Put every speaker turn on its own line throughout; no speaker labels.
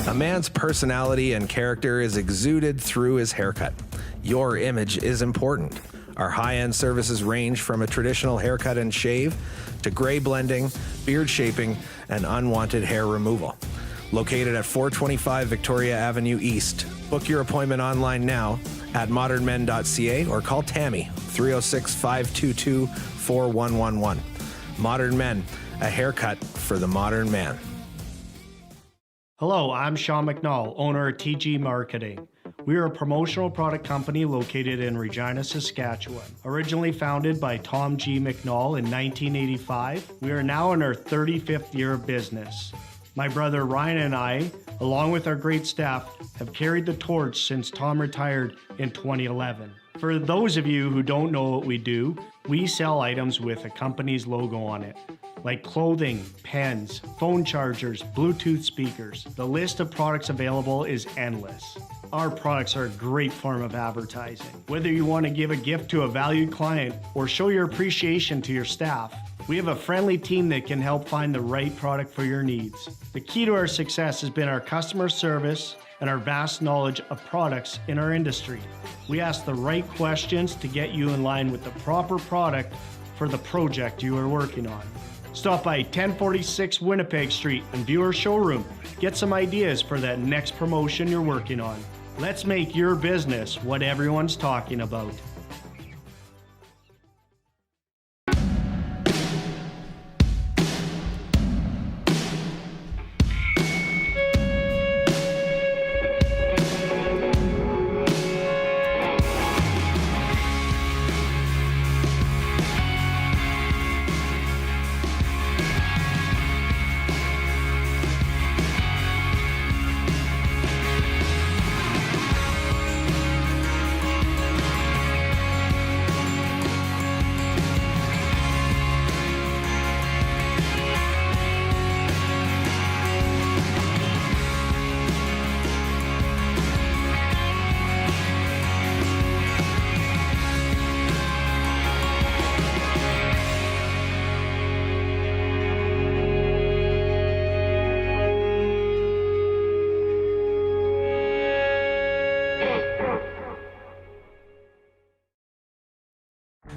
A man's personality and character is exuded through his haircut. Your image is important. Our high-end services range from a traditional haircut and shave to gray blending, beard shaping, and unwanted hair removal. Located at 425 Victoria Avenue East. Book your appointment online now at modernmen.ca or call Tammy, 306-522-4111. Modern Men, a haircut for the modern man.
Hello, I'm Sean McNall, owner of TG Marketing. We are a promotional product company located in Regina, Saskatchewan. Originally founded by Tom G. McNall in 1985, we are now in our 35th year of business. My brother Ryan and I, along with our great staff, have carried the torch since Tom retired in 2011. For those of you who don't know what we do, we sell items with a company's logo on it, like clothing, pens, phone chargers, Bluetooth speakers. The list of products available is endless. Our products are a great form of advertising. Whether you want to give a gift to a valued client or show your appreciation to your staff, we have a friendly team that can help find the right product for your needs. The key to our success has been our customer service and our vast knowledge of products in our industry. We ask the right questions to get you in line with the proper product for the project you are working on. Stop by 1046 Winnipeg Street and view our showroom. Get some ideas for that next promotion you're working on. Let's make your business what everyone's talking about.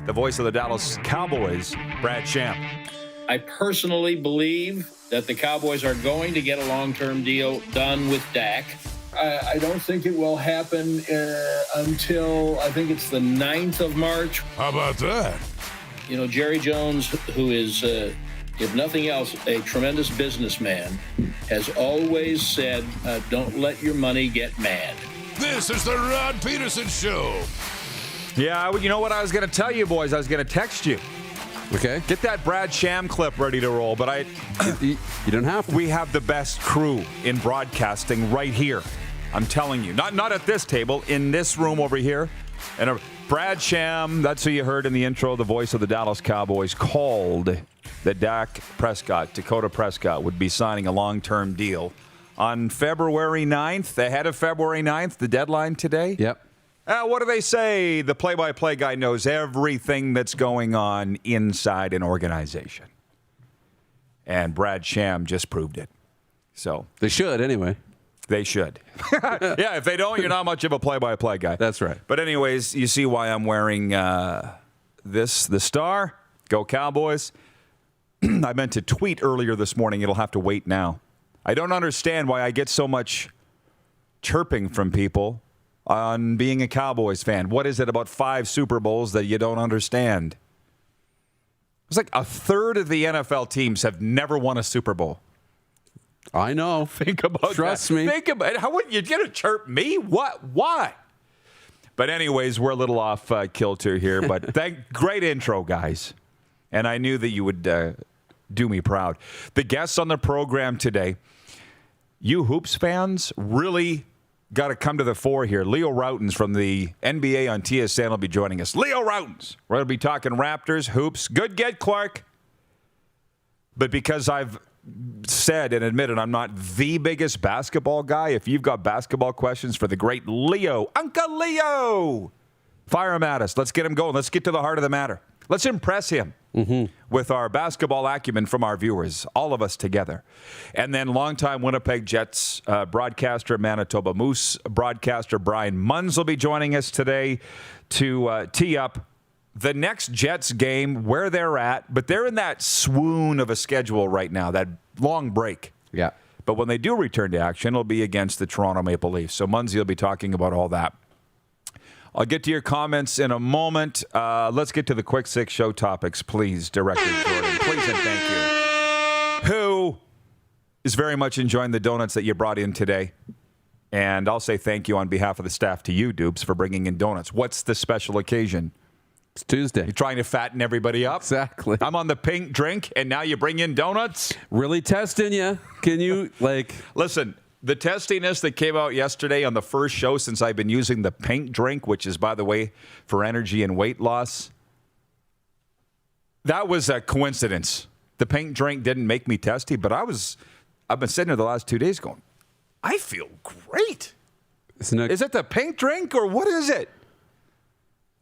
The voice of the Dallas Cowboys, Brad Sham.
I personally believe that the Cowboys are going to get a long-term deal done with Dak. I don't think it will happen until, I think it's the 9th of March.
How about that?
You know, Jerry Jones, who is, if nothing else, a tremendous businessman, has always said, don't let your money get mad.
This is the Rod Pedersen Show.
Yeah, you know what I was going to tell you, boys? I was going to text you.
Okay.
Get that Brad Sham clip ready to roll, but
you don't have to.
We have the best crew in broadcasting right here. I'm telling you. Not at this table, in this room over here. And Brad Sham, that's who you heard in the intro, the voice of the Dallas Cowboys, called that Dak Prescott, Dakota Prescott, would be signing a long-term deal on February 9th, ahead of February 9th, the deadline today.
Yep.
What do they say? The play-by-play guy knows everything that's going on inside an organization. And Brad Sham just proved it. So
they should, anyway.
They should. Yeah, if they don't, you're not much of a play-by-play guy.
That's right.
But anyways, you see why I'm wearing this, the star. Go Cowboys. I meant to tweet earlier this morning. It'll have to wait now. I don't understand why I get so much chirping from people on being a Cowboys fan. What is it about 5 Super Bowls that you don't understand? It's like a third of the NFL teams have never won a Super Bowl.
I know.
Think about
Trust
that.
me.
Think about it. How would you get to chirp me? What? Why? But anyways, we're a little off kilter here. But great intro, guys. And I knew that you would do me proud. The guests on the program today, you Hoops fans, really got to come to the fore here. Leo Rautins from the NBA on TSN will be joining us. Leo Rautins. We're going to be talking Raptors, hoops. Good get, Clark. But because I've said and admitted I'm not the biggest basketball guy, if you've got basketball questions for the great Leo, Uncle Leo, fire him at us. Let's get him going. Let's get to the heart of the matter. Let's impress him. with our basketball acumen from our viewers, all of us together. And then longtime Winnipeg Jets broadcaster, Manitoba Moose broadcaster Brian Munz will be joining us today to tee up the next Jets game, where they're at. But they're in that swoon of a schedule right now, that long break.
Yeah.
But when they do return to action, it'll be against the Toronto Maple Leafs. So Munzie will be talking about all that. I'll get to your comments in a moment. Let's get to the quick six show topics, please, Director Jordan. Please and thank you. Who is very much enjoying the donuts that you brought in today? And I'll say thank you on behalf of the staff to you, Dupes, for bringing in donuts. What's the special occasion?
It's Tuesday.
You're trying to fatten everybody up?
Exactly.
I'm on the pink drink, and now you bring in donuts?
Really testing you. Can you,
Listen, the testiness that came out yesterday on the first show since I've been using the pink drink, which is, by the way, for energy and weight loss, that was a coincidence. The pink drink didn't make me testy, but I've been sitting here the last 2 days going, I feel great.
Isn't it?
Is it the pink drink or what is it?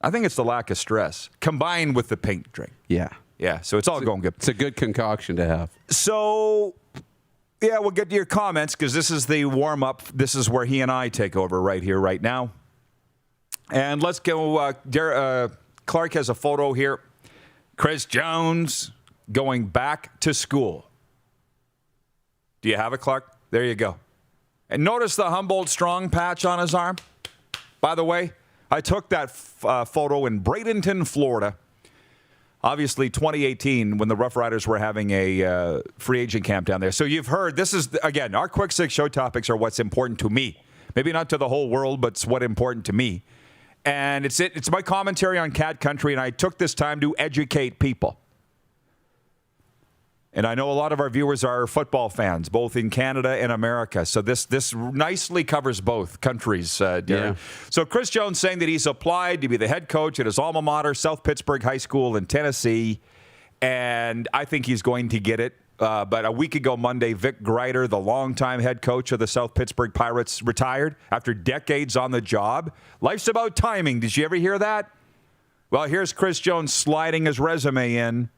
I think it's the lack of stress combined with the pink drink.
Yeah.
Yeah, so it's all going good.
It's a good concoction to have.
So, yeah, we'll get to your comments because this is the warm-up. This is where he and I take over right here, right now. And let's go. Clark has a photo here. Chris Jones going back to school. Do you have it, Clark? There you go. And notice the Humboldt Strong patch on his arm. By the way, I took that photo in Bradenton, Florida. Obviously, 2018, when the Rough Riders were having a free agent camp down there. So you've heard, this is, again, our quick six show topics are what's important to me. Maybe not to the whole world, but it's what's important to me. And it's my commentary on cat country, and I took this time to educate people. And I know a lot of our viewers are football fans, both in Canada and America. So this nicely covers both countries, Darren.
Yeah.
So Chris Jones saying that he's applied to be the head coach at his alma mater, South Pittsburgh High School in Tennessee. And I think he's going to get it. But a week ago Monday, Vic Greider, the longtime head coach of the South Pittsburgh Pirates, retired after decades on the job. Life's about timing. Did you ever hear that? Well, here's Chris Jones sliding his resume in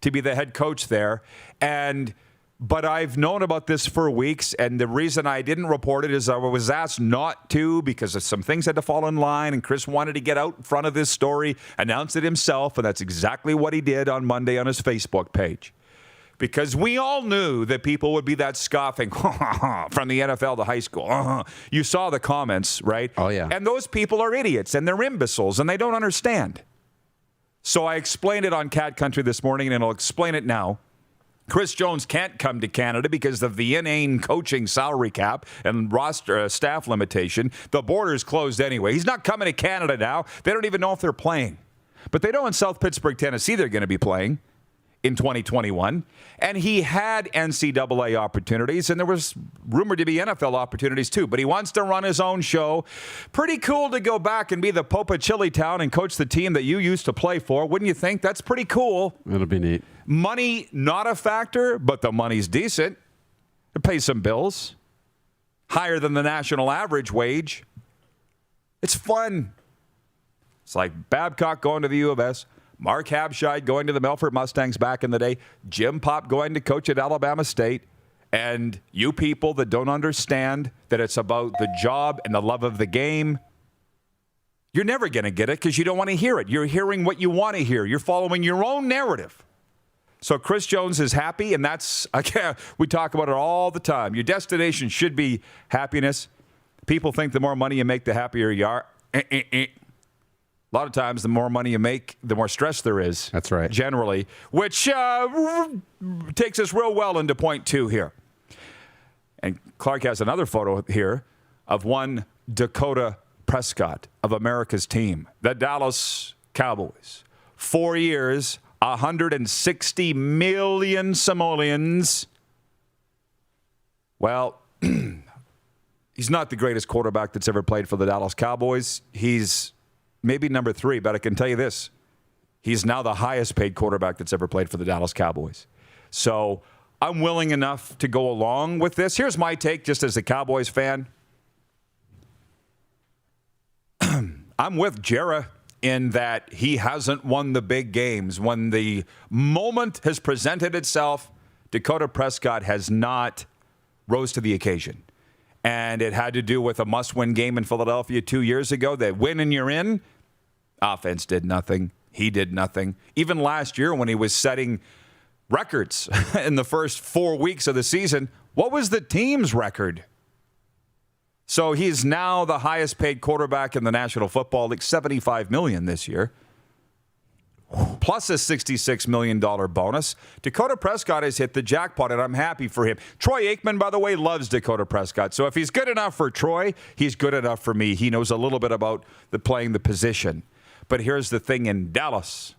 to be the head coach there. But I've known about this for weeks, and the reason I didn't report it is I was asked not to because of some things had to fall in line, and Chris wanted to get out in front of this story, announce it himself, and that's exactly what he did on Monday on his Facebook page. Because we all knew that people would be that scoffing from the NFL to high school. You saw the comments, right?
Oh, yeah.
And those people are idiots, and they're imbeciles, and they don't understand. So I explained it on Cat Country this morning, and I'll explain it now. Chris Jones can't come to Canada because of the inane coaching salary cap and roster staff limitation. The border's closed anyway. He's not coming to Canada now. They don't even know if they're playing. But they know in South Pittsburgh, Tennessee, they're going to be playing in 2021. And he had NCAA opportunities, and there was rumored to be NFL opportunities too. But he wants to run his own show. Pretty cool to go back and be the Pope of Chilitown and coach the team that you used to play for. Wouldn't you think? That's pretty cool.
It'll be neat.
Money, not a factor, but the money's decent. It pays some bills. Higher than the national average wage. It's fun. It's like Babcock going to the U of S. Mark Habscheid going to the Melfort Mustangs back in the day. Jim Pop going to coach at Alabama State. And you people that don't understand that it's about the job and the love of the game, you're never going to get it because you don't want to hear it. You're hearing what you want to hear. You're following your own narrative. So Chris Jones is happy, and that's, again, we talk about it all the time. Your destination should be happiness. People think the more money you make, the happier you are. A lot of times, the more money you make, the more stress there is.
That's right.
Generally, which takes us real well into point two here. And Clark has another photo here of one Dakota Prescott of America's team, the Dallas Cowboys. 4 years, 160 million simoleons. Well, he's not the greatest quarterback that's ever played for the Dallas Cowboys. He's maybe number 3, but I can tell you this. He's now the highest paid quarterback that's ever played for the Dallas Cowboys. So I'm willing enough to go along with this. Here's my take just as a Cowboys fan. I'm with Jarrah in that he hasn't won the big games. When the moment has presented itself, Dakota Prescott has not rose to the occasion. And it had to do with a must-win game in Philadelphia 2 years ago. They win and you're in. Offense did nothing. He did nothing. Even last year when he was setting records in the first 4 weeks of the season, what was the team's record? So he's now the highest paid quarterback in the National Football League, $75 million this year, plus a $66 million bonus. Dakota Prescott has hit the jackpot, and I'm happy for him. Troy Aikman, by the way, loves Dakota Prescott. So if he's good enough for Troy, he's good enough for me. He knows a little bit about playing the position. But here's the thing in Dallas.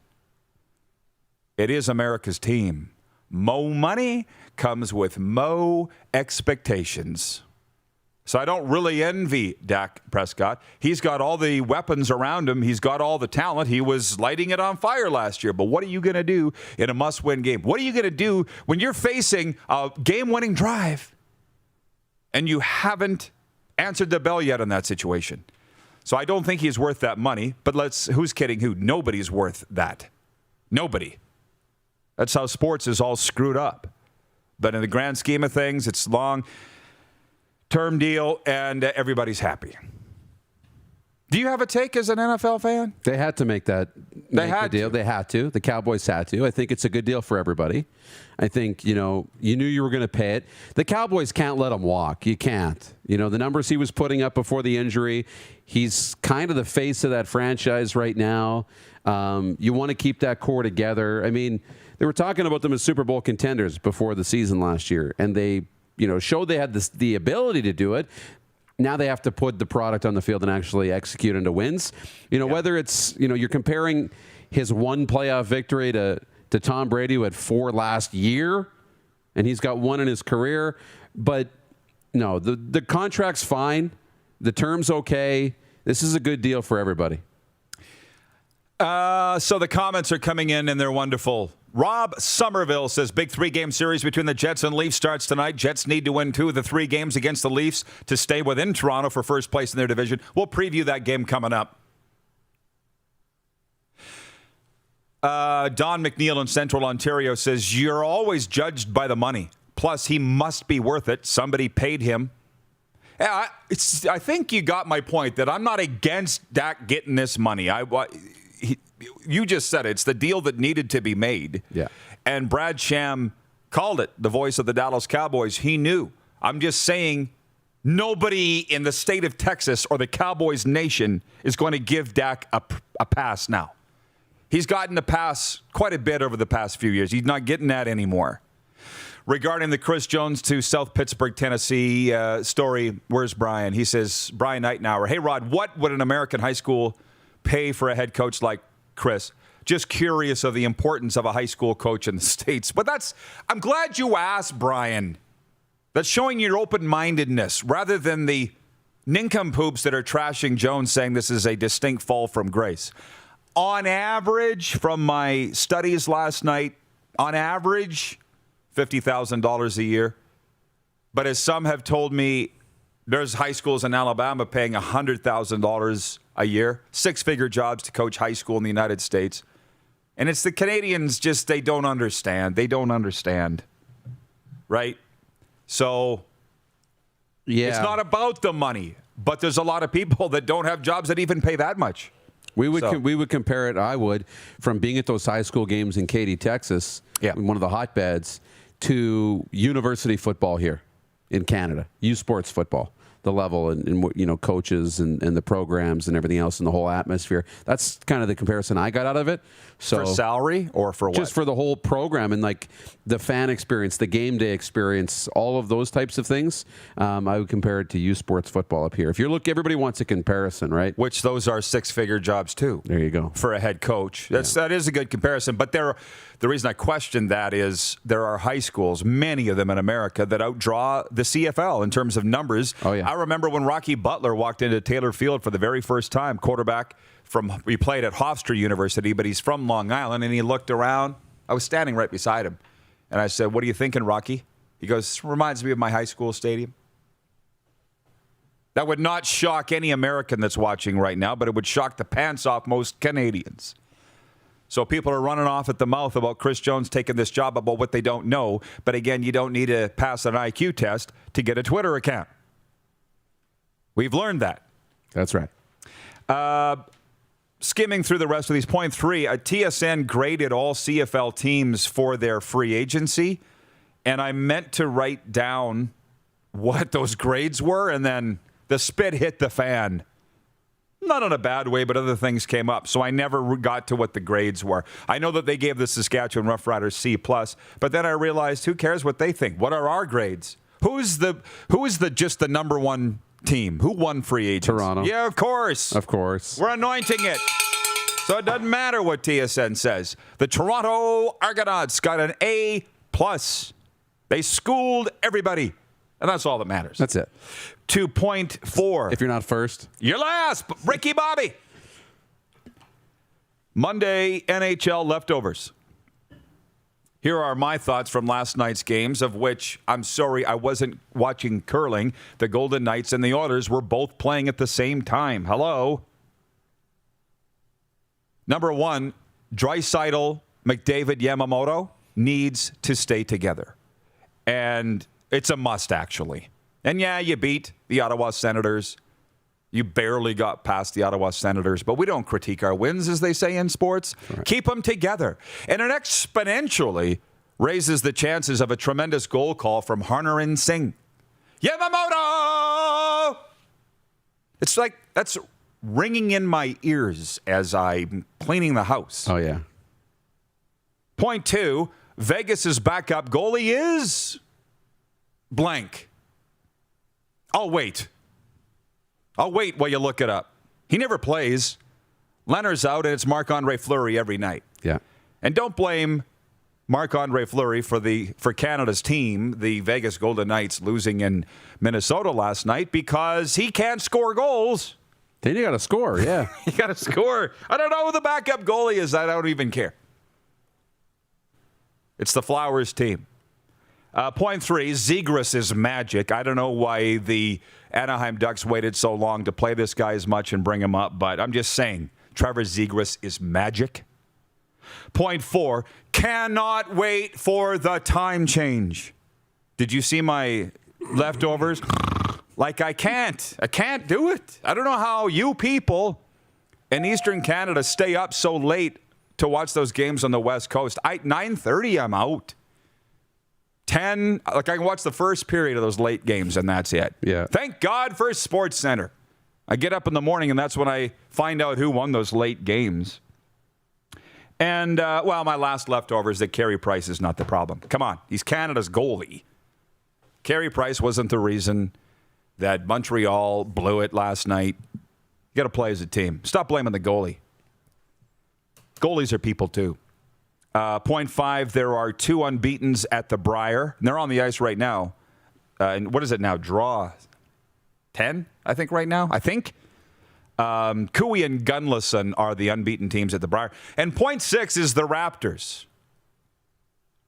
It is America's team. Mo money comes with mo expectations. So I don't really envy Dak Prescott. He's got all the weapons around him. He's got all the talent. He was lighting it on fire last year. But what are you going to do in a must-win game? What are you going to do when you're facing a game-winning drive and you haven't answered the bell yet in that situation? So I don't think he's worth that money. But who's kidding who? Nobody's worth that. Nobody. That's how sports is all screwed up. But in the grand scheme of things, it's long-term deal, and everybody's happy. Do you have a take as an NFL fan?
They had to make the deal. They had to. The Cowboys had to. I think it's a good deal for everybody. I think, you knew you were going to pay it. The Cowboys can't let him walk. You can't. The numbers he was putting up before the injury, he's kind of the face of that franchise right now. You want to keep that core together. I mean, they were talking about them as Super Bowl contenders before the season last year, and they showed they had the ability to do it. Now they have to put the product on the field and actually execute into wins. Whether it's, you're comparing his one playoff victory to Tom Brady, who had 4 last year, and he's got 1 in his career. But no, the contract's fine. The term's okay. This is a good deal for everybody.
So the comments are coming in, and they're wonderful. Rob Somerville says, big 3-game series between the Jets and Leafs starts tonight. Jets need to win 2 of the 3 games against the Leafs to stay within Toronto for first place in their division. We'll preview that game coming up. Don McNeil in Central Ontario says, you're always judged by the money. Plus, he must be worth it. Somebody paid him. I think you got my point that I'm not against Dak getting this money. You just said it. It's the deal that needed to be made.
Yeah.
And Brad Sham called it, the voice of the Dallas Cowboys. He knew. I'm just saying nobody in the state of Texas or the Cowboys nation is going to give Dak a pass now. He's gotten a pass quite a bit over the past few years. He's not getting that anymore. Regarding the Chris Jones to South Pittsburgh, Tennessee story, where's Brian? He says, Brian Nightenauer, hey, Rod, what would an American high school pay for a head coach like Chris? Just curious of the importance of a high school coach in the States. But I'm glad you asked, Brian. That's showing your open-mindedness rather than the nincompoops that are trashing Jones saying this is a distinct fall from grace. On average, from my studies last night, on average, $50,000 a year. But as some have told me, there's high schools in Alabama paying $100,000 a year, 6-figure jobs to coach high school in the United States. And it's the Canadians they don't understand. They don't understand. Right? So, yeah, it's not about the money, but there's a lot of people that don't have jobs that even pay that much.
We would compare it, I would, from being at those high school games in Katy, Texas, one of the hotbeds, to university football here in Canada, U Sports football, the level and coaches and the programs and everything else and the whole atmosphere. That's kind of the comparison I got out of it. So
for salary or for what?
Just for the whole program and like the fan experience, the game day experience, all of those types of things. I would compare it to U Sports football up here. If you're everybody wants a comparison, right?
Which those are 6-figure jobs too.
There you go.
For a head coach. That is a good comparison. But the reason I question that is there are high schools, many of them in America, that outdraw the CFL in terms of numbers.
Oh, yeah.
I remember when Rocky Butler walked into Taylor Field for the very first time, quarterback he played at Hofstra University, but he's from Long Island, and he looked around. I was standing right beside him, and I said, what are you thinking, Rocky? He goes, reminds me of my high school stadium. That would not shock any American that's watching right now, but it would shock the pants off most Canadians. So people are running off at the mouth about Chris Jones taking this job about what they don't know. But again, you don't need to pass an IQ test to get a Twitter account. We've learned that.
That's right.
Skimming through the rest of these, point 3, a TSN graded all CFL teams for their free agency. And I meant to write down what those grades were, and then the spit hit the fan. Not in a bad way, but other things came up. So I never got to what the grades were. I know that they gave the Saskatchewan Roughriders C+, but then I realized, who cares what they think? What are our grades? Who is just the number one team? Who won free agents?
Toronto.
Yeah, of course.
Of course.
We're anointing it. So it doesn't matter what TSN says. The Toronto Argonauts got an A+. They schooled everybody. And that's all that matters.
That's it.
2.4.
If you're not first.
You're last. Ricky Bobby. Monday NHL leftovers. Here are my thoughts from last night's games, of which, I'm sorry, I wasn't watching curling. The Golden Knights and the Oilers were both playing at the same time. Hello. Number 1, Draisaitl, McDavid, Yamamoto needs to stay together. And it's a must, actually. And yeah, you beat the Ottawa Senators. You barely got past the Ottawa Senators, but we don't critique our wins, as they say in sports. Right. Keep them together. And it exponentially raises the chances of a tremendous goal call from Harnarin Singh. Yamamoto! It's like that's ringing in my ears as I'm cleaning the house.
Oh, yeah.
Point 2, Vegas's backup goalie is blank. I'll wait while you look it up. He never plays. Leonard's out, and it's Marc-Andre Fleury every night.
Yeah.
And don't blame Marc-Andre Fleury for Canada's team, the Vegas Golden Knights, losing in Minnesota last night because he can't score goals.
Then you got to score, yeah.
You got to score. I don't know who the backup goalie is. I don't even care. It's the Flowers team. Point 3, Zegras is magic. I don't know why the Anaheim Ducks waited so long to play this guy as much and bring him up, but I'm just saying, Trevor Zegras is magic. Point 4, cannot wait for the time change. Did you see my leftovers? Like, I can't do it. I don't know how you people in Eastern Canada stay up so late to watch those games on the West Coast. 9:30, I'm out. 10, like I can watch the first period of those late games, and that's it.
Yeah.
Thank God for Sports Center. I get up in the morning, and that's when I find out who won those late games. And, my last leftover is that Carey Price is not the problem. Come on. He's Canada's goalie. Carey Price wasn't the reason that Montreal blew it last night. You got to play as a team. Stop blaming the goalie. Goalies are people, too. Point 5, there are 2 unbeatens at the Briar. And they're on the ice right now. And what is it now? Draw 10, I think, right now? I think. Cooey and Gunlison are the unbeaten teams at the Briar. And point 6 is the Raptors.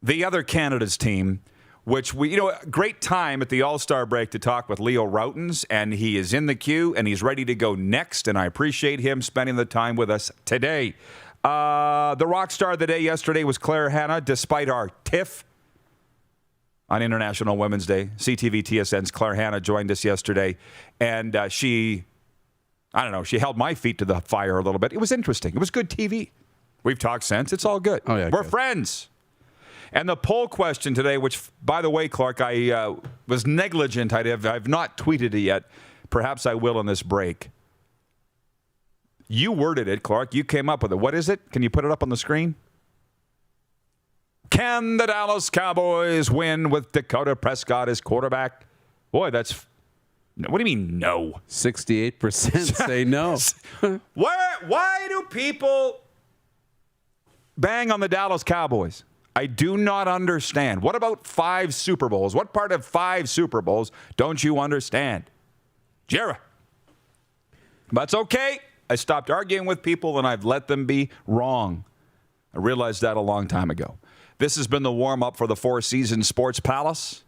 The other Canada's team, which great time at the All-Star break to talk with Leo Rautins. And he is in the queue, and he's ready to go next. And I appreciate him spending the time with us today. The rock star of the day yesterday was Claire Hanna, despite our tiff on International Women's Day. CTV TSN's Claire Hanna joined us yesterday, and she held my feet to the fire a little bit. It was interesting. It was good TV. We've talked since. It's all good.
Oh, yeah,
we're
good.
friends. And the poll question today, which, by the way, Clark, I was negligent. I've not tweeted it yet. Perhaps I will on this break. You worded it, Clark. You came up with it. What is it? Can you put it up on the screen? Can the Dallas Cowboys win with Dakota Prescott as quarterback? Boy, that's... What do you mean, no?
68% say no.
Why do people bang on the Dallas Cowboys? I do not understand. What about 5 Super Bowls? What part of 5 Super Bowls don't you understand? Jarrah. That's okay. I stopped arguing with people, and I've let them be wrong. I realized that a long time ago. This has been the warm-up for the Four Seasons Sports Palace.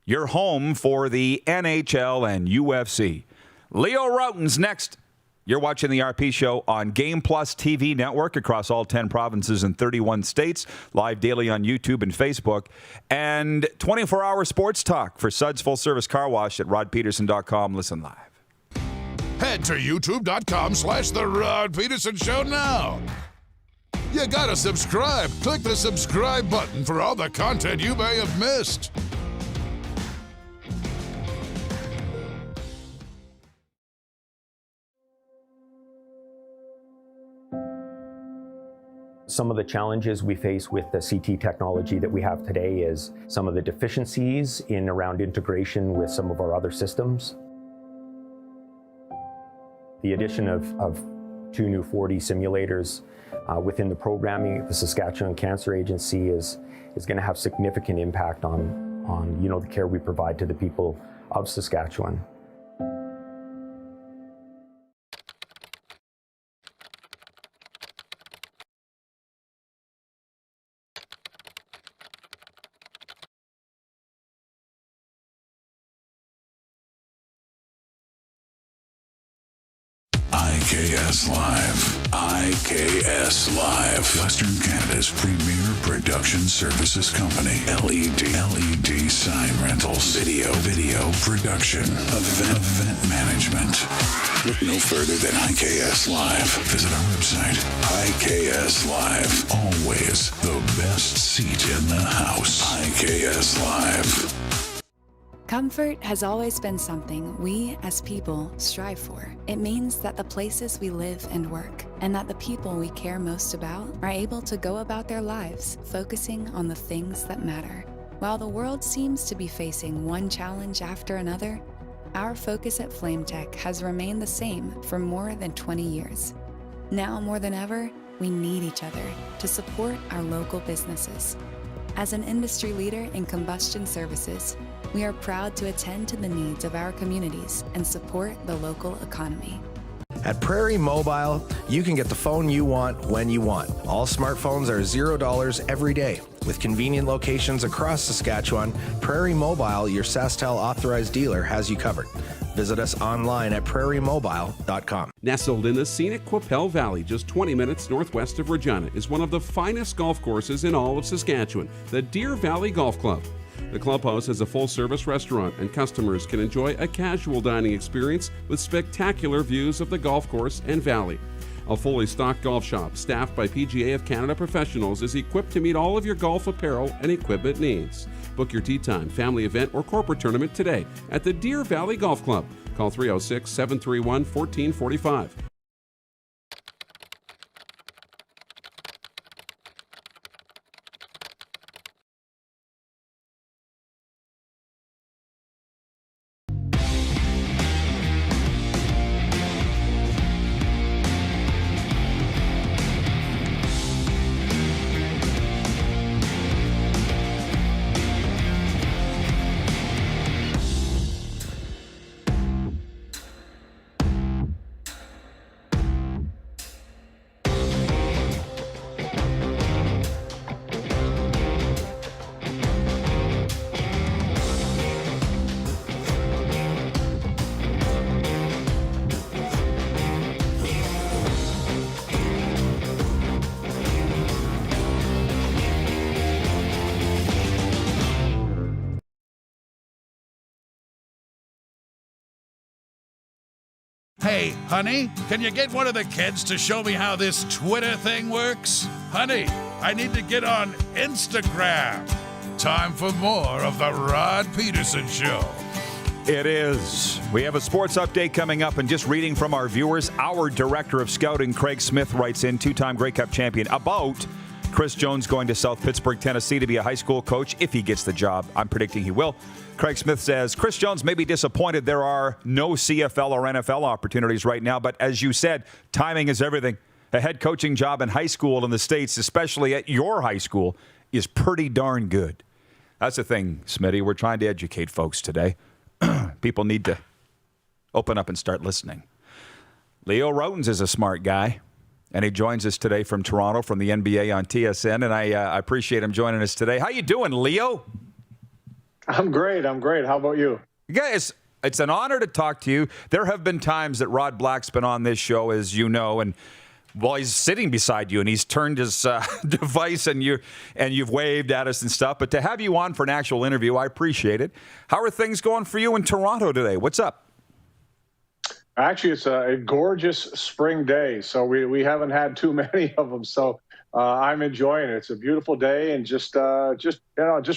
Your home for the NHL and UFC. Leo Rautins next. You're watching the RP Show on Game Plus TV network across all 10 provinces and 31 states, live daily on YouTube and Facebook, and 24-hour sports talk for Suds Full Service Car Wash at rodpedersen.com. Listen live.
Head to youtube.com/The Rod Pedersen Show now. You gotta subscribe. Click the subscribe button for all the content you may have missed.
Some of the challenges we face with the CT technology that we have today is some of the deficiencies in around integration with some of our other systems. The addition of 2 new 4D simulators within the programming at the Saskatchewan Cancer Agency is going to have significant impact on the care we provide to the people of Saskatchewan.
IKS Live. IKS Live. Western Canada's premier production services company. LED sign rentals. Video production. Event management. Look no further than IKS Live. Visit our website. IKS Live. Always the best seat in the house. IKS Live.
Comfort has always been something we, as people, strive for. It means that the places we live and work, and that the people we care most about, are able to go about their lives focusing on the things that matter. While the world seems to be facing one challenge after another, our focus at FlameTech has remained the same for more than 20 years. Now more than ever, we need each other to support our local businesses. As an industry leader in combustion services, we are proud to attend to the needs of our communities and support the local economy.
At Prairie Mobile, you can get the phone you want when you want. All smartphones are $0 every day. With convenient locations across Saskatchewan, Prairie Mobile, your SaskTel authorized dealer, has you covered. Visit us online at prairiemobile.com.
Nestled in the scenic Qu'Appelle Valley, just 20 minutes northwest of Regina, is one of the finest golf courses in all of Saskatchewan, the Deer Valley Golf Club. The clubhouse has a full-service restaurant, and customers can enjoy a casual dining experience with spectacular views of the golf course and valley. A fully stocked golf shop, staffed by PGA of Canada professionals, is equipped to meet all of your golf apparel and equipment needs. Book your tee time, family event, or corporate tournament today at the Deer Valley Golf Club. Call 306-731-1445.
Hey, honey, can you get one of the kids to show me how this Twitter thing works? Honey, I need to get on Instagram. Time for more of the Rod Pedersen Show.
It is. We have a sports update coming up, and just reading from our viewers, our director of scouting, Craig Smith, writes in, two-time Grey Cup champion, about Chris Jones going to South Pittsburgh, Tennessee to be a high school coach if he gets the job. I'm predicting he will. Craig Smith says, Chris Jones may be disappointed there are no CFL or NFL opportunities right now, but as you said, timing is everything. A head coaching job in high school in the States, especially at your high school, is pretty darn good. That's the thing, Smitty. We're trying to educate folks today. People need to open up and start listening. Leo Rautins is a smart guy, and he joins us today from Toronto from the NBA on TSN, and I appreciate him joining us today. How you doing, Leo?
I'm great. How about you?
Guys, It's an honor to talk to you. There have been times that Rod Black's been on this show, as you know, and well, he's sitting beside you, and he's turned his device, and you've waved at us and stuff. But to have you on for an actual interview, I appreciate it. How are things going for you in Toronto today? What's up?
Actually, it's a gorgeous spring day, so we haven't had too many of them. So I'm enjoying it. It's a beautiful day, and just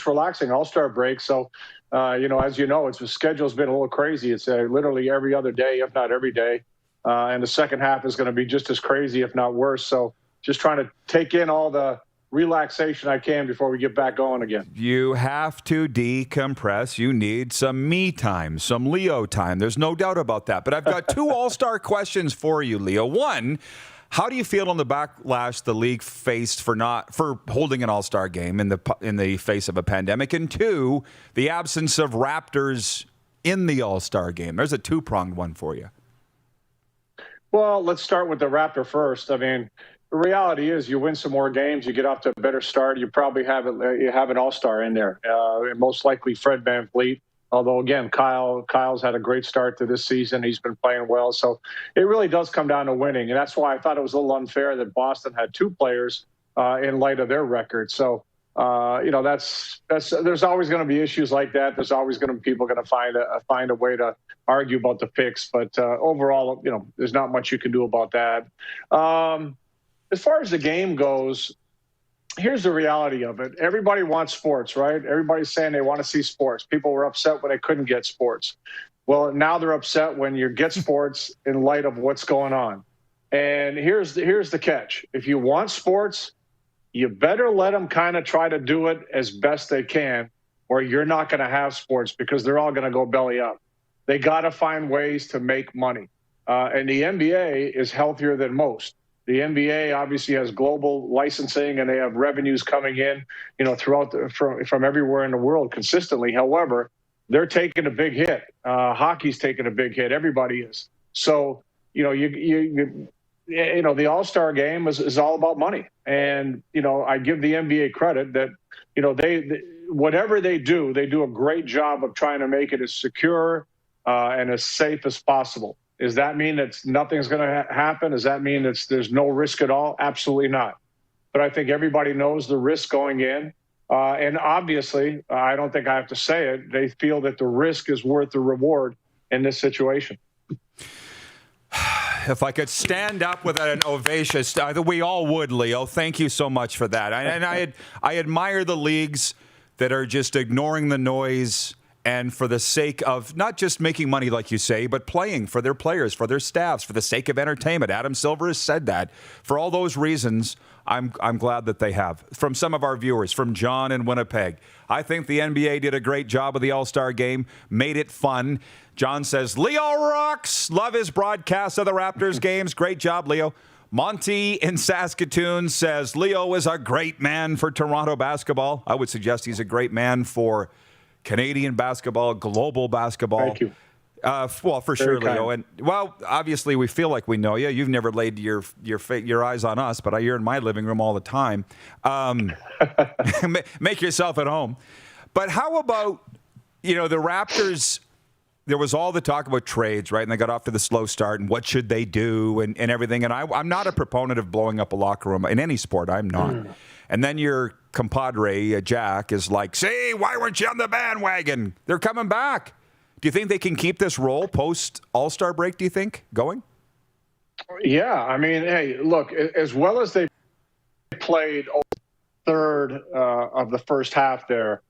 relaxing. All-Star break. So as you know, the schedule's been a little crazy. It's literally every other day, if not every day. And the second half is going to be just as crazy, if not worse. So just trying to take in all the relaxation I can before we get back going again.
You have to decompress. You need some me time, some Leo time. There's no doubt about that. But I've got two all-star questions for you, Leo. One, how do you feel on the backlash the league faced for holding an all-star game in the face of a pandemic? And two, the absence of Raptors in the all-star game. There's a two-pronged one for you.
Well, let's start with the Raptor first. I mean, the reality is you win some more games, you get off to a better start, you probably have an all-star in there. Most likely Fred VanVleet, although, again, Kyle's had a great start to this season. He's been playing well. So it really does come down to winning, and that's why I thought it was a little unfair that Boston had two players in light of their record. So, there's always going to be issues like that. There's always going to be people going to find a way to argue about the picks. But overall, there's not much you can do about that. As far as the game goes, here's the reality of it. Everybody wants sports, right? Everybody's saying they want to see sports. People were upset when they couldn't get sports. Well, now they're upset when you get sports in light of what's going on. And here's the catch. If you want sports, you better let them kind of try to do it as best they can, or you're not going to have sports because they're all going to go belly up. They got to find ways to make money. And the NBA is healthier than most. The NBA obviously has global licensing, and they have revenues coming in, throughout from everywhere in the world consistently. However, they're taking a big hit. Hockey's taking a big hit. Everybody is. So, the All-Star game is all about money. And, I give the NBA credit that, they whatever they do a great job of trying to make it as secure and as safe as possible. Does that mean that nothing's going to happen? Does that mean there's no risk at all? Absolutely not. But I think everybody knows the risk going in. And obviously, I don't think I have to say it, they feel that the risk is worth the reward in this situation.
If I could stand up with an ovation, we all would, Leo. Thank you so much for that. And I admire the leagues that are just ignoring the noise and for the sake of not just making money, like you say, but playing for their players, for their staffs, for the sake of entertainment. Adam Silver has said that. For all those reasons, I'm glad that they have. From some of our viewers, from John in Winnipeg, I think the NBA did a great job of the All-Star game, made it fun. John says, Leo rocks. Love his broadcast of the Raptors games. Great job, Leo. Monty in Saskatoon says, Leo is a great man for Toronto basketball. I would suggest he's a great man for Canadian basketball, global basketball.
Thank you.
Well, for sure, Leo. And obviously, we feel like we know you. You've never laid your eyes on us, but you're in my living room all the time. Make yourself at home. But how about the Raptors? There was all the talk about trades, right? And they got off to the slow start, and what should they do, and everything. And I'm not a proponent of blowing up a locker room in any sport. I'm not. And then your compadre, Jack, is like, see, why weren't you on the bandwagon? They're coming back. Do you think they can keep this role post All-Star break, do you think, going?
Yeah, I mean, hey, look, as well as they played third of the first half there,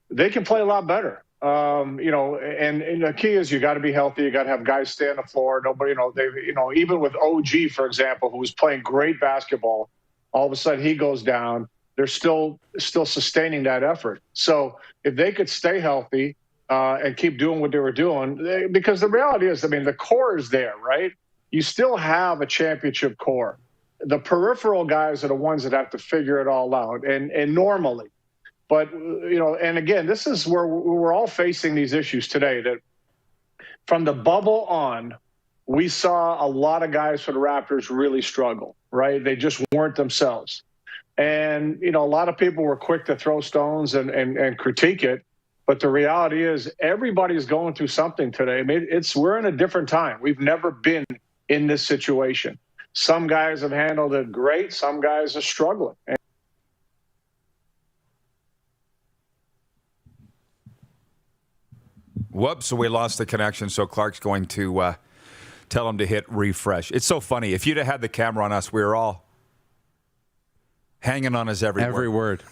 they can play a lot better. And the key is you got to be healthy. You got to have guys stay on the floor. Nobody, even with OG, for example, who was playing great basketball, all of a sudden he goes down. They're still sustaining that effort. So if they could stay healthy and keep doing what they were doing, because the reality is, I mean, the core is there, right? You still have a championship core. The peripheral guys are the ones that have to figure it all out, and normally. But, and again, this is where we're all facing these issues today, that from the bubble on, we saw a lot of guys for the Raptors really struggle, right? They just weren't themselves. And, a lot of people were quick to throw stones and critique it. But the reality is everybody's going through something today. I mean, we're in a different time. We've never been in this situation. Some guys have handled it great. Some guys are struggling.
Whoops, so we lost the connection, so Clark's going to tell him to hit refresh. It's so funny. If you'd have had the camera on us, we were all hanging on his every
word.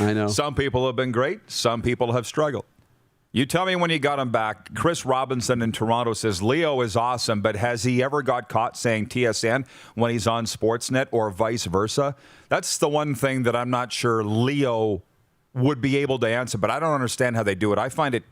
I know.
Some people have been great. Some people have struggled. You tell me when you got him back. Chris Robinson in Toronto says, Leo is awesome, but has he ever got caught saying TSN when he's on Sportsnet or vice versa? That's the one thing that I'm not sure Leo would be able to answer, but I don't understand how they do it. I find it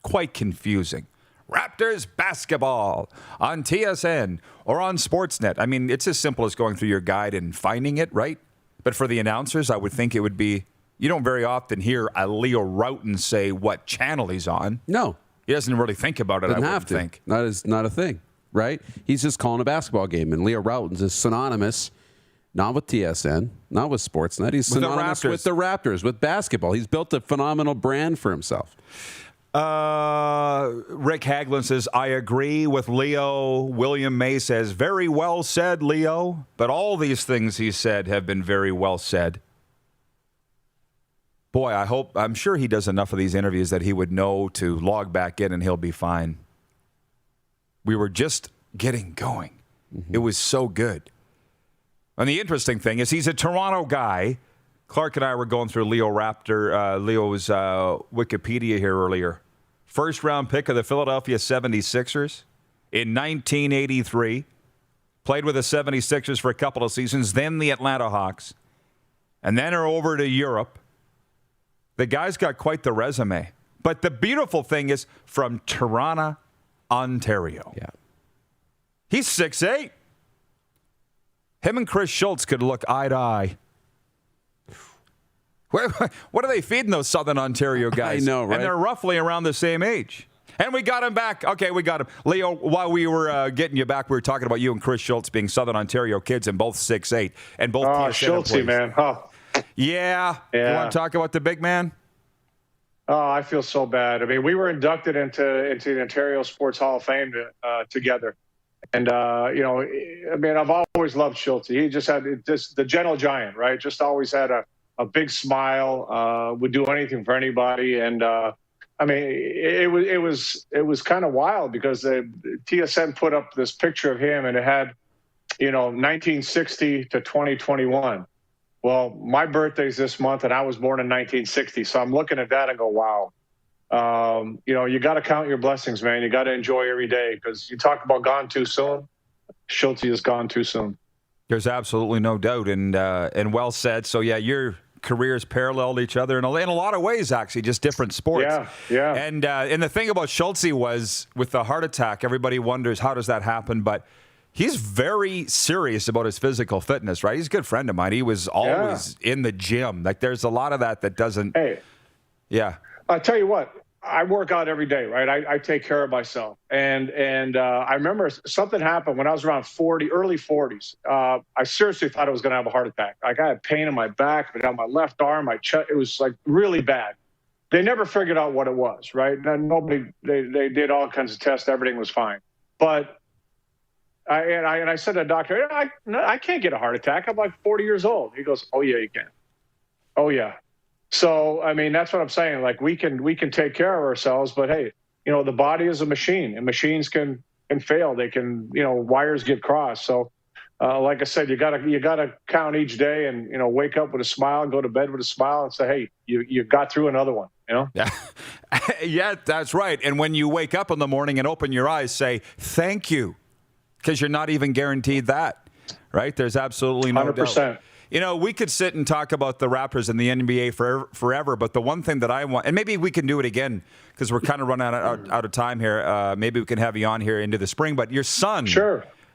quite confusing. Raptors basketball on TSN or on Sportsnet. I mean, it's as simple as going through your guide and finding it, right? But for the announcers, I would think it would be, you don't very often hear a Leo Rautins say what channel he's on.
No.
He doesn't really think about it,
Doesn't
I
have
wouldn't
to.
think.
Not a thing, right? He's just calling a basketball game, and Leo Rautins is synonymous, not with TSN, not with Sportsnet. He's synonymous with the Raptors, with basketball. He's built a phenomenal brand for himself.
Rick Haglund says, I agree with Leo. William May says, very well said, Leo. But all these things he said have been very well said. Boy, I'm sure he does enough of these interviews that he would know to log back in and he'll be fine. We were just getting going. Mm-hmm. It was so good. And the interesting thing is he's a Toronto guy. Clark and I were going through Leo's Wikipedia here earlier. First round pick of the Philadelphia 76ers in 1983. Played with the 76ers for a couple of seasons, then the Atlanta Hawks, and then are over to Europe. The guy's got quite the resume. But the beautiful thing is from Toronto, Ontario.
Yeah.
He's 6'8". Him and Chris Schultz could look eye to eye. What are they feeding those Southern Ontario guys?
I know, right?
And they're roughly around the same age. And we got him back. Okay, we got him. Leo, while we were getting you back, we were talking about you and Chris Schultz being Southern Ontario kids and both 6'8". And both
Schultzy, man. Huh.
Yeah. You want to talk about the big man?
Oh, I feel so bad. I mean, we were inducted into the Ontario Sports Hall of Fame together. And, I mean, I've always loved Schultz. He just had the gentle giant, right? Just always had a big smile, would do anything for anybody. And, I mean, it was kind of wild because TSN put up this picture of him and it had, 1960 to 2021. Well, my birthday's this month and I was born in 1960. So I'm looking at that and go, wow. You got to count your blessings, man. You got to enjoy every day because you talk about gone too soon. Schultz is gone too soon. There's absolutely no doubt, and well said. So yeah, your careers paralleled each other in a lot of ways, actually, just different sports. Yeah.
And the thing about Schultz was with the heart attack, everybody wonders how does that happen, but he's very serious about his physical fitness, right? He's a good friend of mine. He was always in the gym. Like there's a lot of that doesn't.
Hey. Yeah. I'll tell you what. I work out every day, right? I take care of myself. And I remember something happened when I was around early 40s. I seriously thought I was going to have a heart attack. Like I had pain in my back, but on my left arm, my chest, it was like really bad. They never figured out what it was, right? And they did all kinds of tests. Everything was fine. But I said to the doctor, I can't get a heart attack. I'm like 40 years old. He goes, oh, yeah, you can. Oh, yeah. So, I mean, that's what I'm saying. Like we can take care of ourselves, but hey, the body is a machine and machines can fail. They can, wires get crossed. So, like I said, you gotta count each day and, wake up with a smile, go to bed with a smile and say, hey, you got through another one,
Yeah. Yeah, that's right. And when you wake up in the morning and open your eyes, say, thank you, because you're not even guaranteed that, right? There's absolutely no
100%.
doubt. We could sit and talk about the Raptors and the NBA forever, but the one thing that I want, and maybe we can do it again because we're kind of running out of time here. Maybe we can have you on here into the spring, but your son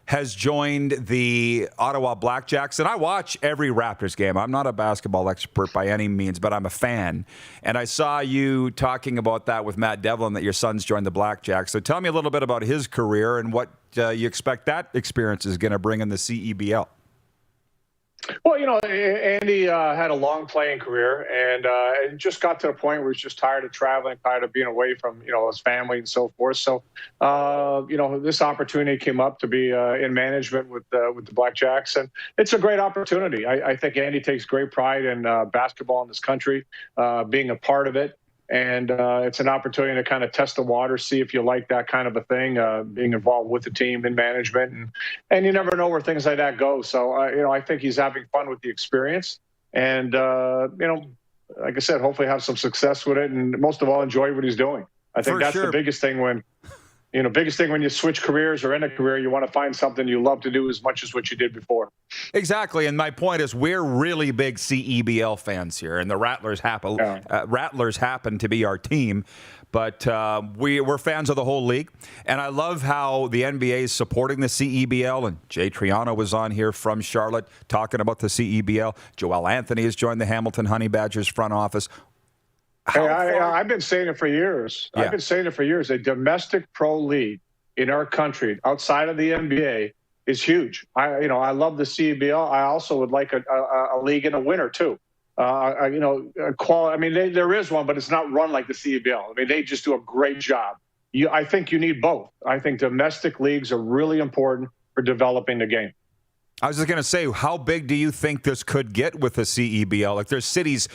has joined the Ottawa Blackjacks, and I watch every Raptors game. I'm not a basketball expert by any means, but I'm a fan. And I saw you talking about that with Matt Devlin, that your son's joined the Blackjacks. So tell me a little bit about his career and what you expect that experience is going to bring in the CEBL.
Well, Andy had a long playing career, and it just got to the point where he's just tired of traveling, tired of being away from, his family and so forth. So, this opportunity came up to be in management with the Blackjacks, and it's a great opportunity. I think Andy takes great pride in basketball in this country, being a part of it. And it's an opportunity to kind of test the water, see if you like that kind of a thing, being involved with the team in management. And you never know where things like that go. So, I think he's having fun with the experience. And, like I said, hopefully have some success with it. And most of all, enjoy what he's doing. I think that's the biggest thing when you switch careers or end a career, you want to find something you love to do as much as what you did before.
Exactly. And my point is we're really big CEBL fans here, and the Rattlers happen to be our team. But we're fans of the whole league. And I love how the NBA is supporting the CEBL. And Jay Triano was on here from Charlotte talking about the CEBL. Joel Anthony has joined the Hamilton Honey Badgers front office.
I've been saying it for years.
Yeah.
I've been saying it for years. A domestic pro league in our country outside of the NBA is huge. I love the CBL. I also would like a league in the winter too. There is one, but it's not run like the CBL. I mean, they just do a great job. I think you need both. I think domestic leagues are really important for developing the game.
I was just going to say, how big do you think this could get with the CEBL? Like, there's cities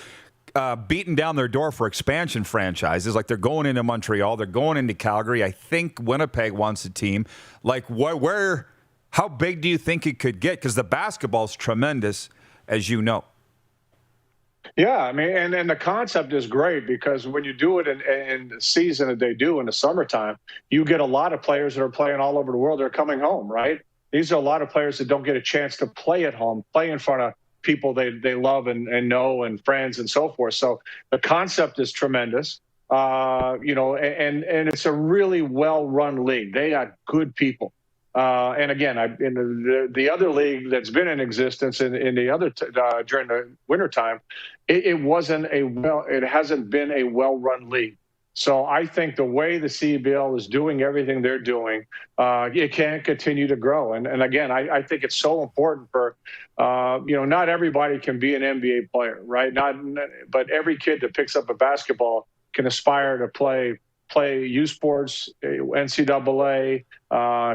beating down their door for expansion franchises. Like, they're going into Montreal, they're going into Calgary. I think Winnipeg wants a team. Like, how big do you think it could get? Because the basketball's tremendous, as you know.
Yeah, I mean, and the concept is great because when you do it in the season that they do in the summertime, you get a lot of players that are playing all over the world. They're coming home, right? These are a lot of players that don't get a chance to play at home, play in front of people they love and know and friends and so forth. So the concept is tremendous, and it's a really well-run league. They got good people. And again, in the other league that's been in existence in the other during the wintertime, it hasn't been a well-run league. So I think the way the CBL is doing everything they're doing, it can continue to grow. And again, I think it's so important for, not everybody can be an NBA player, right? But every kid that picks up a basketball can aspire to play U Sports, NCAA,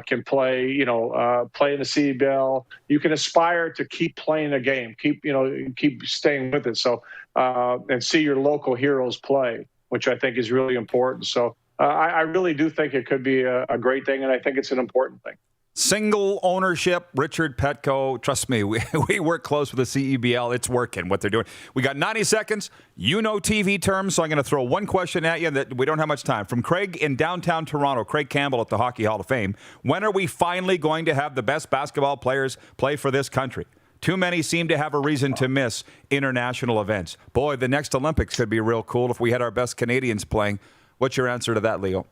can play in the CBL. You can aspire to keep playing the game, keep staying with it. So, and see your local heroes play, which I think is really important. So I really do think it could be a great thing, and I think it's an important thing.
Single ownership, Richard Petco. Trust me, we work close with the CEBL. It's working, what they're doing. We got 90 seconds. You know TV terms, so I'm going to throw one question at you that we don't have much time. From Craig in downtown Toronto, Craig Campbell at the Hockey Hall of Fame. When are we finally going to have the best basketball players play for this country? Too many seem to have a reason to miss international events. Boy, the next Olympics could be real cool if we had our best Canadians playing. What's your answer to that, Leo?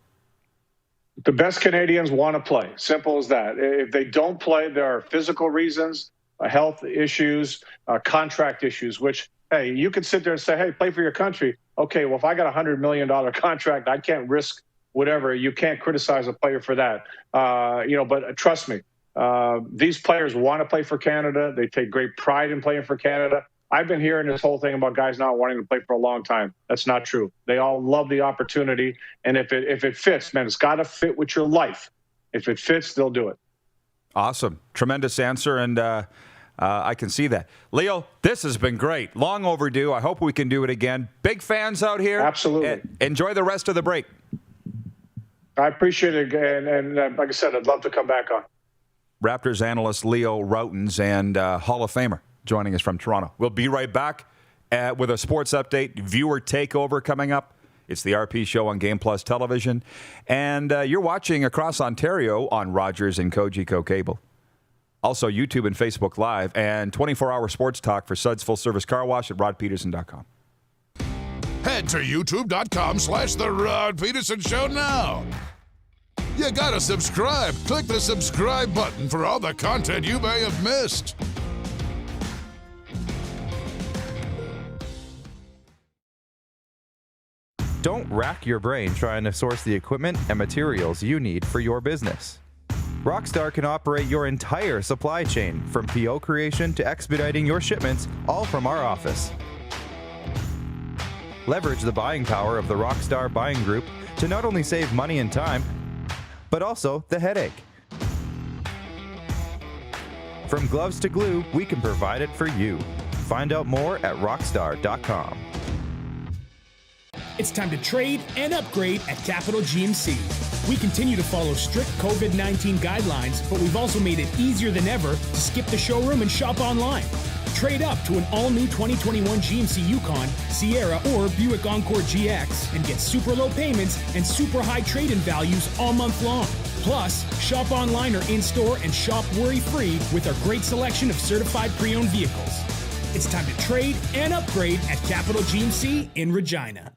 The best Canadians want to play. Simple as that. If they don't play, there are physical reasons, health issues, contract issues, which, hey, you can sit there and say, hey, play for your country. Okay, well, if I got a $100 million contract, I can't risk whatever. You can't criticize a player for that. But trust me, these players want to play for Canada. They take great pride in playing for Canada. I've been hearing this whole thing about guys not wanting to play for a long time. That's not true. They all love the opportunity. And if it fits, man, it's got to fit with your life. If it fits, they'll do it.
Awesome. Tremendous answer, and I can see that. Leo, this has been great. Long overdue. I hope we can do it again. Big fans out here.
Absolutely.
Enjoy the rest of the break.
I appreciate it. And like I said, I'd love to come back on.
Raptors analyst Leo Rautins and Hall of Famer joining us from Toronto. We'll be right back with a sports update, viewer takeover coming up. It's the RP Show on Game Plus Television. And you're watching across Ontario on Rogers and Cogeco Cable. Also, YouTube and Facebook Live, and 24-hour sports talk for Suds Full Service Car Wash at rodpedersen.com.
Head to youtube.com/The Rod Pedersen Show now. You gotta subscribe. Click the subscribe button for all the content you may have missed.
Don't rack your brain trying to source the equipment and materials you need for your business. Rockstar can operate your entire supply chain, from PO creation to expediting your shipments, all from our office. Leverage the buying power of the Rockstar buying group to not only save money and time, but also the headache. From gloves to glue, we can provide it for you. Find out more at rockstar.com.
It's time to trade and upgrade at Capital GMC. We continue to follow strict COVID-19 guidelines, but we've also made it easier than ever to skip the showroom and shop online. Trade up to an all-new 2021 GMC Yukon, Sierra, or Buick Encore GX and get super low payments and super high trade-in values all month long. Plus, shop online or in-store and shop worry-free with our great selection of certified pre-owned vehicles. It's time to trade and upgrade at Capital GMC in Regina.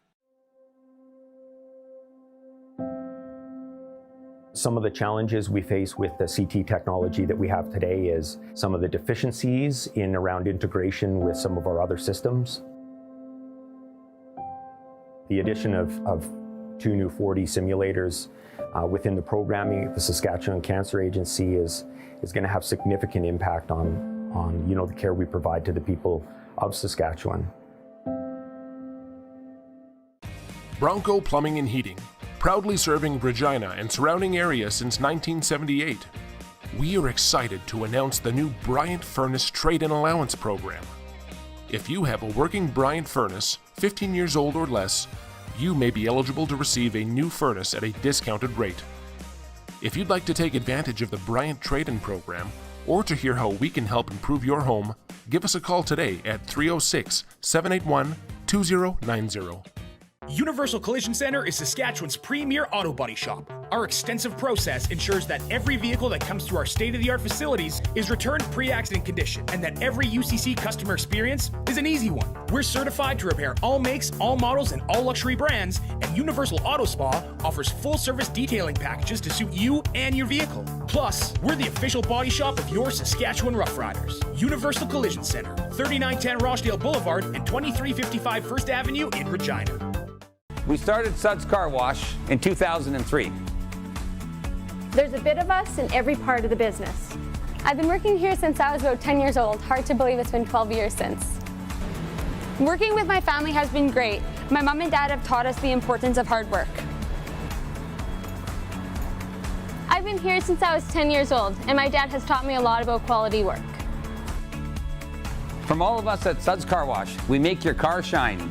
Some of the challenges we face with the CT technology that we have today is some of the deficiencies in around integration with some of our other systems. The addition of 2 new 4D simulators within the programming at the Saskatchewan Cancer Agency is going to have significant impact on the care we provide to the people of Saskatchewan.
Bronco Plumbing and Heating, proudly serving Regina and surrounding areas since 1978. We are excited to announce the new Bryant Furnace Trade-in Allowance Program. If you have a working Bryant furnace, 15 years old or less, you may be eligible to receive a new furnace at a discounted rate. If you'd like to take advantage of the Bryant Trade-in Program, or to hear how we can help improve your home, give us a call today at 306-781-2090.
Universal Collision Center is Saskatchewan's premier auto body shop. Our extensive process ensures that every vehicle that comes through our state-of-the-art facilities is returned pre-accident condition, and that every UCC customer experience is an easy one. We're certified to repair all makes, all models, and all luxury brands, and Universal Auto Spa offers full-service detailing packages to suit you and your vehicle. Plus, we're the official body shop of your Saskatchewan Rough Riders. Universal Collision Center, 3910 Rochdale Boulevard and 2355 First Avenue in Regina.
We started Suds Car Wash in 2003.
There's a bit of us in every part of the business. I've been working here since I was about 10 years old. Hard to believe it's been 12 years since. Working with my family has been great. My mom and dad have taught us the importance of hard work. I've been here since I was 10 years old, and my dad has taught me a lot about quality work.
From all of us at Suds Car Wash, we make your car shine.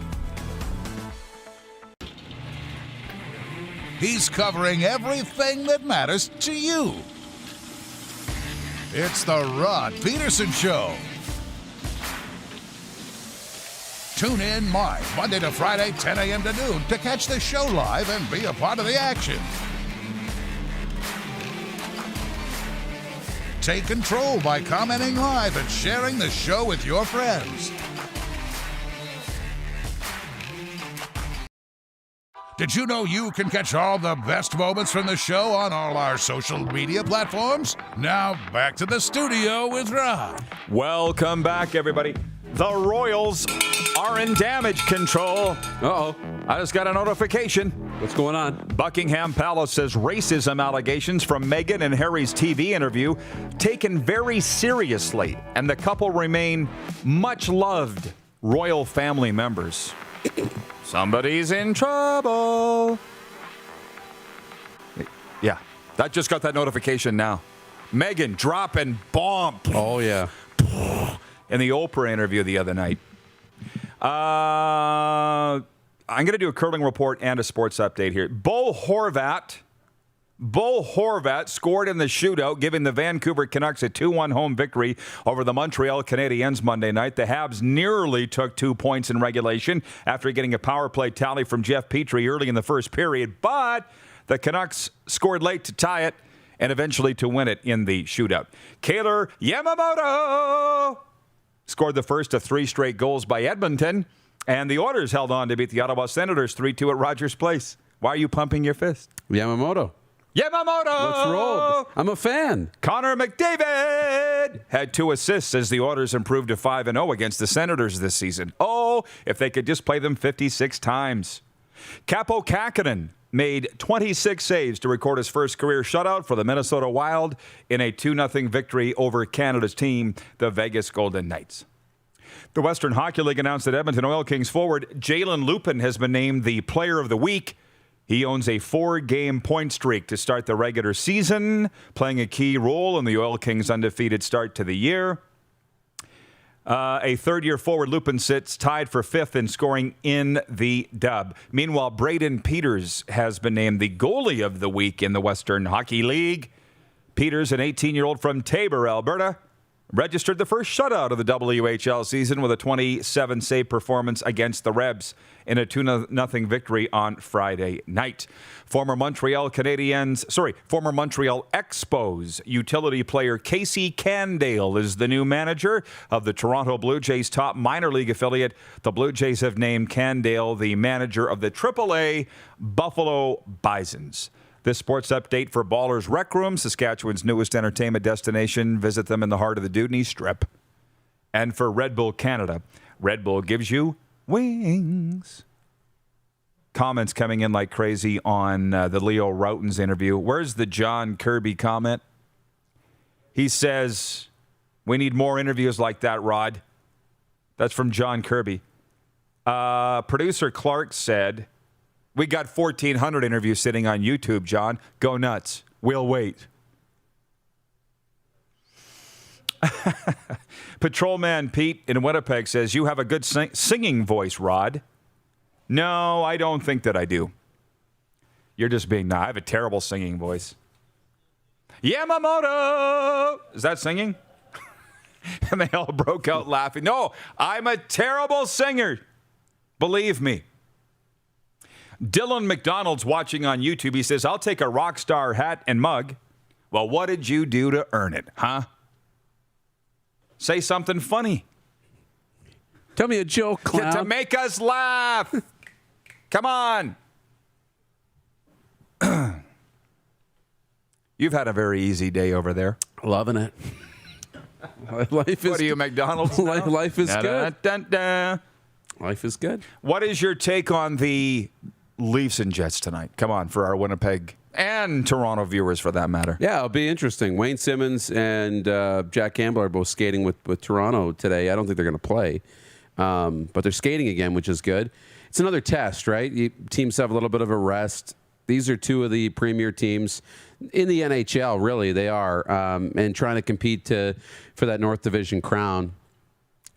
He's covering everything that matters to you. It's the Rod Pedersen Show. Tune in live Monday to Friday, 10 a.m. to noon to catch the show live and be a part of the action. Take control by commenting live and sharing the show with your friends. Did you know you can catch all the best moments from the show on all our social media platforms? Now, back to the studio with Rod.
Welcome back, everybody. The Royals are in damage control.
Uh-oh.
I just got a notification.
What's going on?
Buckingham Palace says racism allegations from Meghan and Harry's TV interview taken very seriously, and the couple remain much loved royal family members. Somebody's in trouble. Yeah, that just got that notification now. Meghan dropping bomb.
Oh, yeah.
In the Oprah interview the other night. I'm going to do a curling report and a sports update here. Bo Horvat scored in the shootout, giving the Vancouver Canucks a 2-1 home victory over the Montreal Canadiens Monday night. The Habs nearly took 2 points in regulation after getting a power play tally from Jeff Petrie early in the first period, but the Canucks scored late to tie it and eventually to win it in the shootout. Kailer Yamamoto scored the first of 3 straight goals by Edmonton, and the Oilers held on to beat the Ottawa Senators 3-2 at Rogers Place. Why are you pumping your fist?
Yamamoto.
Let's
roll. I'm a fan.
Connor McDavid had 2 assists as the Oilers improved to 5-0 against the Senators this season. Oh, if they could just play them 56 times. Capo Kakkonen made 26 saves to record his first career shutout for the Minnesota Wild in a 2-0 victory over Canada's team, the Vegas Golden Knights. The Western Hockey League announced that Edmonton Oil Kings forward Jalen Lupin has been named the Player of the Week. He owns a 4-game point streak to start the regular season, playing a key role in the Oil Kings' undefeated start to the year. A third-year forward, Lupin sits tied for 5th in scoring in the dub. Meanwhile, Braden Peters has been named the goalie of the week in the Western Hockey League. Peters, an 18-year-old from Taber, Alberta, registered the first shutout of the WHL season with a 27-save performance against the Rebs in a 2-0 victory on Friday night. Former Montreal Expos utility player Casey Candale is the new manager of the Toronto Blue Jays' top minor league affiliate. The Blue Jays have named Candale the manager of the AAA Buffalo Bisons. This sports update for Ballers Rec Room, Saskatchewan's newest entertainment destination. Visit them in the heart of the Dewdney Strip. And for Red Bull Canada, Red Bull gives you wings. Comments coming in like crazy on the Leo Rautins interview. Where's the John Kirby comment? He says, we need more interviews like that, Rod. That's from John Kirby. Producer Clark said, we got 1,400 interviews sitting on YouTube, John. Go nuts. We'll wait. Patrolman Pete in Winnipeg says, you have a good singing voice, Rod. No, I don't think that I do. You're just being, I have a terrible singing voice. Yamamoto! Is that singing? And they all broke out laughing. No, I'm a terrible singer. Believe me. Dylan McDonald's watching on YouTube. He says, I'll take a rock star hat and mug. Well, what did you do to earn it, huh? Say something funny.
Tell me a joke, clown.
To make us laugh. Come on. You've had a very easy day over there.
Loving it. Life is
what are you, McDonald's?
Life is good. Life is good.
What is your take on the Leafs and Jets tonight? Come on, for our Winnipeg and Toronto viewers, for that matter.
Yeah, it'll be interesting. Wayne Simmons and Jack Campbell are both skating with Toronto today. I don't think they're going to play, but they're skating again, which is good. It's another test, right? Teams have a little bit of a rest. These are two of the premier teams in the NHL, really. They are, and trying to compete for that North Division crown.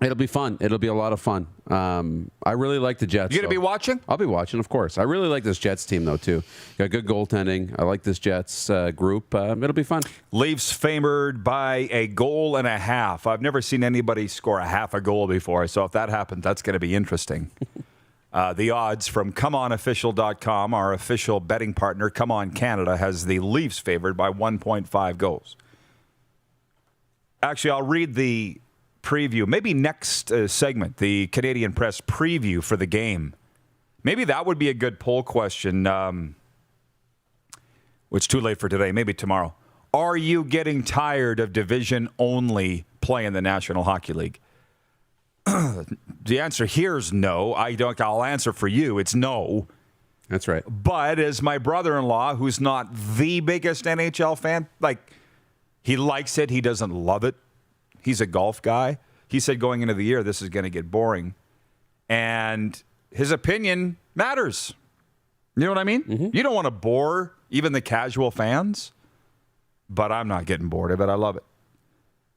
It'll be fun. It'll be a lot of fun. I really like the Jets.
You going to be watching?
I'll be watching, of course. I really like this Jets team, though, too. Got good goaltending. I like this Jets group. It'll be fun.
Leafs favored by 1.5 goals. I've never seen anybody score a half a goal before, so if that happens, that's going to be interesting. The odds from ComeOnOfficial.com, our official betting partner, Come On Canada, has the Leafs favored by 1.5 goals. Actually, I'll read the preview. Maybe next segment, the Canadian Press preview for the game. Maybe that would be a good poll question. It's too late for today. Maybe tomorrow. Are you getting tired of division-only play in the National Hockey League? The answer here is no. I'll answer for you. It's no.
That's right.
But as my brother-in-law, who's not the biggest NHL fan, he likes it. He doesn't love it. He's a golf guy. He said going into the year, this is going to get boring. And his opinion matters. You know what I mean? Mm-hmm. You don't want to bore even the casual fans, but I'm not getting bored of it. I love it.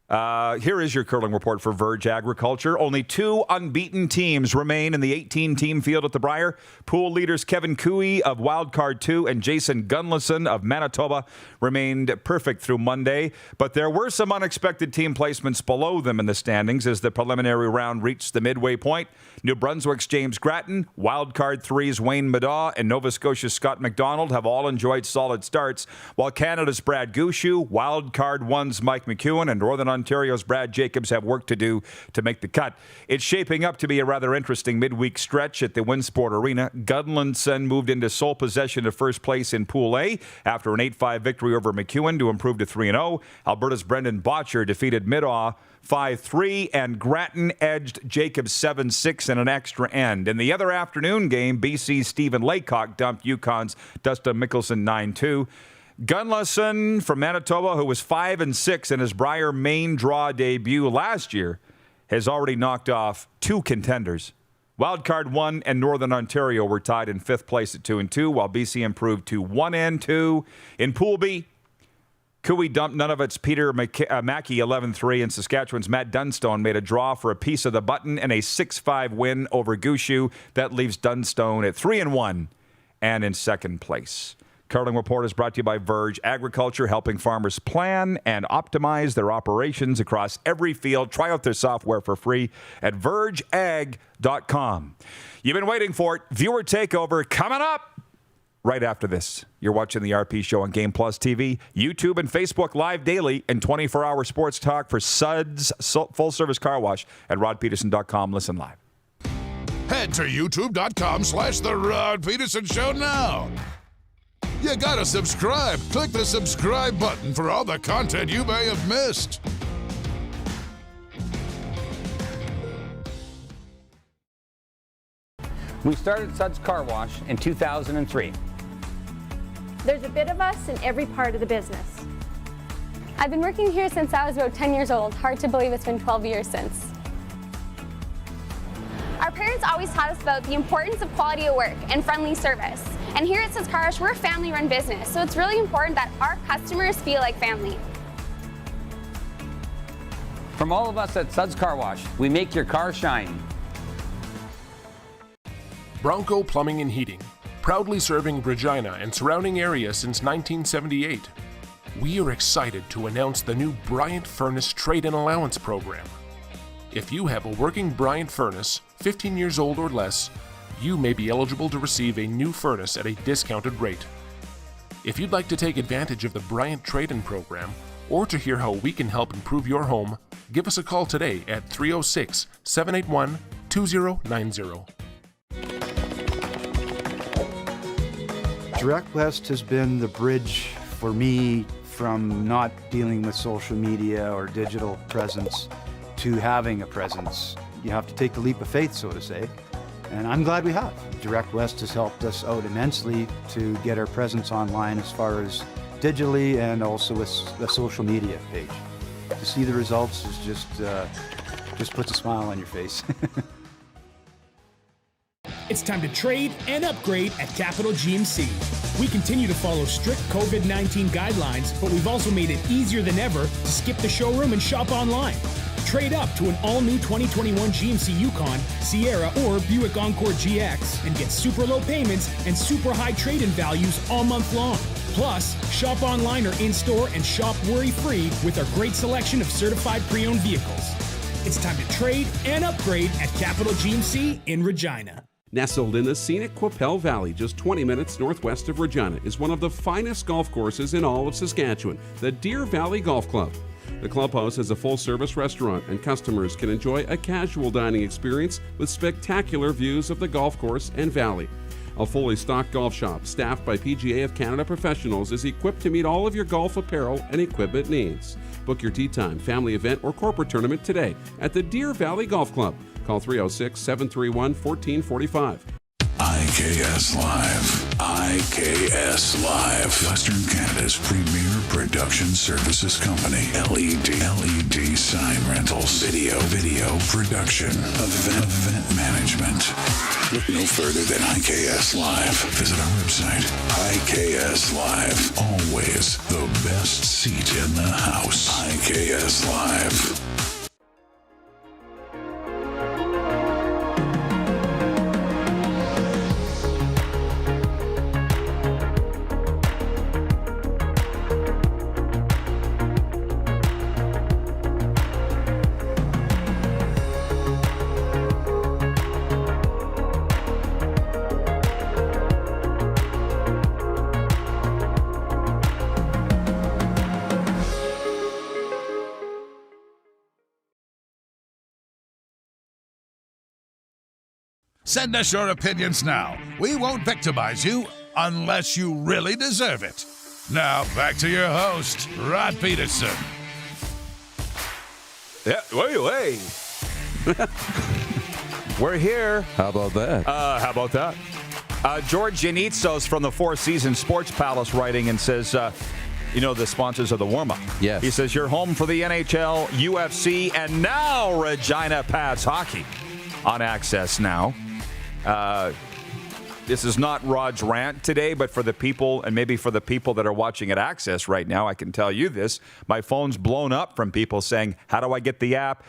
Here is your curling report for Verge Agriculture. Only 2 unbeaten teams remain in the 18-team field at the Brier. Pool leaders Kevin Cooey of Wildcard 2 and Jason Gunlison of Manitoba remained perfect through Monday, but there were some unexpected team placements below them in the standings as the preliminary round reached the midway point. New Brunswick's James Gratton, Wildcard 3's Wayne Madaw, and Nova Scotia's Scott McDonald have all enjoyed solid starts, while Canada's Brad Gushue, Wildcard 1's Mike McEwen, and Northern Ontario's Brad Jacobs have work to do to make the cut. It's shaping up to be a rather interesting midweek stretch at the Winsport Arena. Gunlinson moved into sole possession of first place in Pool A after an 8-5 victory over McEwen to improve to 3-0. Alberta's Brendan Botcher defeated Midaw 5-3, and Grattan edged Jacobs 7-6 in an extra end. In the other afternoon game, BC's Stephen Laycock dumped Yukon's Dustin Mickelson 9-2. Gunlinson from Manitoba, who was 5-6 in his Brier main draw debut last year, has already knocked off two contenders. Wildcard 1 and Northern Ontario were tied in 5th place at 2-2, while BC improved to 1-2. In Pool B, Cooey dumped Nunavut's Peter Mackey 11-3, and Saskatchewan's Matt Dunstone made a draw for a piece of the button in a 6-5 win over Gushue. That leaves Dunstone at 3-1 and in 2nd place. Curling Report is brought to you by Verge Agriculture, helping farmers plan and optimize their operations across every field. Try out their software for free at vergeag.com. You've been waiting for it. Viewer Takeover coming up right after this. You're watching the RP Show on Game Plus TV, YouTube, and Facebook Live daily, and 24-hour sports talk for Suds full-service car wash at rodpedersen.com. Listen live.
Head to youtube.com/The Rod Pedersen Show now. You gotta subscribe. Click the subscribe button for all the content you may have missed.
We started Suds Car Wash in 2003.
There's a bit of us in every part of the business. I've been working here since I was about 10 years old. Hard to believe it's been 12 years since. Our parents always taught us about the importance of quality of work and friendly service. And here at Suds Car Wash, we're a family-run business, so it's really important that our customers feel like family.
From all of us at Suds Car Wash, we make your car shine.
Bronco Plumbing and Heating, proudly serving Regina and surrounding areas since 1978. We are excited to announce the new Bryant Furnace Trade-in Allowance Program. If you have a working Bryant furnace, 15 years old or less, you may be eligible to receive a new furnace at a discounted rate. If you'd like to take advantage of the Bryant Trade-in Program, or to hear how we can help improve your home, give us a call today at 306-781-2090.
Direct West has been the bridge for me from not dealing with social media or digital presence to having a presence. You have to take the leap of faith, so to say, and I'm glad we have. Direct West has helped us out immensely to get our presence online as far as digitally and also with the social media page. To see the results is just puts a smile on your face.
It's time to trade and upgrade at Capital GMC. We continue to follow strict COVID-19 guidelines, but we've also made it easier than ever to skip the showroom and shop online. Trade up to an all-new 2021 GMC Yukon, Sierra, or Buick Encore GX and get super low payments and super high trade-in values all month long. Plus, shop online or in-store and shop worry-free with our great selection of certified pre-owned vehicles. It's time to trade and upgrade at Capital GMC in Regina.
Nestled in the scenic Qu'Appelle Valley, just 20 minutes northwest of Regina, is one of the finest golf courses in all of Saskatchewan, the Deer Valley Golf Club. The clubhouse has a full-service restaurant, and customers can enjoy a casual dining experience with spectacular views of the golf course and valley. A fully stocked golf shop, staffed by PGA of Canada professionals, is equipped to meet all of your golf apparel and equipment needs. Book your tee time, family event, or corporate tournament today at the Deer Valley Golf Club. Call 306-731-1445.
IKS Live. IKS Live. Western Canada's premier production services company. LED sign rentals. Video production. Event management. Look no further than IKS Live. Visit our website. IKS Live. Always the best seat in the house. IKS Live.
Send us your opinions now. We won't victimize you unless you really deserve it. Now, back to your host, Rod Pedersen.
Yeah, wait. We're here.
How about that?
George Yanitsos from the Four Seasons Sports Palace writing and says, the sponsors of the warm-up.
Yes.
He says, you're home for the NHL, UFC, and now Regina Pats hockey on Access now. This is not Rod's rant today, but for the people, and maybe for the people that are watching at Access right now, I can tell you this. My phone's blown up from people saying, how do I get the app?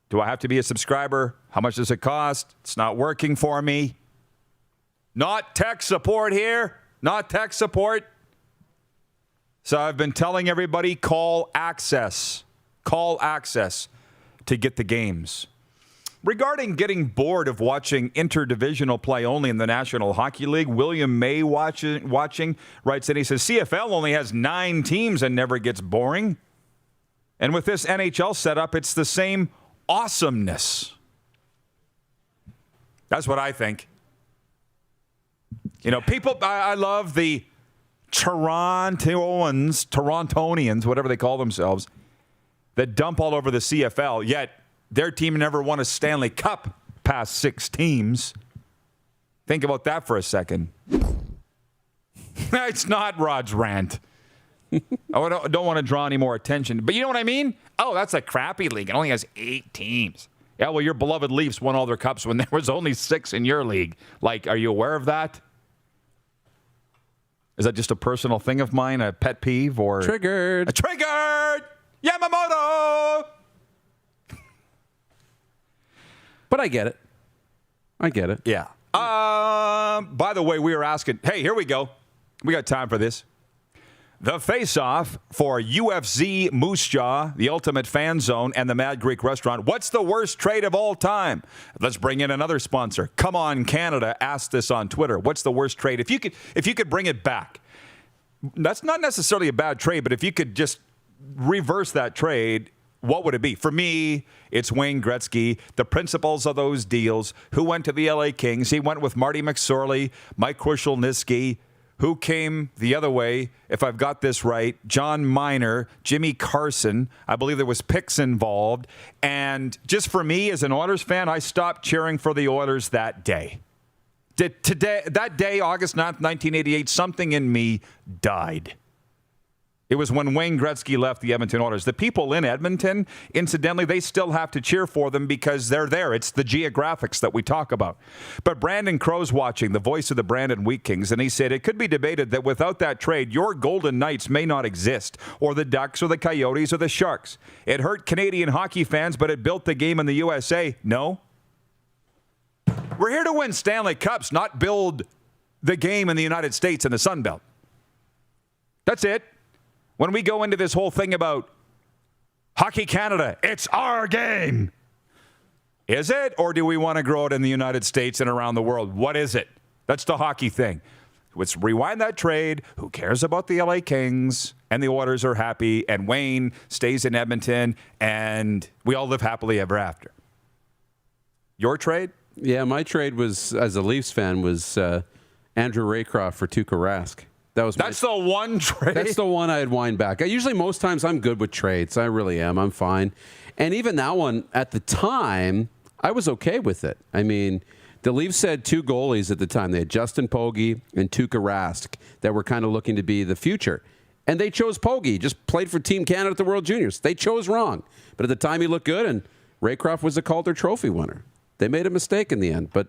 Do I have to be a subscriber? How much does it cost? It's not working for me. Not tech support here. Not tech support. So I've been telling everybody, call Access. Call Access to get the games. Regarding getting bored of watching interdivisional play only in the National Hockey League, William May watching writes that he says CFL only has 9 teams and never gets boring. And with this NHL setup, it's the same awesomeness. That's what I think. People, I love the Torontonians, whatever they call themselves, that dump all over the CFL, yet their team never won a Stanley Cup past 6 teams. Think about that for a second. It's not Rod's rant. I don't want to draw any more attention. But you know what I mean? Oh, that's a crappy league. It only has 8 teams. Yeah, well, your beloved Leafs won all their cups when there was only 6 in your league. Like, are you aware of that? Is that just a personal thing of mine, a pet peeve, or...
Triggered!
Yamamoto!
But I get it.
Yeah. By the way, we were asking... Hey, here we go. We got time for this. The face-off for UFC Moose Jaw, the Ultimate Fan Zone, and the Mad Greek Restaurant. What's the worst trade of all time? Let's bring in another sponsor. Come On Canada asked this on Twitter. What's the worst trade? If you could bring it back, that's not necessarily a bad trade, but if you could just reverse that trade, what would it be? For me, it's Wayne Gretzky, the principles of those deals. Who went to the LA Kings? He went with Marty McSorley, Mike Krushelnyski. Who came the other way, if I've got this right? John Miner, Jimmy Carson. I believe there was picks involved. And just for me, as an Oilers fan, I stopped cheering for the Oilers that day. That day, August 9th, 1988, something in me died. It was when Wayne Gretzky left the Edmonton Oilers. The people in Edmonton, incidentally, they still have to cheer for them because they're there. It's the geographics that we talk about. But Brandon Crow's watching, the voice of the Brandon Wheat Kings, and he said it could be debated that without that trade, your Golden Knights may not exist, or the Ducks, or the Coyotes, or the Sharks. It hurt Canadian hockey fans, but it built the game in the USA. No. We're here to win Stanley Cups, not build the game in the United States and the Sun Belt. That's it. When we go into this whole thing about Hockey Canada, it's our game. Is it? Or do we want to grow it in the United States and around the world? What is it? That's the hockey thing. Let's rewind that trade. Who cares about the LA Kings? And the Oilers are happy, and Wayne stays in Edmonton, and we all live happily ever after. Your trade?
Yeah, my trade was, as a Leafs fan, was Andrew Raycroft for Tuukka Rask.
That's the one trade.
That's the one I'd wind back. Most times I'm good with trades. I really am. I'm fine. And even that one, at the time, I was okay with it. I mean, the Leafs had 2 goalies at the time. They had Justin Pogge and Tuukka Rask that were kind of looking to be the future. And they chose Pogge. Just played for Team Canada at the World Juniors. They chose wrong. But at the time, he looked good, and Raycroft was a Calder Trophy winner. They made a mistake in the end, but...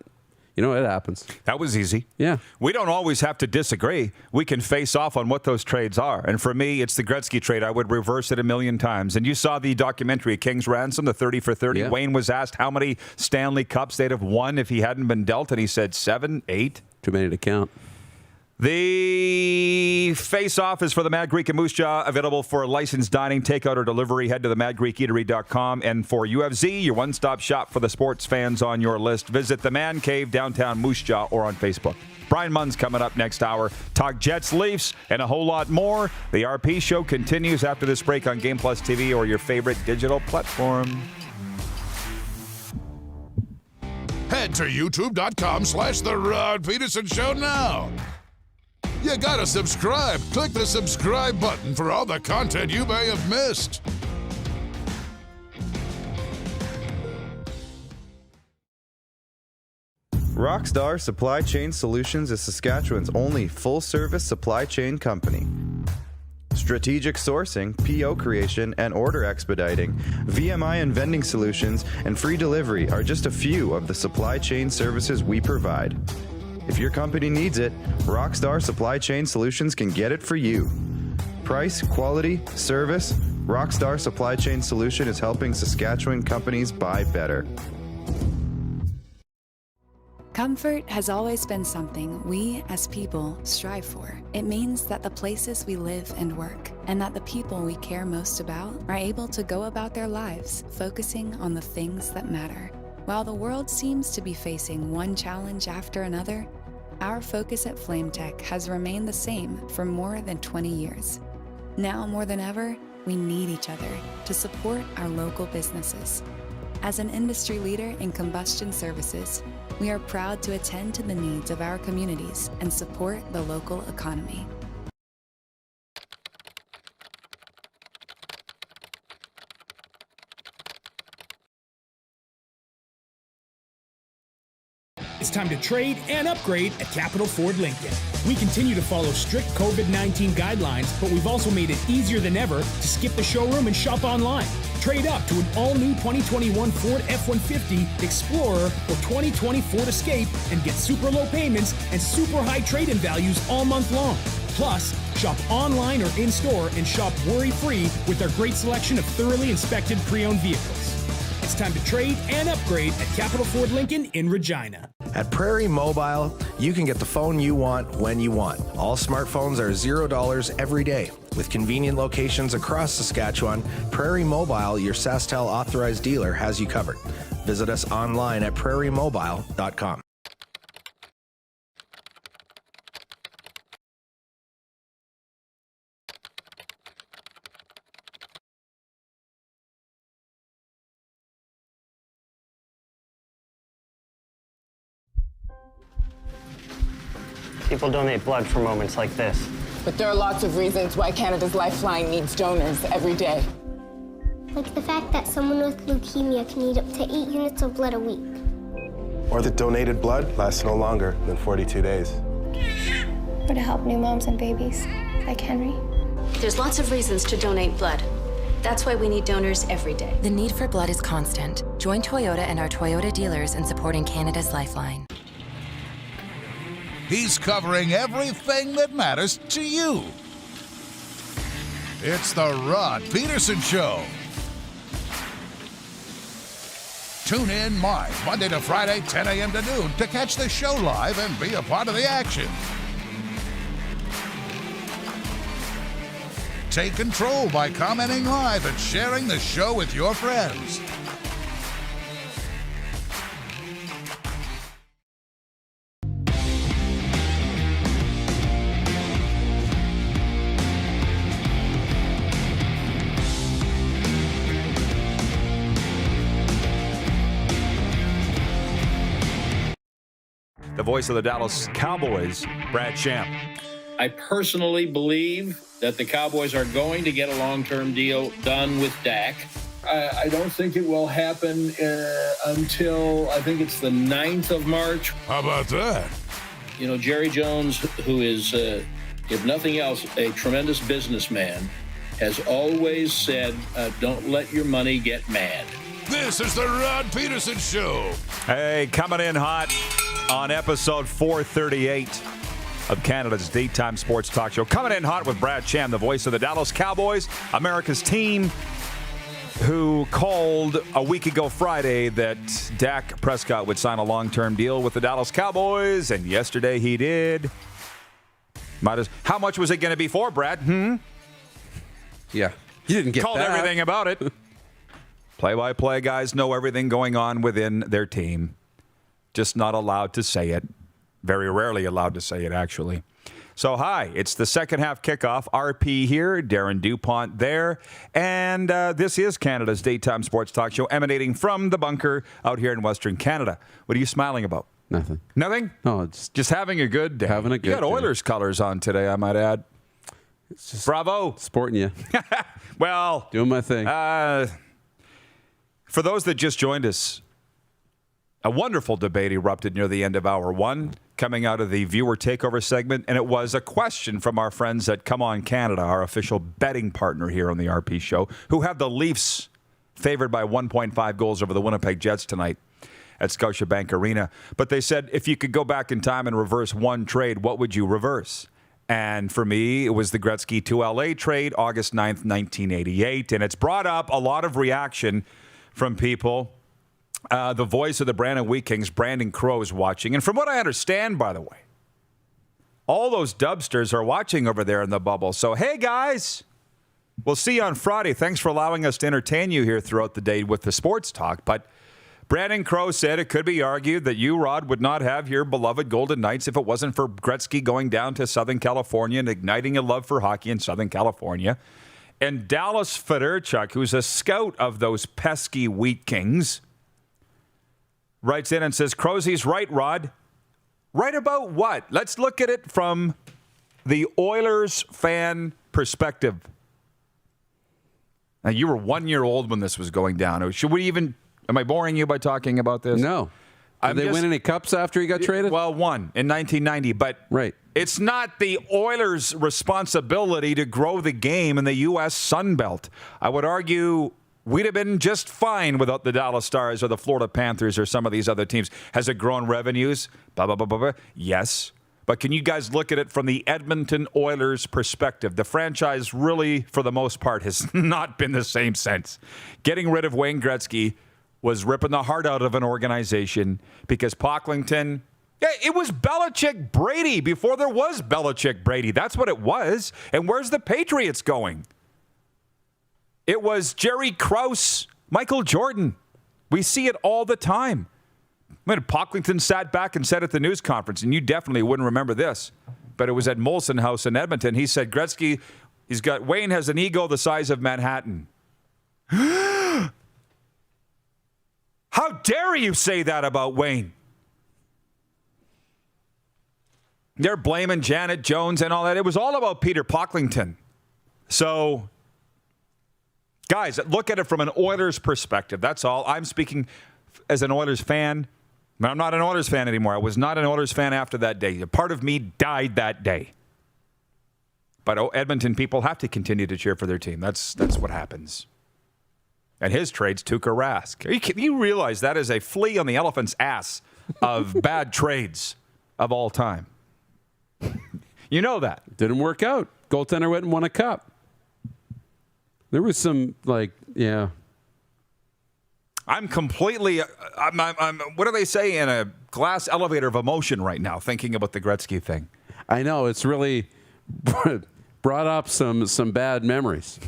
it happens.
That was easy.
Yeah.
We don't always have to disagree. We can face off on what those trades are. And for me, it's the Gretzky trade. I would reverse it 1,000,000 times. And you saw the documentary, King's Ransom, the 30 for 30. Yeah. Wayne was asked how many Stanley Cups they'd have won if he hadn't been dealt, and he said 7, 8.
Too many to count.
The face-off is for the Mad Greek and Moose Jaw, available for licensed dining, takeout, or delivery. Head to themadgreekeatery.com. And for UFC, your one-stop shop for the sports fans on your list, visit the Man Cave, downtown Moose Jaw, or on Facebook. Brian Munz coming up next hour. Talk Jets, Leafs, and a whole lot more. The RP Show continues after this break on Game Plus TV or your favorite digital platform.
Head Head to youtube.com/The Rod Pedersen Show now. You gotta subscribe. Click the subscribe button for all the content you may have missed.
Rockstar Supply Chain Solutions is Saskatchewan's only full-service supply chain company. Strategic sourcing, PO creation, and order expediting, VMI and vending solutions, and free delivery are just a few of the supply chain services we provide. If your company needs it, Rockstar Supply Chain Solutions can get it for you. Price, quality, service, Rockstar Supply Chain Solution is helping Saskatchewan companies buy better.
Comfort has always been something we, as people, strive for. It means that the places we live and work, and that the people we care most about, are able to go about their lives focusing on the things that matter. While the world seems to be facing one challenge after another, our focus at FlameTech has remained the same for more than 20 years. Now more than ever, we need each other to support our local businesses. As an industry leader in combustion services, we are proud to attend to the needs of our communities and support the local economy.
It's time to trade and upgrade at Capital Ford Lincoln. We continue to follow strict COVID-19 guidelines, but we've also made it easier than ever to skip the showroom and shop online. Trade up to an all-new 2021 Ford F-150 Explorer or 2020 Ford Escape and get super low payments and super high trade-in values all month long. Plus, shop online or in-store and shop worry-free with our great selection of thoroughly inspected pre-owned vehicles. It's time to trade and upgrade at Capital Ford Lincoln in Regina.
At Prairie Mobile, you can get the phone you want when you want. All smartphones are $0 every day. With convenient locations across Saskatchewan, Prairie Mobile, your SaskTel authorized dealer, has you covered. Visit us online at prairiemobile.com.
People donate blood for moments like this.
But there are lots of reasons why Canada's Lifeline needs donors every day.
Like the fact that someone with leukemia can need up to 8 units of blood a week.
Or that donated blood lasts no longer than 42 days.
Or to help new moms and babies, like Henry.
There's lots of reasons to donate blood. That's why we need donors every day.
The need for blood is constant. Join Toyota and our Toyota dealers in supporting Canada's Lifeline.
He's covering everything that matters to you. It's the Rod Pedersen Show. Tune in live Monday to Friday, 10 a.m. to noon to catch the show live and be a part of the action. Take control by commenting live and sharing the show with your friends.
The voice of the Dallas Cowboys, Brad Champ.
I personally believe that the Cowboys are going to get a long-term deal done with Dak. I don't think it will happen until, I think it's the 9th of March.
How about that?
You know, Jerry Jones, who is, if nothing else, a tremendous businessman, has always said, don't let your money get mad.
This is the Rod Pedersen Show.
Hey, coming in hot on episode 438 of Canada's daytime sports talk show. Coming in hot with Brad Champ, the voice of the Dallas Cowboys, America's team, who called a week ago Friday that Dak Prescott would sign a long-term deal with the Dallas Cowboys, and yesterday he did. How much was it going to be for, Brad?
Yeah, you didn't get
Called
that.
everything about it. Play-by-play guys know everything going on within their team. Just not allowed to say it. Very rarely allowed to say it, actually. So, hi, it's the second half kickoff. RP here, Darren DuPont there. And this is Canada's daytime sports talk show emanating from the bunker out here in Western Canada. What are you smiling about?
Nothing.
Nothing?
No, it's
just having a good day.
Having a good day.
You got Oilers colors on today, I might add.
It's just
bravo.
Sporting you.
Well.
Doing my thing.
For those that just joined us, a wonderful debate erupted near the end of hour one, coming out of the viewer takeover segment, and it was a question from our friends at Come On Canada, our official betting partner here on the RP show, who have the Leafs favored by 1.5 goals over the Winnipeg Jets tonight at Scotiabank Arena. But they said, if you could go back in time and reverse one trade, what would you reverse? And for me, it was the Gretzky to LA trade, August 9th, 1988. And it's brought up a lot of reaction from people. The voice of the Brandon Wheat Kings, Brandon Crow, is watching. And from what I understand, by the way, all those dubsters are watching over there in the bubble. So, hey, guys, we'll see you on Friday. Thanks for allowing us to entertain you here throughout the day with the sports talk. But Brandon Crow said it could be argued that you, Rod, would not have your beloved Golden Knights if it wasn't for Gretzky going down to Southern California and igniting a love for hockey in Southern California. And Dallas Fedorchuk, who's a scout of those pesky Wheat Kings, writes in and says, Crowsey's right, Rod. Right about what? Let's look at it from the Oilers fan perspective. Now, you were 1 year old when this was going down. Should we even... Am I boring you by talking about this?
No. Did they win any cups after he got traded?
Well, one in 1990. But
right.
It's not the Oilers' responsibility to grow the game in the U.S. Sunbelt. I would argue we'd have been just fine without the Dallas Stars or the Florida Panthers or some of these other teams. Has it grown revenues? Blah, blah, blah, blah, blah. Yes. But can you guys look at it from the Edmonton Oilers' perspective? The franchise really, for the most part, has not been the same since. Getting rid of Wayne Gretzky was ripping the heart out of an organization because Pocklington, it was Belichick Brady before there was Belichick Brady. That's what it was. And where's the Patriots going? It was Jerry Krause, Michael Jordan. We see it all the time. When Pocklington sat back and said at the news conference, and you definitely wouldn't remember this, but it was at Molson House in Edmonton. He said, Gretzky, Wayne has an ego the size of Manhattan. How dare you say that about Wayne? They're blaming Janet Jones and all that. It was all about Peter Pocklington. So, guys, look at it from an Oilers perspective. That's all. I'm speaking as an Oilers fan. I'm not an Oilers fan anymore. I was not an Oilers fan after that day. A part of me died that day. But Edmonton people have to continue to cheer for their team. That's what happens. And his trade's Tuukka Rask. You realize that is a flea on the elephant's ass of bad trades of all time. You know that.
Didn't work out. Goaltender went and won a cup. There was some,
I'm completely, I'm what do they say, in a glass elevator of emotion right now, thinking about the Gretzky thing.
I know. It's really brought up some bad memories.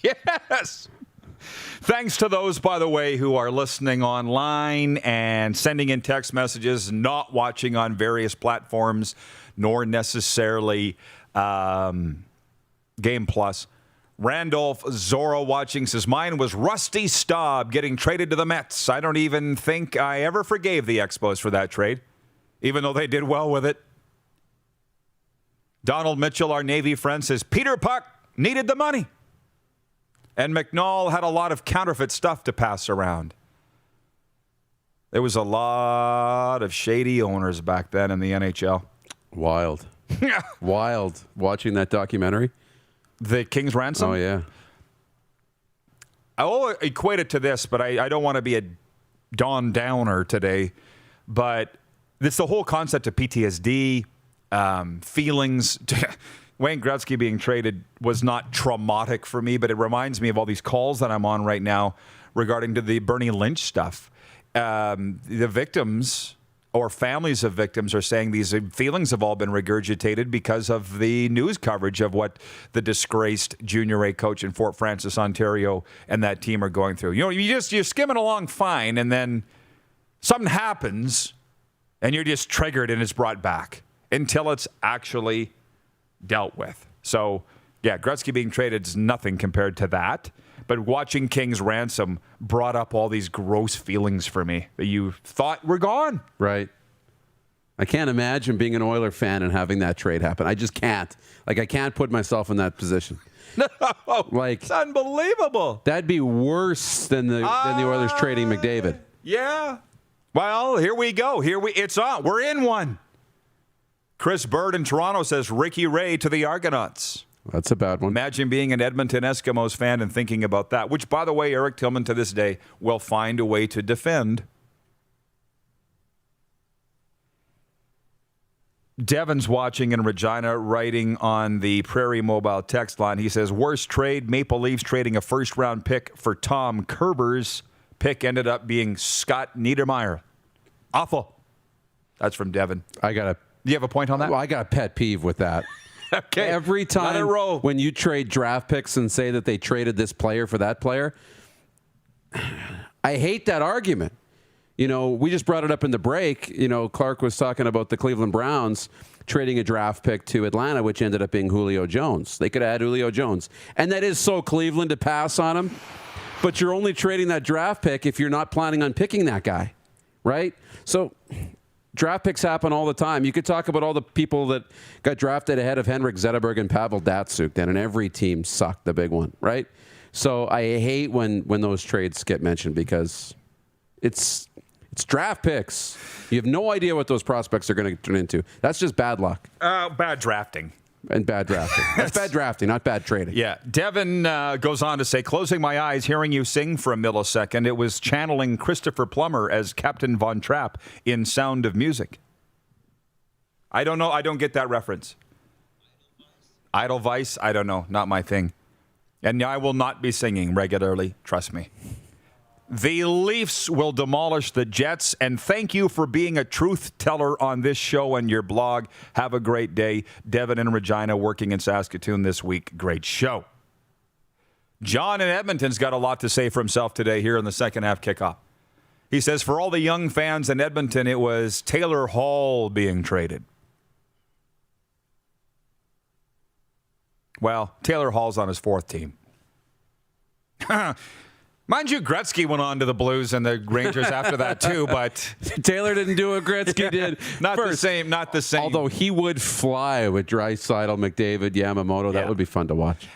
Yes. Thanks to those, by the way, who are listening online and sending in text messages, not watching on various platforms, nor necessarily Game Plus. Randolph Zorro watching says, mine was Rusty Staub getting traded to the Mets. I don't even think I ever forgave the Expos for that trade, even though they did well with it. Donald Mitchell, our Navy friend, says, Peter Puck needed the money. And McNall had a lot of counterfeit stuff to pass around. There was a lot of shady owners back then in the NHL.
Wild. Wild. Watching that documentary.
The King's Ransom?
Oh, yeah.
I will equate it to this, but I don't want to be a Don Downer today. But it's the whole concept of PTSD, feelings. Wayne Gretzky being traded was not traumatic for me, but it reminds me of all these calls that I'm on right now regarding to the Bernie Lynch stuff. The victims or families of victims are saying these feelings have all been regurgitated because of the news coverage of what the disgraced junior A coach in Fort Francis, Ontario, and that team are going through. You know, you're skimming along fine, and then something happens, and you're just triggered, and it's brought back until it's actually dealt with. So, yeah, Gretzky being traded is nothing compared to that. But watching King's ransom brought up all these gross feelings for me that you thought were gone.
Right. I can't imagine being an Oiler fan and having that trade happen. I just can't. Like, I can't put myself in that position.
No,
like,
it's unbelievable.
That'd be worse than the Oilers trading McDavid.
Yeah. Well, here we go. It's on. We're in one. Chris Bird in Toronto says Ricky Ray to the Argonauts.
That's a bad one.
Imagine being an Edmonton Eskimos fan and thinking about that, which, by the way, Eric Tillman to this day will find a way to defend. Devin's watching in Regina, writing on the Prairie Mobile text line. He says, worst trade, Maple Leafs trading a first-round pick for Tom Kerber's pick ended up being Scott Niedermayer. Awful. That's from Devin. Do you have a point on that?
Well, I got a pet peeve with that.
Okay.
Every time when you trade draft picks and say that they traded this player for that player, I hate that argument. You know, we just brought it up in the break. You know, Clark was talking about the Cleveland Browns trading a draft pick to Atlanta, which ended up being Julio Jones. They could have had Julio Jones. And that is so Cleveland to pass on him. But you're only trading that draft pick if you're not planning on picking that guy, right? So draft picks happen all the time. You could talk about all the people that got drafted ahead of Henrik Zetterberg and Pavel Datsyuk, then, and every team sucked the big one, right? So I hate when those trades get mentioned because it's draft picks. You have no idea what those prospects are going to turn into. That's just bad luck.
Bad drafting.
And bad drafting. That's bad drafting, not bad trading.
Yeah. Devin goes on to say, closing my eyes, hearing you sing for a millisecond, it was channeling Christopher Plummer as Captain Von Trapp in Sound of Music. I don't know. I don't get that reference. Edelweiss? I don't know. Not my thing. And I will not be singing regularly. Trust me. The Leafs will demolish the Jets, and thank you for being a truth teller on this show and your blog. Have a great day. Devin in Regina, working in Saskatoon this week. Great show. John in Edmonton's got a lot to say for himself today here in the second half kickoff. He says, for all the young fans in Edmonton, it was Taylor Hall being traded. Well, Taylor Hall's on his fourth team. Mind you, Gretzky went on to the Blues and the Rangers after that too, but
Taylor didn't do what Gretzky did.
Not the same.
Although he would fly with Draisaitl, McDavid, Yamamoto. That would be fun to watch.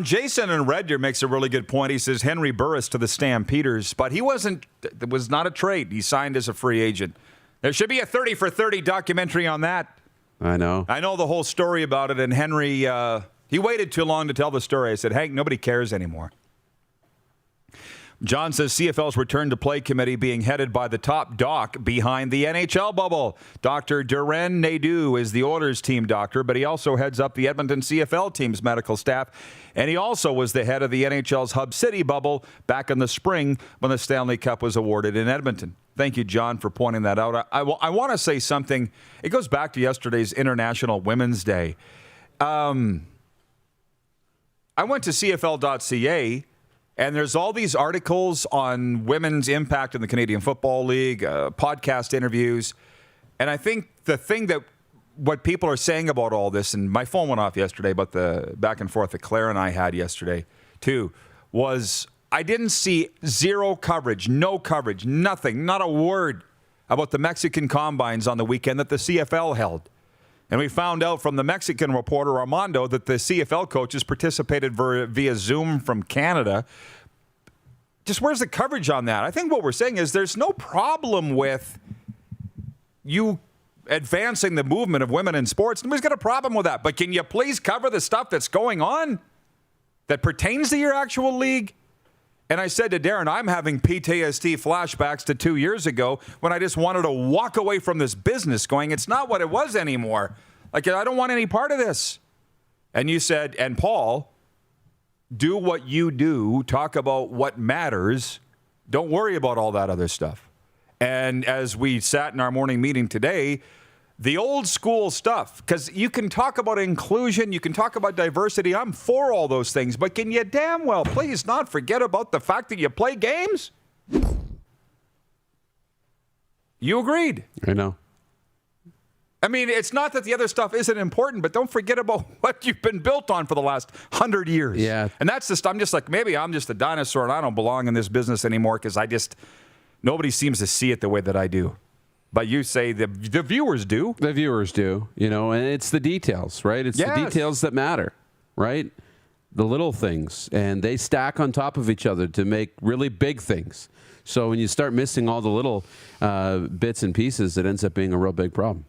Jason in Red Deer makes a really good point. He says Henry Burris to the Stampeders, but it was not a trade. He signed as a free agent. There should be a 30 for 30 documentary on that.
I know
the whole story about it, and Henry, he waited too long to tell the story. I said, Hank, nobody cares anymore. John says CFL's return to play committee being headed by the top doc behind the NHL bubble. Dr. Duran Nadeau is the Oilers team doctor, but he also heads up the Edmonton CFL team's medical staff. And he also was the head of the NHL's Hub City bubble back in the spring when the Stanley Cup was awarded in Edmonton. Thank you, John, for pointing that out. I want to say something. It goes back to yesterday's International Women's Day. I went to CFL.ca. And there's all these articles on women's impact in the Canadian Football League, podcast interviews. And I think the thing that what people are saying about all this, and my phone went off yesterday, but the back and forth that Claire and I had yesterday too, was I didn't see zero coverage, no coverage, nothing, not a word about the Mexican Combines on the weekend that the CFL held. And we found out from the Mexican reporter, Armando, that the CFL coaches participated via Zoom from Canada. Just where's the coverage on that? I think what we're saying is there's no problem with you advancing the movement of women in sports. Nobody's got a problem with that. But can you please cover the stuff that's going on that pertains to your actual league? And I said to Darren, I'm having PTSD flashbacks to 2 years ago when I just wanted to walk away from this business going, it's not what it was anymore. Like, I don't want any part of this. And you said, and Paul, do what you do. Talk about what matters. Don't worry about all that other stuff. And as we sat in our morning meeting today, the old school stuff, because you can talk about inclusion, you can talk about diversity. I'm for all those things, but can you damn well please not forget about the fact that you play games? You agreed.
I know.
I mean, it's not that the other stuff isn't important, but don't forget about what you've been built on for the last 100 years.
Yeah.
And that's just, I'm just like, maybe I'm just a dinosaur and I don't belong in this business anymore because nobody seems to see it the way that I do. But you say the viewers do.
The viewers do, and it's the details, right? It's the details that matter, right? The little things, and they stack on top of each other to make really big things. So when you start missing all the little bits and pieces, it ends up being a real big problem.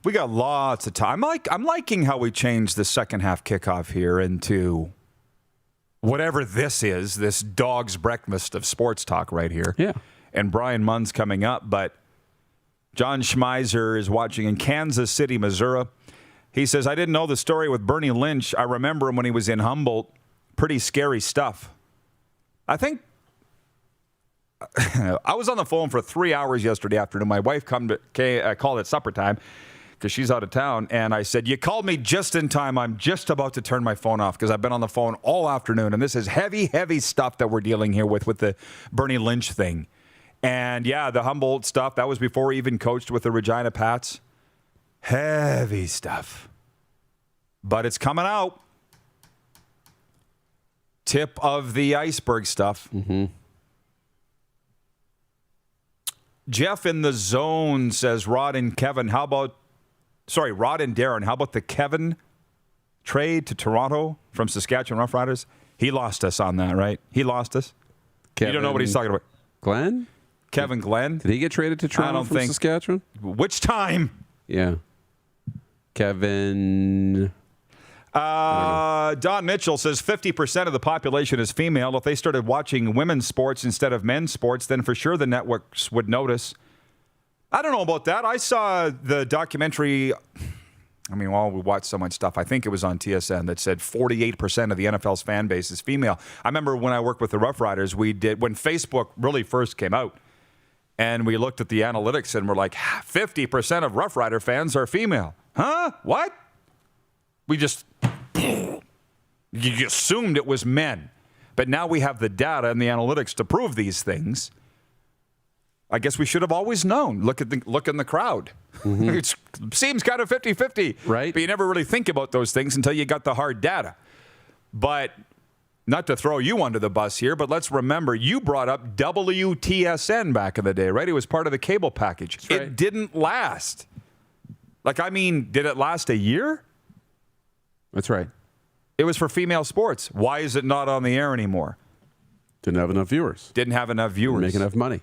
We got lots of time. I'm liking how we changed the second half kickoff here into whatever this is, this dog's breakfast of sports talk right here.
Yeah.
And Brian Munz coming up, but John Schmeiser is watching in Kansas City, Missouri. He says, I didn't know the story with Bernie Lynch. I remember him when he was in Humboldt. Pretty scary stuff. I think I was on the phone for 3 hours yesterday afternoon. My wife called at supper time because she's out of town. And I said, you called me just in time. I'm just about to turn my phone off because I've been on the phone all afternoon. And this is heavy, heavy stuff that we're dealing here with the Bernie Lynch thing. And, yeah, the Humboldt stuff, that was before he even coached with the Regina Pats. Heavy stuff. But it's coming out. Tip of the iceberg stuff.
Mm-hmm.
Jeff in the zone says, Rod and Darren, how about the Kevin trade to Toronto from Saskatchewan Roughriders? He lost us on that, right? He lost us. You don't know what he's talking about.
Glenn?
Kevin Glenn?
Did he get traded to Toronto from Saskatchewan?
Which time?
Yeah. Kevin...
Don Mitchell says 50% of the population is female. If they started watching women's sports instead of men's sports, then for sure the networks would notice. I don't know about that. I saw the documentary. I mean, we watched so much stuff. I think it was on TSN that said 48% of the NFL's fan base is female. I remember when I worked with the Rough Riders, when Facebook really first came out, and we looked at the analytics and we're like, 50% of Rough Rider fans are female. Huh? What? You assumed it was men. But now we have the data and the analytics to prove these things. I guess we should have always known. Look in the crowd. Mm-hmm. It seems kind of 50-50.
Right.
But you never really think about those things until you got the hard data. But not to throw you under the bus here, but let's remember, you brought up WTSN back in the day, right? It was part of the cable package.
Right.
It didn't last. Did it last a year?
That's right.
It was for female sports. Why is it not on the air anymore?
Didn't have enough viewers.
Didn't have enough viewers.
Didn't make enough money.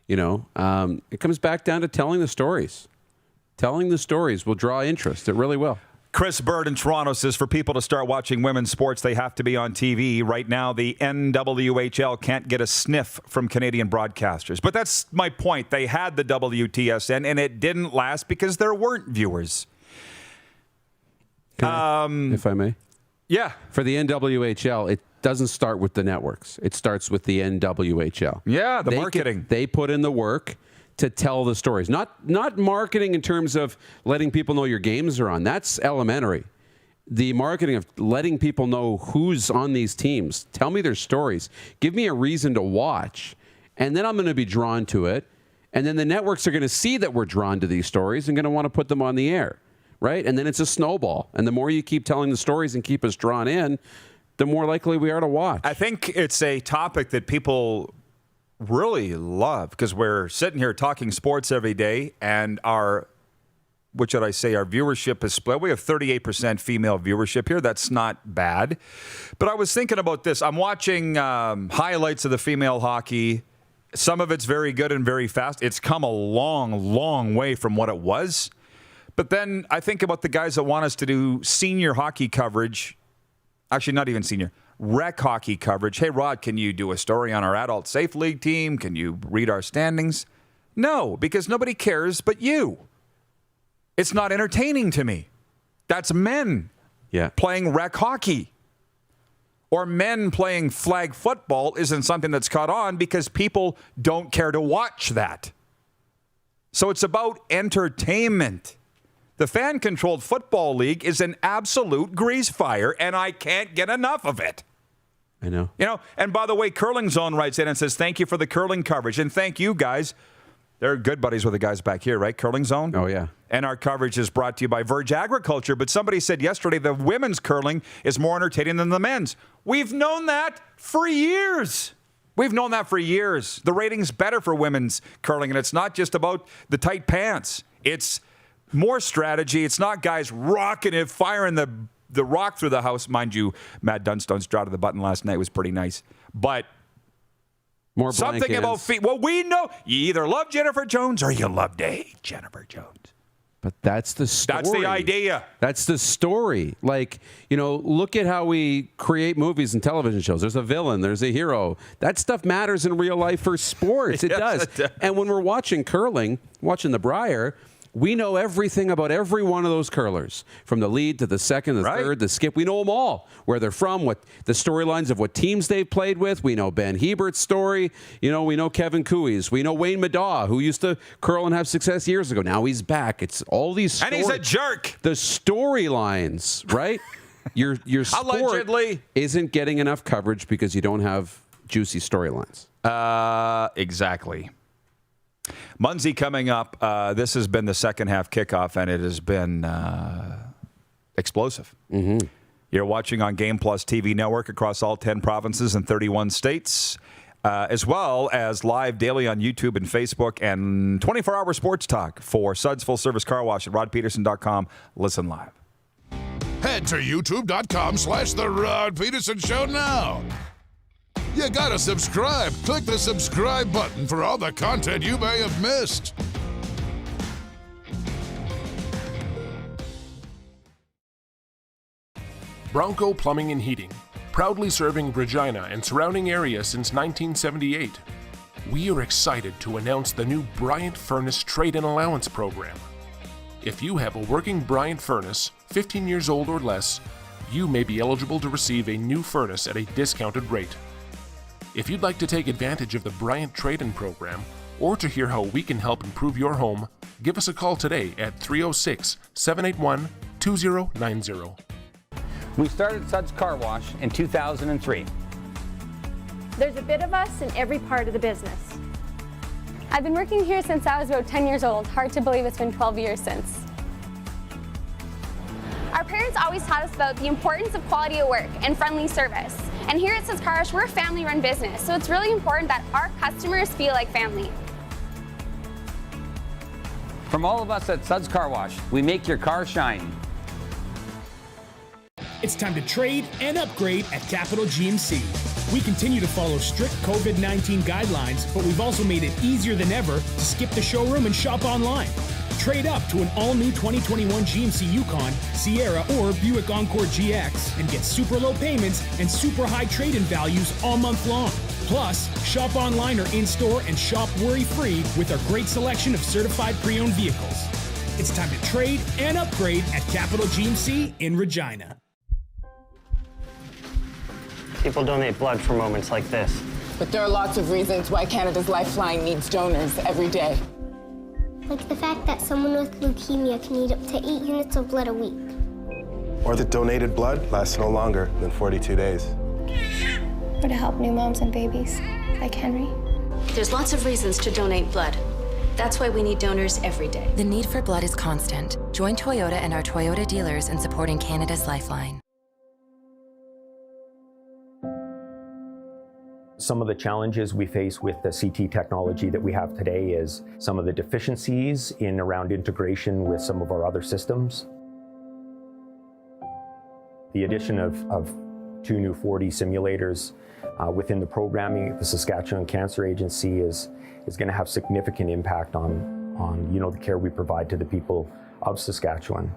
It comes back down to telling the stories. Telling the stories will draw interest. It really will.
Chris Bird in Toronto says for people to start watching women's sports, they have to be on TV. Right now, the NWHL can't get a sniff from Canadian broadcasters. But that's my point. They had the WTSN, and it didn't last because there weren't viewers.
If I may?
Yeah.
For the NWHL, it doesn't start with the networks. It starts with the NWHL.
Yeah, marketing.
They put in the work to tell the stories. Not marketing in terms of letting people know your games are on. That's elementary. The marketing of letting people know who's on these teams. Tell me their stories. Give me a reason to watch. And then I'm going to be drawn to it. And then the networks are going to see that we're drawn to these stories and going to want to put them on the air. Right? And then it's a snowball. And the more you keep telling the stories and keep us drawn in, the more likely we are to watch.
I think it's a topic that people really love because we're sitting here talking sports every day, and our viewership is split. We have 38% female viewership here. That's not bad. But I was thinking about this. I'm watching highlights of the female hockey. Some of it's very good and very fast. It's come a long, long way from what it was. But then I think about the guys that want us to do senior hockey coverage. Actually, not even senior. Rec hockey coverage. Hey, Rod, can you do a story on our adult safe league team? Can you read our standings? No, because nobody cares but you. It's not entertaining to me. That's men playing rec hockey. Or men playing flag football isn't something that's caught on because people don't care to watch that. So it's about entertainment. The fan-controlled football league is an absolute grease fire, and I can't get enough of it.
I know.
And by the way, Curling Zone writes in and says, thank you for the curling coverage, and thank you guys. They're good buddies with the guys back here, right? Curling Zone?
Oh, yeah.
And our coverage is brought to you by Verge Agriculture. But somebody said yesterday the women's curling is more entertaining than the men's. We've known that for years. We've known that for years. The rating's better for women's curling, and it's not just about the tight pants. It's more strategy. It's not guys rocking it, firing the rock through the house. Mind you, Matt Dunstone's draw to the button last night was pretty nice. But
more
something about feet. Well, we know you either love Jennifer Jones or you love to hate Jennifer Jones.
But that's the story.
That's the idea.
That's the story. Like, look at how we create movies and television shows. There's a villain. There's a hero. That stuff matters in real life for sports. It does. And when we're watching curling, watching the Briar, we know everything about every one of those curlers, from the lead to the second, the third, the skip. We know them all, where they're from, what the storylines of what teams they've played with. We know Ben Hebert's story. We know Kevin Cooey's. We know Wayne Madaw, who used to curl and have success years ago. Now he's back. It's all these stories.
And he's a jerk.
The storylines, right? Your sport
allegedly
isn't getting enough coverage because you don't have juicy storylines.
Exactly. Munz coming up. This has been the second half kickoff, and it has been explosive.
Mm-hmm.
You're watching on Game Plus TV network across all 10 provinces and 31 states, as well as live daily on YouTube and Facebook, and 24-hour sports talk for Suds Full Service Car Wash at rodpedersen.com. Listen live.
Head to youtube.com/The Rod Pedersen Show now. You gotta subscribe. Click the subscribe button for all the content you may have missed.
Bronco Plumbing and Heating, proudly serving Regina and surrounding areas since 1978. We are excited to announce the new Bryant Furnace Trade-in Allowance Program. If you have a working Bryant furnace, 15 years old or less, you may be eligible to receive a new furnace at a discounted rate. If you'd like to take advantage of the Bryant Trade-in Program, or to hear how we can help improve your home, give us a call today at 306-781-2090.
We started Suds Car Wash in 2003.
There's a bit of us in every part of the business. I've been working here since I was about 10 years old. Hard to believe it's been 12 years since. Our parents always taught us about the importance of quality of work and friendly service. And here at Suds Car Wash, we're a family-run business, so it's really important that our customers feel like family.
From all of us at Suds Car Wash, we make your car shine.
It's time to trade and upgrade at Capital GMC. We continue to follow strict COVID-19 guidelines, but we've also made it easier than ever to skip the showroom and shop online. Trade up to an all-new 2021 GMC Yukon, Sierra, or Buick Encore GX and get super low payments and super high trade-in values all month long. Plus, shop online or in-store and shop worry-free with our great selection of certified pre-owned vehicles. It's time to trade and upgrade at Capital GMC in Regina.
People donate blood for moments like this.
But there are lots of reasons why Canada's Lifeline needs donors every day.
Like the fact that someone with leukemia can need up to 8 units of blood a week.
Or that donated blood lasts no longer than 42 days.
Or to help new moms and babies, like Henry.
There's lots of reasons to donate blood. That's why we need donors every day.
The need for blood is constant. Join Toyota and our Toyota dealers in supporting Canada's Lifeline.
Some of the challenges we face with the CT technology that we have today is some of the deficiencies in around integration with some of our other systems. The addition of 2 new 4D simulators within the programming at the Saskatchewan Cancer Agency is going to have significant impact on the care we provide to the people of Saskatchewan.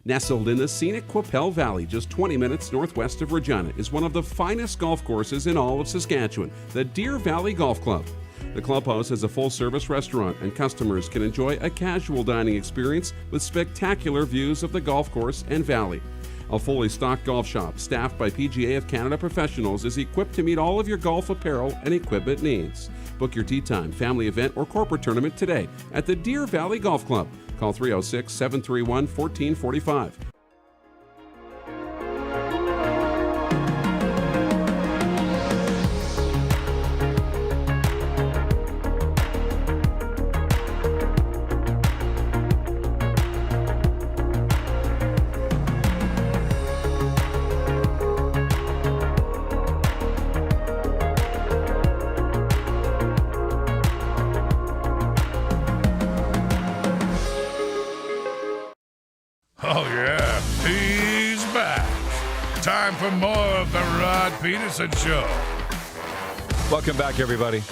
Nestled in the scenic Qu'Appelle Valley, just 20 minutes northwest of Regina, is one of the finest golf courses in all of Saskatchewan, the Deer Valley Golf Club. The clubhouse has a full-service restaurant, and customers can enjoy a casual dining experience with spectacular views of the golf course and valley. A fully stocked golf shop, staffed by PGA of Canada professionals, is equipped to meet all of your golf apparel and equipment needs. Book your tee time, family event, or corporate tournament today at the Deer Valley Golf Club. Call 306-731-1445.
Oh, yeah, he's back. Time for more of the Rod Pedersen Show.
Welcome back, everybody.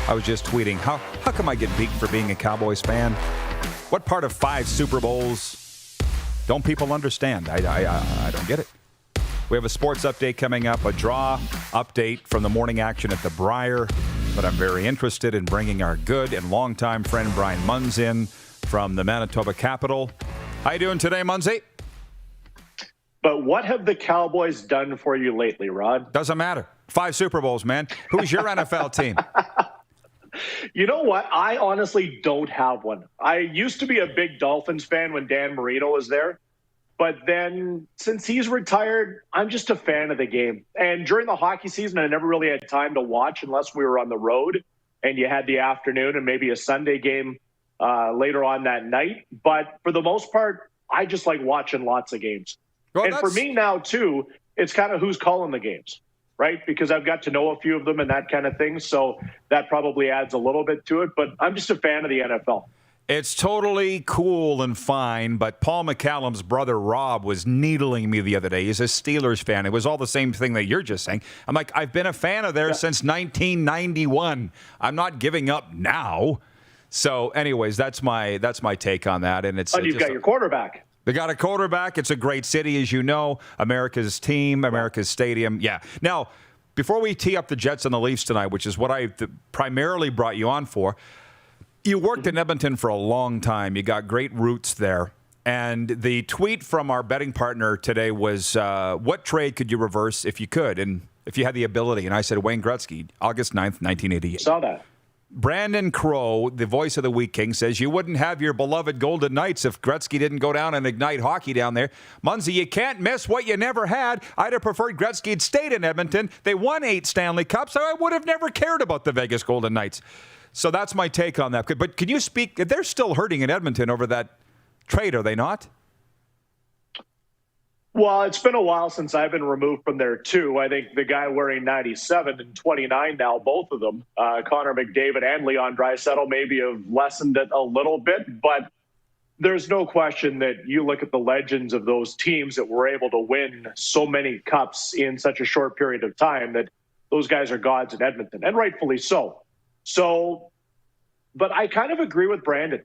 I was just tweeting, how come I get beat for being a Cowboys fan? What part of 5 Super Bowls don't people understand? I don't get it. We have a sports update coming up, a draw update from the morning action at the Briar, but I'm very interested in bringing our good and longtime friend Brian Munz in from the Manitoba capital. How you doing today, Munzie?
But what have the Cowboys done for you lately, Rod?
Doesn't matter. 5 Super Bowls, man. Who's your NFL team?
You know what? I honestly don't have one. I used to be a big Dolphins fan when Dan Marino was there. But then since he's retired, I'm just a fan of the game. And during the hockey season, I never really had time to watch unless we were on the road and you had the afternoon and maybe a Sunday game later on that night. But for the most part, I just like watching lots of games. Well, and for me now, too, it's kind of who's calling the games, right? Because I've got to know a few of them and that kind of thing. So that probably adds a little bit to it. But I'm just a fan of the NFL.
It's totally cool and fine, but Paul McCallum's brother, Rob, was needling me the other day. He's a Steelers fan. It was all the same thing that you're just saying. I'm like, I've been a fan of theirs since 1991. I'm not giving up now. So anyways, that's my take on that. And it's
you've got your quarterback.
They got a quarterback. It's a great city, as you know. America's team, America's stadium. Yeah. Now, before we tee up the Jets and the Leafs tonight, which is what I primarily brought you on for, you worked in Edmonton for a long time. You got great roots there. And the tweet from our betting partner today was, what trade could you reverse if you could and if you had the ability? And I said, Wayne Gretzky, August 9th, 1988.
Saw that.
Brandon Crow, the voice of the Wheat King, says you wouldn't have your beloved Golden Knights if Gretzky didn't go down and ignite hockey down there. Munzie, you can't miss what you never had. I'd have preferred Gretzky had stayed in Edmonton. They won 8 Stanley Cups, so I would have never cared about the Vegas Golden Knights. So that's my take on that. But can you speak? They're still hurting in Edmonton over that trade, are they not?
Well, it's been a while since I've been removed from there, too. I think the guy wearing 97 and 29 now, both of them, Connor McDavid and Leon Draisaitl, maybe have lessened it a little bit. But there's no question that you look at the legends of those teams that were able to win so many cups in such a short period of time that those guys are gods in Edmonton, and rightfully so. So, but I kind of agree with Brandon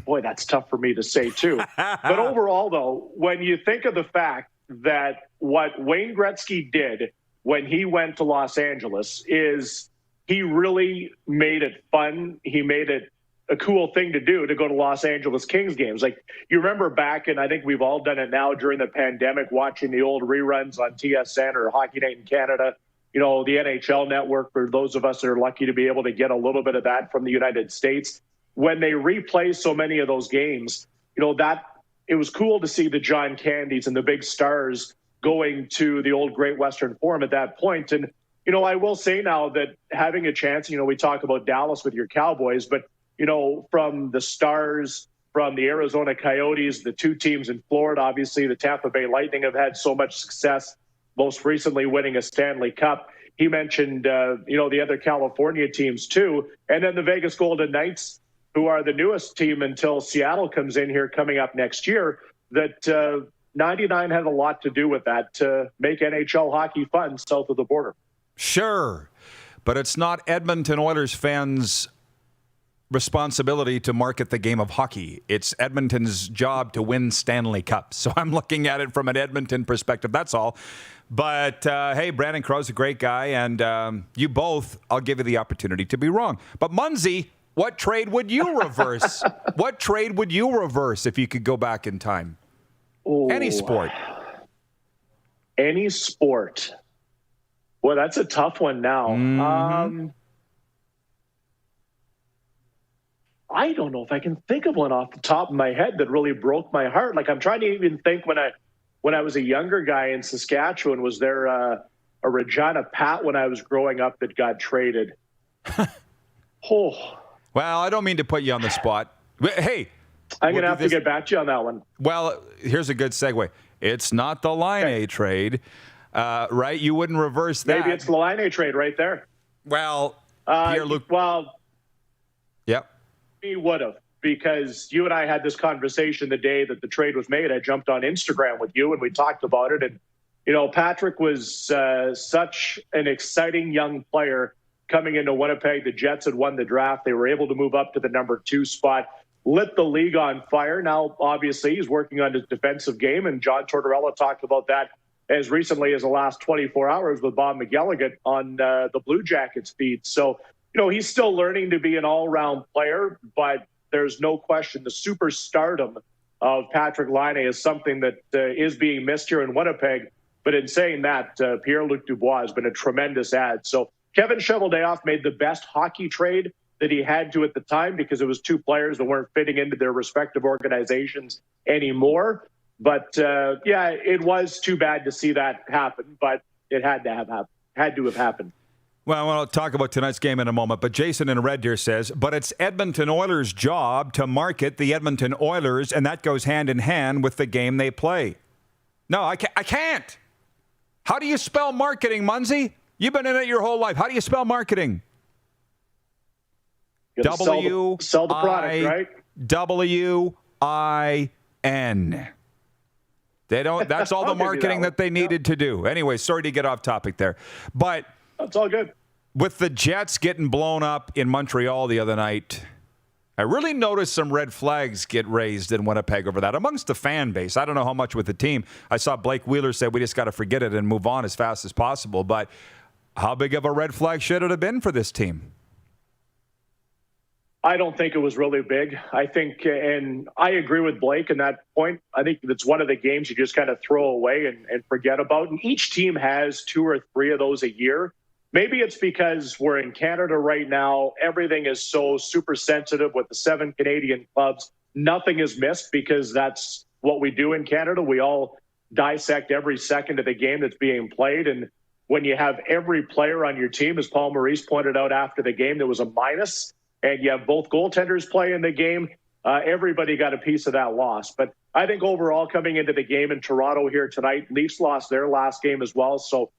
boy, that's tough for me to say too. But overall though, when you think of the fact that what Wayne Gretzky did when he went to Los Angeles is he really made it fun. He made it a cool thing to do to go to Los Angeles Kings games. Like you remember back, and I think we've all done it now during the pandemic, watching the old reruns on TSN or Hockey Night in Canada. You know, the NHL network, for those of us that are lucky to be able to get a little bit of that from the United States. When they replay so many of those games, you know, that it was cool to see the John Candys and the big stars going to the old Great Western Forum at that point. And, you know, I will say now that having a chance, you know, we talk about Dallas with your Cowboys, but, you know, from the Stars, from the Arizona Coyotes, the 2 teams in Florida, obviously the Tampa Bay Lightning have had so much success, most recently winning a Stanley Cup. He mentioned, you know, the other California teams too. And then the Vegas Golden Knights, who are the newest team until Seattle comes in here coming up next year, that 99 had a lot to do with that to make NHL hockey fun south of the border.
Sure, but it's not Edmonton Oilers fans' responsibility to market the game of hockey. It's Edmonton's job to win Stanley Cups. So I'm looking at it from an Edmonton perspective, that's all. But, hey, Brandon Crow's a great guy, and you both, I'll give you the opportunity to be wrong. But Munzie, what trade would you reverse? What trade would you reverse if you could go back in time?
Ooh.
Any sport.
Any sport. Well, that's a tough one now.
Mm-hmm.
I don't know if I can think of one off the top of my head that really broke my heart. Like I'm trying to even think when I was a younger guy in Saskatchewan, was there a Regina Pat when I was growing up that got traded? Oh.
Well, I don't mean to put you on the spot. Hey.
I'm going to have to get back to you on that one.
Well, here's a good segue. It's not the Line trade, right? You wouldn't reverse that.
Maybe it's the Line trade right there.
Well,
Pierre-Luc. Well,
yep.
He would have, because you and I had this conversation the day that the trade was made. I jumped on Instagram with you and we talked about it. And, you know, Patrick was such an exciting young player coming into Winnipeg. The Jets had won the draft. They were able to move up to the number 2 spot, lit the league on fire. Now, obviously, he's working on his defensive game, and John Tortorella talked about that as recently as the last 24 hours with Bob McElligott on the Blue Jackets feed. So, you know, he's still learning to be an all-round player, but there's no question the superstardom of Patrick Laine is something that is being missed here in Winnipeg. But in saying that, Pierre-Luc Dubois has been a tremendous add. So Kevin Cheveldayoff made the best hockey trade that he had to at the time because it was 2 players that weren't fitting into their respective organizations anymore. But, yeah, it was too bad to see that happen, but it had to have happened.
Well, I'll talk about tonight's game in a moment, but Jason in Red Deer says, but it's Edmonton Oilers' job to market the Edmonton Oilers, and that goes hand in hand with the game they play. No, I can't. How do you spell marketing, Munzy? You've been in it your whole life. How do you spell marketing?
Sell the product, right?
W-I-N. They don't. That's all the marketing that they needed to do. Anyway, sorry to get off topic there, but
that's all good.
With the Jets getting blown up in Montreal the other night, I really noticed some red flags get raised in Winnipeg over that amongst the fan base. I don't know how much with the team. I saw Blake Wheeler say we just got to forget it and move on as fast as possible. But how big of a red flag should it have been for this team?
I don't think it was really big. I think, and I agree with Blake in that point. I think it's one of the games you just kind of throw away and forget about. And each team has 2 or 3 of those a year. Maybe it's because we're in Canada right now. Everything is so super sensitive with the 7 Canadian clubs. Nothing is missed because that's what we do in Canada. We all dissect every second of the game that's being played. And when you have every player on your team, as Paul Maurice pointed out after the game, there was a minus, and you have both goaltenders play in the game, everybody got a piece of that loss. But I think overall, coming into the game in Toronto here tonight, Leafs lost their last game as well. So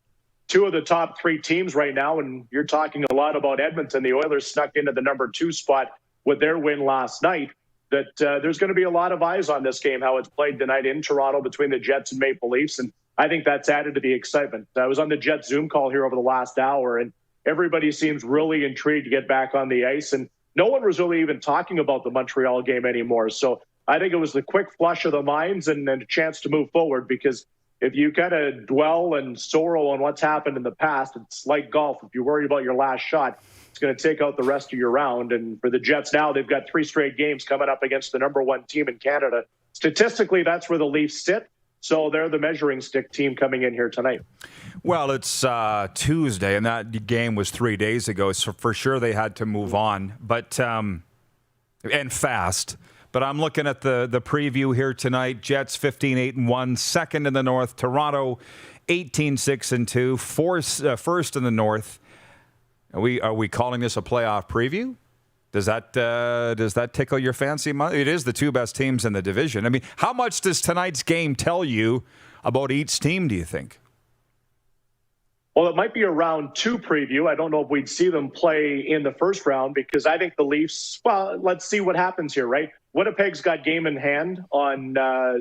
2 of the top 3 teams right now, and you're talking a lot about Edmonton. The Oilers snuck into the number 2 spot with their win last night. That there's going to be a lot of eyes on this game, how it's played tonight in Toronto between the Jets and Maple Leafs. And I think that's added to the excitement. I was on the Jets Zoom call here over the last hour, and everybody seems really intrigued to get back on the ice. And no one was really even talking about the Montreal game anymore. So I think it was the quick flush of the minds and a chance to move forward, because if you kind of dwell and sorrow on what's happened in the past, it's like golf. If you worry about your last shot, it's going to take out the rest of your round. And for the Jets now, they've got 3 straight games coming up against the number 1 team in Canada. Statistically, that's where the Leafs sit. So they're the measuring stick team coming in here tonight.
Well, it's Tuesday, and that game was 3 days ago. So for sure they had to move on, but and fast. But I'm looking at the preview here tonight. Jets 15-8-1, second in the North. Toronto 18-6-2, first in the North. Are we calling this a playoff preview? Does that tickle your fancy? It is the 2 best teams in the division. I mean, how much does tonight's game tell you about each team, do you think?
Well, it might be a round 2 preview. I don't know if we'd see them play in the first round, because I think the Leafs, well, let's see what happens here, right? Winnipeg's got game in hand on,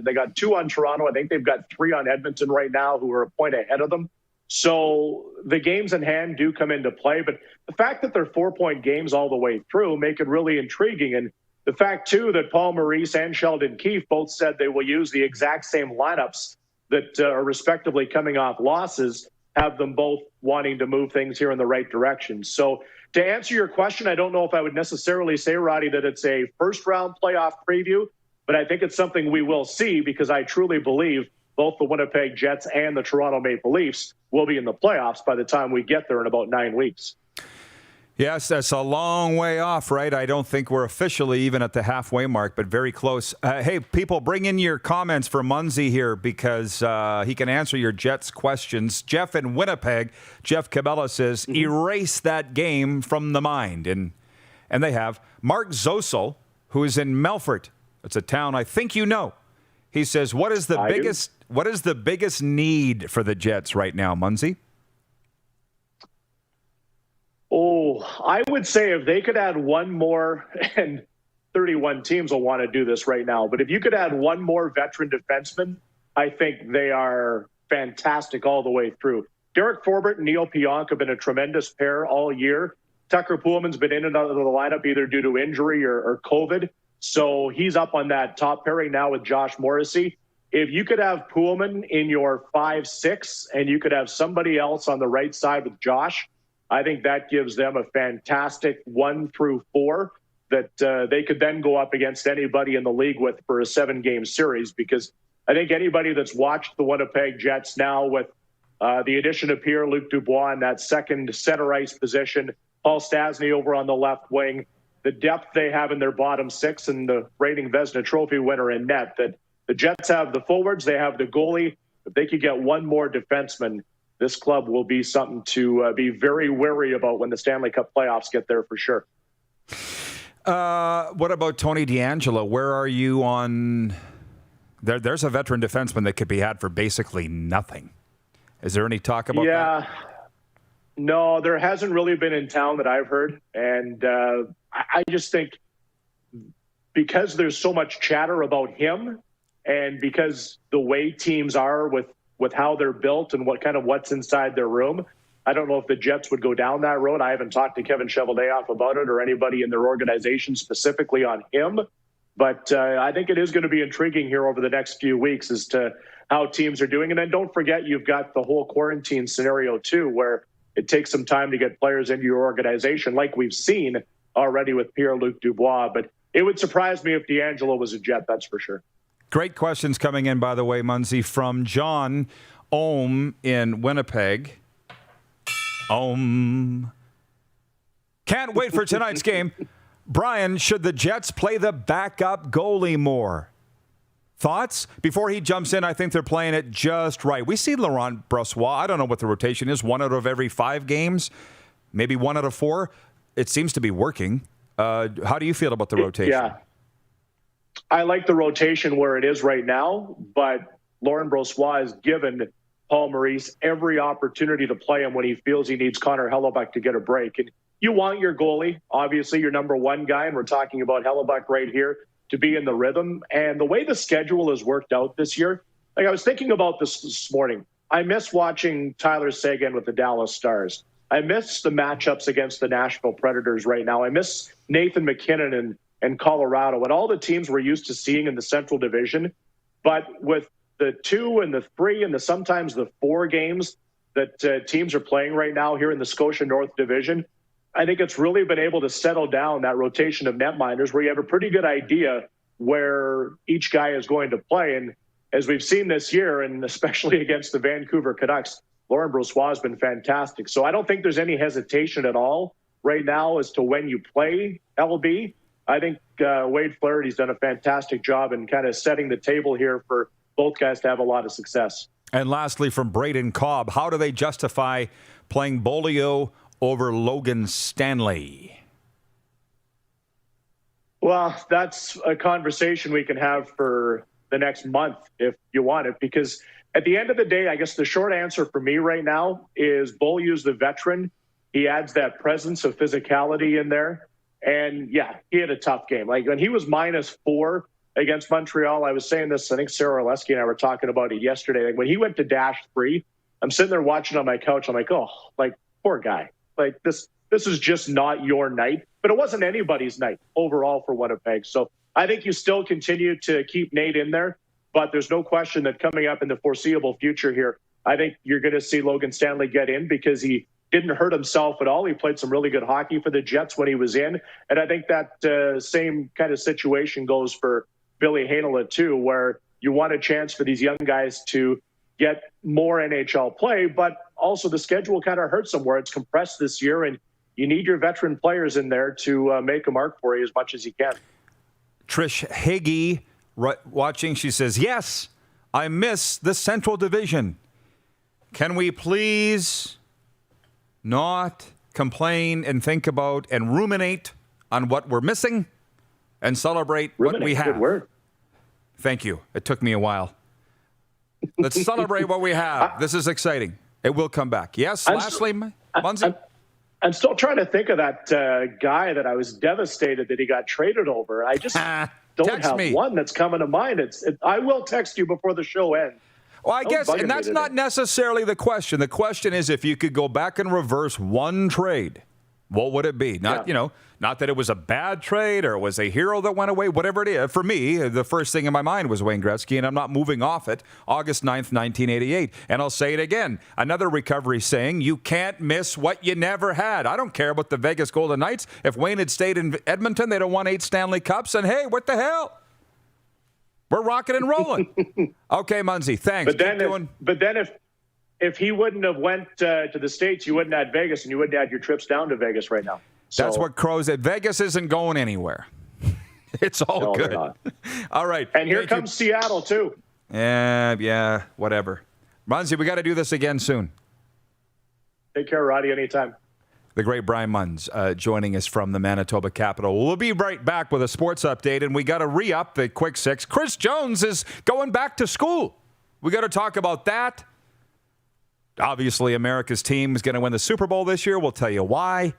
they got 2 on Toronto. I think they've got 3 on Edmonton right now, who are a point ahead of them. So the games in hand do come into play, but the fact that they're 4-point games all the way through make it really intriguing. And the fact, too, that Paul Maurice and Sheldon Keefe both said they will use the exact same lineups that are respectively coming off losses, have them both wanting to move things here in the right direction. So to answer your question, I don't know if I would necessarily say, Roddy, that it's a first-round playoff preview, but I think it's something we will see, because I truly believe both the Winnipeg Jets and the Toronto Maple Leafs will be in the playoffs by the time we get there in about 9 weeks.
Yes, that's a long way off, right? I don't think we're officially even at the halfway mark, but very close. Hey, people, bring in your comments for Munzy here, because he can answer your Jets questions. Jeff in Winnipeg, Jeff Cabela says, erase that game from the mind. And they have. Mark Zosel, who is in Melfort. It's a town I think you know. He says, what is the biggest need for the Jets right now, Munzy?
Oh, I would say if they could add one more, and 31 teams will want to do this right now. But if you could add one more veteran defenseman, I think they are fantastic all the way through. Derek Forbert and Neil Pionk have been a tremendous pair all year. Tucker Poolman's been in and out of the lineup either due to injury or COVID. So he's up on that top pairing now with Josh Morrissey. If you could have Poolman in your 5-6 and you could have somebody else on the right side with Josh, I think that gives them a fantastic 1 through 4 that they could then go up against anybody in the league with for a 7-game series, because I think anybody that's watched the Winnipeg Jets now with the addition of Pierre-Luc Dubois in that second center ice position, Paul Stastny over on the left wing, the depth they have in their bottom 6 and the reigning Vezina Trophy winner in net, that the Jets have the forwards, they have the goalie. If they could get one more defenseman, this club will be something to be very wary about when the Stanley Cup playoffs get there for sure.
What about Tony DeAngelo? Where are you on... There's a veteran defenseman that could be had for basically nothing. Is there any talk about that?
No, there hasn't really been in town that I've heard. And I just think because there's so much chatter about him and because the way teams are with how they're built and what's inside their room, I don't know if the Jets would go down that road. I haven't talked to Kevin Cheveldayoff about it or anybody in their organization specifically on him. But I think it is going to be intriguing here over the next few weeks as to how teams are doing. And then don't forget, you've got the whole quarantine scenario too, where it takes some time to get players into your organization, like we've seen already with Pierre-Luc Dubois. But it would surprise me if DeAngelo was a Jet, that's for sure.
Great questions coming in, by the way, Munzy, from John Ohm in Winnipeg. Can't wait for tonight's game. Brian, should the Jets play the backup goalie more? Thoughts? Before he jumps in, I think they're playing it just right. We see Laurent Brossoit. I don't know what the rotation is. 1 out of every 5 games, maybe 1 out of 4. It seems to be working. How do you feel about the rotation?
Yeah, I like the rotation where it is right now, but Laurent Brossoit has given Paul Maurice every opportunity to play him when he feels he needs Connor Hellebuyck to get a break. And you want your goalie, obviously your number 1 guy, and we're talking about Hellebuyck right here, to be in the rhythm. And the way the schedule has worked out this year, like I was thinking about this morning, I miss watching Tyler Seguin with the Dallas Stars. I miss the matchups against the Nashville Predators right now. I miss Nathan McKinnon and Colorado and all the teams we're used to seeing in the Central Division. But with the 2 and the 3 and sometimes the 4 games that teams are playing right now here in the Scotia North Division, I think it's really been able to settle down that rotation of netminders where you have a pretty good idea where each guy is going to play. And as we've seen this year, and especially against the Vancouver Canucks, Laurent Brossoit has been fantastic. So I don't think there's any hesitation at all right now as to when you play LB. I think Wade Flaherty's done a fantastic job in kind of setting the table here for both guys to have a lot of success.
And lastly, from Braden Cobb, how do they justify playing Bolio over Logan Stanley?
Well, that's a conversation we can have for the next month if you want it, because at the end of the day, I guess the short answer for me right now is Bolio's the veteran. He adds that presence of physicality in there. And yeah, he had a tough game. Like when he was -4 against Montreal, I was saying this, I think Sarah Oleski and I were talking about it yesterday. Like when he went to -3, I'm sitting there watching on my couch. I'm like, oh, like poor guy. Like this is just not your night. But it wasn't anybody's night overall for Winnipeg. So I think you still continue to keep Nate in there. But there's no question that coming up in the foreseeable future here, I think you're going to see Logan Stanley get in because he didn't hurt himself at all. He played some really good hockey for the Jets when he was in. And I think that same kind of situation goes for Billy Heinola too, where you want a chance for these young guys to get more NHL play, but also the schedule kind of hurts them where it's compressed this year and you need your veteran players in there to make a mark for you as much as you can.
Trish Hagee watching, she says, yes, I miss the Central Division. Can we please not complain and think about and ruminate on what we're missing and celebrate what we have?
Good word.
Thank you. It took me a while. Let's celebrate what we have. This is exciting. It will come back. Yes, lastly, Munzy?
I'm still trying to think of that guy that I was devastated that he got traded over. I just don't have one that's coming to mind. I will text you before the show ends.
Well, I guess, and that's not necessarily the question. The question is, if you could go back and reverse one trade, what would it be? Not, not that it was a bad trade or it was a hero that went away, whatever it is. For me, the first thing in my mind was Wayne Gretzky, and I'm not moving off it. August 9th, 1988. And I'll say it again. Another recovery saying, you can't miss what you never had. I don't care about the Vegas Golden Knights. If Wayne had stayed in Edmonton, they'd have won 8 Stanley Cups. And hey, what the hell? We're rocking and rolling. Okay, Munzy, thanks.
But then if he wouldn't have went to the States, you wouldn't have had Vegas, and you wouldn't have had your trips down to Vegas right now. So,
that's what Crow said. Vegas isn't going anywhere. It's all good. All right.
And here comes Seattle, too.
Yeah, whatever. Munzy, we got to do this again soon.
Take care, Roddy, anytime.
The great Brian Munz joining us from the Manitoba capital. We'll be right back with a sports update, and we got to re-up the Quick Six. Chris Jones is going back to school. We got to talk about that. Obviously, America's team is going to win the Super Bowl this year. We'll tell you why.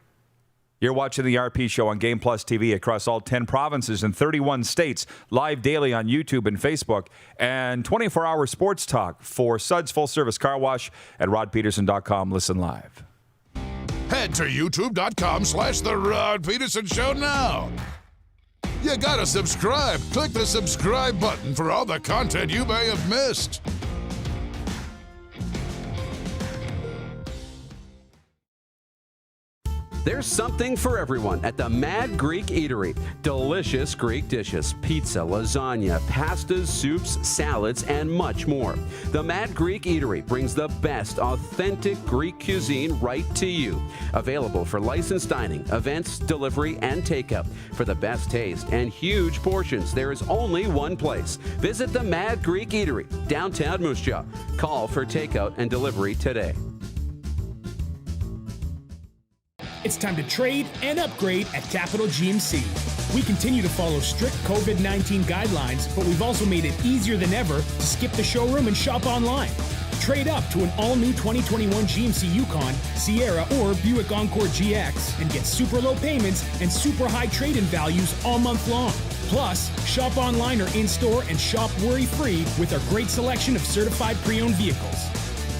You're watching the RP Show on Game Plus TV across all 10 provinces and 31 states, live daily on YouTube and Facebook, and 24-hour sports talk for Suds Full Service Car Wash at rodpedersen.com. Listen live.
Head to youtube.com/The Rod Pedersen Show now. You gotta subscribe. Click the subscribe button for all the content you may have missed.
There's something for everyone at the Mad Greek Eatery. Delicious Greek dishes, pizza, lasagna, pastas, soups, salads, and much more. The Mad Greek Eatery brings the best authentic Greek cuisine right to you. Available for licensed dining, events, delivery, and takeout. For the best taste and huge portions, there is only one place. Visit the Mad Greek Eatery, downtown Moose Jaw. Call for takeout and delivery today.
It's time to trade and upgrade at Capital GMC. We continue to follow strict COVID-19 guidelines, but we've also made it easier than ever to skip the showroom and shop online. Trade up to an all-new 2021 GMC Yukon, Sierra, or Buick Encore GX and get super low payments and super high trade-in values all month long. Plus, shop online or in-store and shop worry-free with our great selection of certified pre-owned vehicles.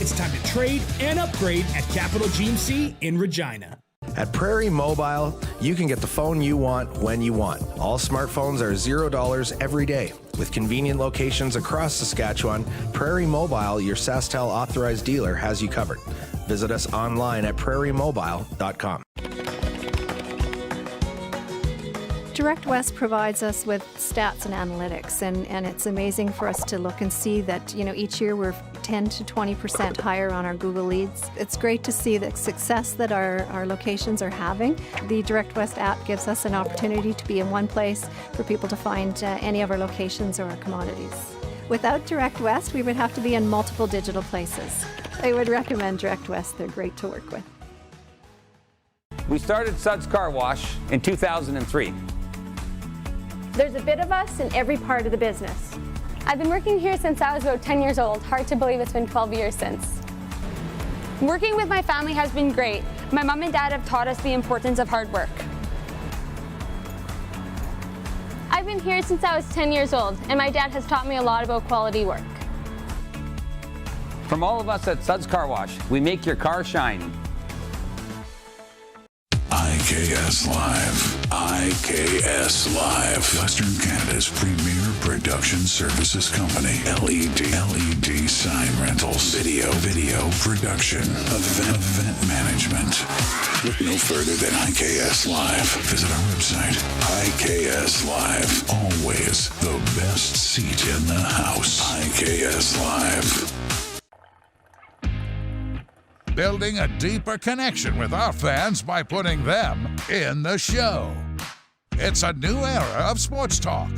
It's time to trade and upgrade at Capital GMC in Regina.
At Prairie Mobile, you can get the phone you want when you want. All smartphones are $0 every day. With convenient locations across Saskatchewan, Prairie Mobile, your SaskTel authorized dealer, has you covered. Visit us online at prairiemobile.com.
Direct West provides us with stats and analytics, and it's amazing for us to look and see that, each year we're 10 to 20% higher on our Google leads. It's great to see the success that our locations are having. The Direct West app gives us an opportunity to be in one place for people to find any of our locations or our commodities. Without Direct West, we would have to be in multiple digital places. I would recommend Direct West. They're great to work with.
We started Suds Car Wash in 2003.
There's a bit of us in every part of the business. I've been working here since I was about 10 years old. Hard to believe it's been 12 years since. Working with my family has been great. My mom and dad have taught us the importance of hard work. I've been here since I was 10 years old, and my dad has taught me a lot about quality work.
From all of us at Suds Car Wash, we make your car shine.
IKS Live. IKS Live. Western Canada's premier production services company. LED sign rentals. Video production. Event management. Look no further than IKS Live. Visit our website. IKS Live. Always the best seat in the house. IKS Live. Building a deeper connection with our fans by putting them in the show. It's a new era of sports talk.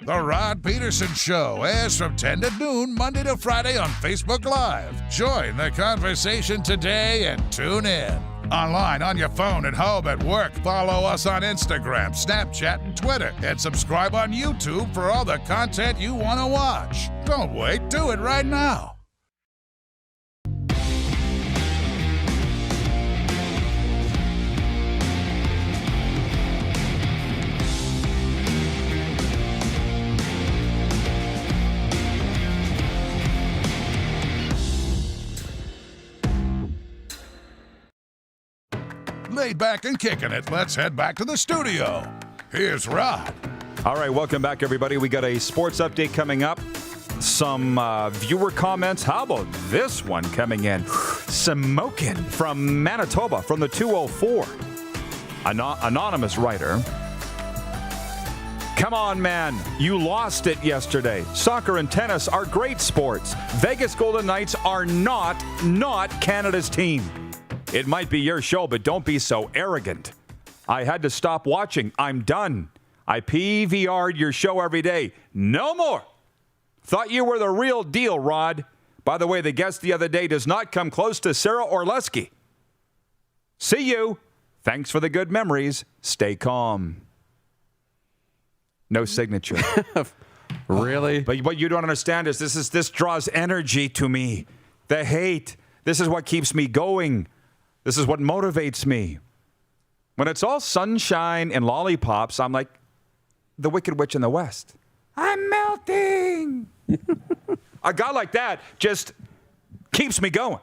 The Rod Pedersen Show airs from 10 to noon, Monday to Friday on Facebook Live. Join the conversation today and tune in. Online, on your phone, at home, at work. Follow us on Instagram, Snapchat, and Twitter. And subscribe on YouTube for all the content you want to watch. Don't wait. Do it right now. laid back and kicking it, let's head back to the studio. Here's Rod.
All right, welcome back, everybody. We got a sports update coming up. Some viewer comments. How about this one coming in? Smokin' from Manitoba, from the 204. Anonymous writer. Come on, man. You lost it yesterday. Soccer and tennis are great sports. Vegas Golden Knights are not Canada's team. It might be your show, but don't be so arrogant. I had to stop watching. I'm done. I PVR'd your show every day. No more. Thought you were the real deal, Rod. By the way, the guest the other day does not come close to Sarah Orlesky. See you. Thanks for the good memories. Stay calm. No signature.
Really?
But what you don't understand is this draws energy to me. The hate. This is what keeps me going. This is what motivates me. When it's all sunshine and lollipops, I'm like the Wicked Witch in the West. I'm melting. A guy like that just keeps me going.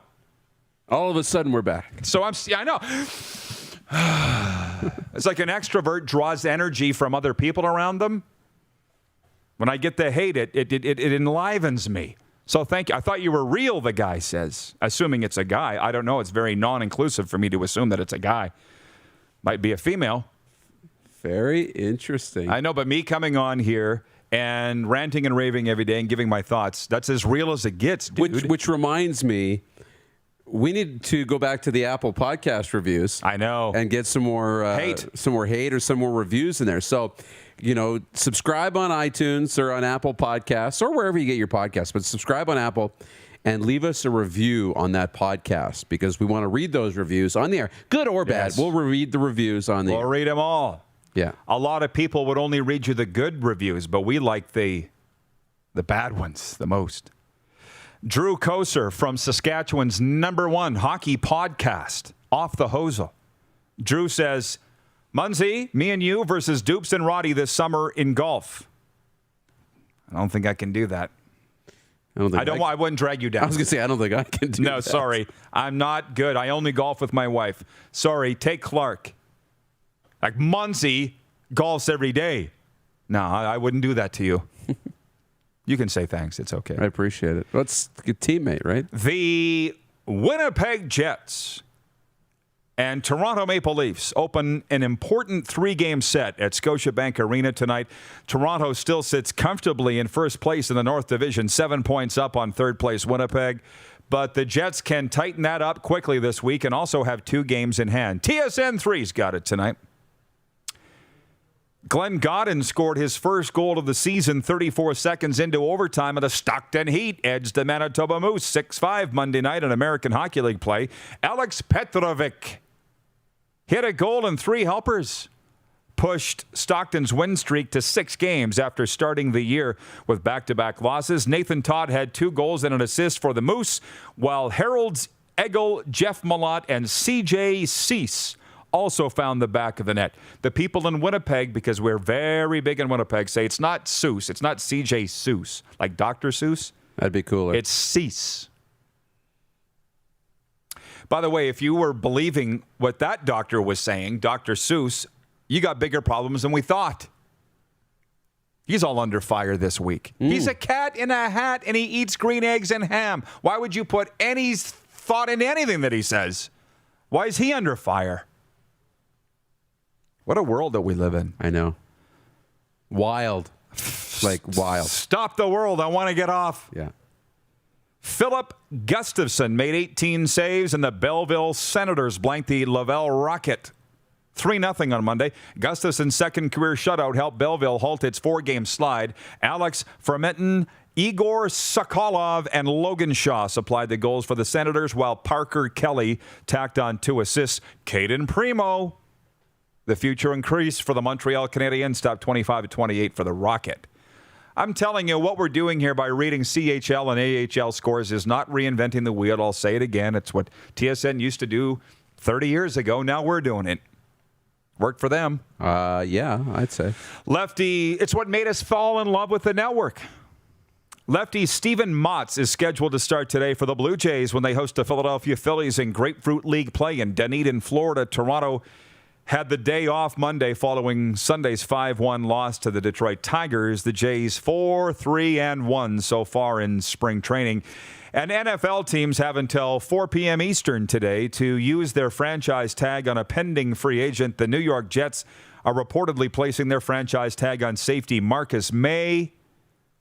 All of a sudden, we're back.
So I know. It's like an extrovert draws energy from other people around them. When I get the hate, it enlivens me. So thank you. I thought you were real, the guy says. Assuming it's a guy. I don't know. It's very non-inclusive for me to assume that it's a guy. Might be a female.
Very interesting.
I know, but me coming on here and ranting and raving every day and giving my thoughts, that's as real as it gets, dude.
Which reminds me, we need to go back to the Apple podcast reviews.
I know.
And get some more hate or some more reviews in there. So, subscribe on iTunes or on Apple Podcasts or wherever you get your podcasts, but subscribe on Apple and leave us a review on that podcast because we want to read those reviews on the air. Good or bad,
Yes.
we'll read the reviews on the air.
We'll read them all.
Yeah.
A lot of people would only read you the good reviews, but we like the bad ones the most. Drew Koser from Saskatchewan's #1 hockey podcast, Off the Hosel. Drew says, Munzy, me and you versus Dupes and Roddy this summer in golf. I don't think I can do that. I wouldn't drag you down.
I was going to say, I don't think I can do that.
No, sorry. I'm not good. I only golf with my wife. Sorry, take Clark. Like Munzy golfs every day. No, I wouldn't do that to you. You can say thanks. It's okay.
I appreciate it. Well, it's a good teammate, right?
The Winnipeg Jets and Toronto Maple Leafs open an important 3-game set at Scotiabank Arena tonight. Toronto still sits comfortably in first place in the North Division, 7 points up on third place Winnipeg. But the Jets can tighten that up quickly this week and also have 2 games in hand. TSN 3's got it tonight. Glenn Godden scored his first goal of the season 34 seconds into overtime, and the Stockton Heat edged the Manitoba Moose 6-5 Monday night in American Hockey League play. Alex Petrovic hit a goal and 3 helpers, pushed Stockton's win streak to 6 games after starting the year with back-to-back losses. Nathan Todd had 2 goals and an assist for the Moose, while Harold's Egel, Jeff Malott, and C.J. Cease also found the back of the net. The people in Winnipeg, because we're very big in Winnipeg, say it's not Seuss. It's not C.J. Seuss, like Dr. Seuss.
That'd be cooler.
It's Cease. By the way, if you were believing what that doctor was saying, Dr. Seuss, you got bigger problems than we thought. He's all under fire this week. He's a cat in a hat, and he eats green eggs and ham. Why would you put any thought into anything that he says? Why is he under fire? What a world that we live in.
I know. Wild. Like wild.
Stop the world. I want to get off.
Yeah.
Philip Gustafson made 18 saves, and the Belleville Senators blanked the Laval Rocket 3-0 on Monday. Gustafson's second career shutout helped Belleville halt its 4-game slide. Alex Fermenton, Igor Sokolov, and Logan Shaw supplied the goals for the Senators, while Parker Kelly tacked on 2 assists. Caden Primo, the future increase for the Montreal Canadiens, stopped 25-28 for the Rocket. I'm telling you, what we're doing here by reading CHL and AHL scores is not reinventing the wheel. I'll say it again. It's what TSN used to do 30 years ago. Now we're doing it. Worked for them.
Yeah, I'd say.
Lefty, it's what made us fall in love with the network. Lefty Steven Motz is scheduled to start today for the Blue Jays when they host the Philadelphia Phillies in Grapefruit League play in Dunedin, Florida. Toronto had the day off Monday following Sunday's 5-1 loss to the Detroit Tigers. The Jays 4-3-1 so far in spring training. And NFL teams have until 4 p.m. Eastern today to use their franchise tag on a pending free agent. The New York Jets are reportedly placing their franchise tag on safety Marcus May.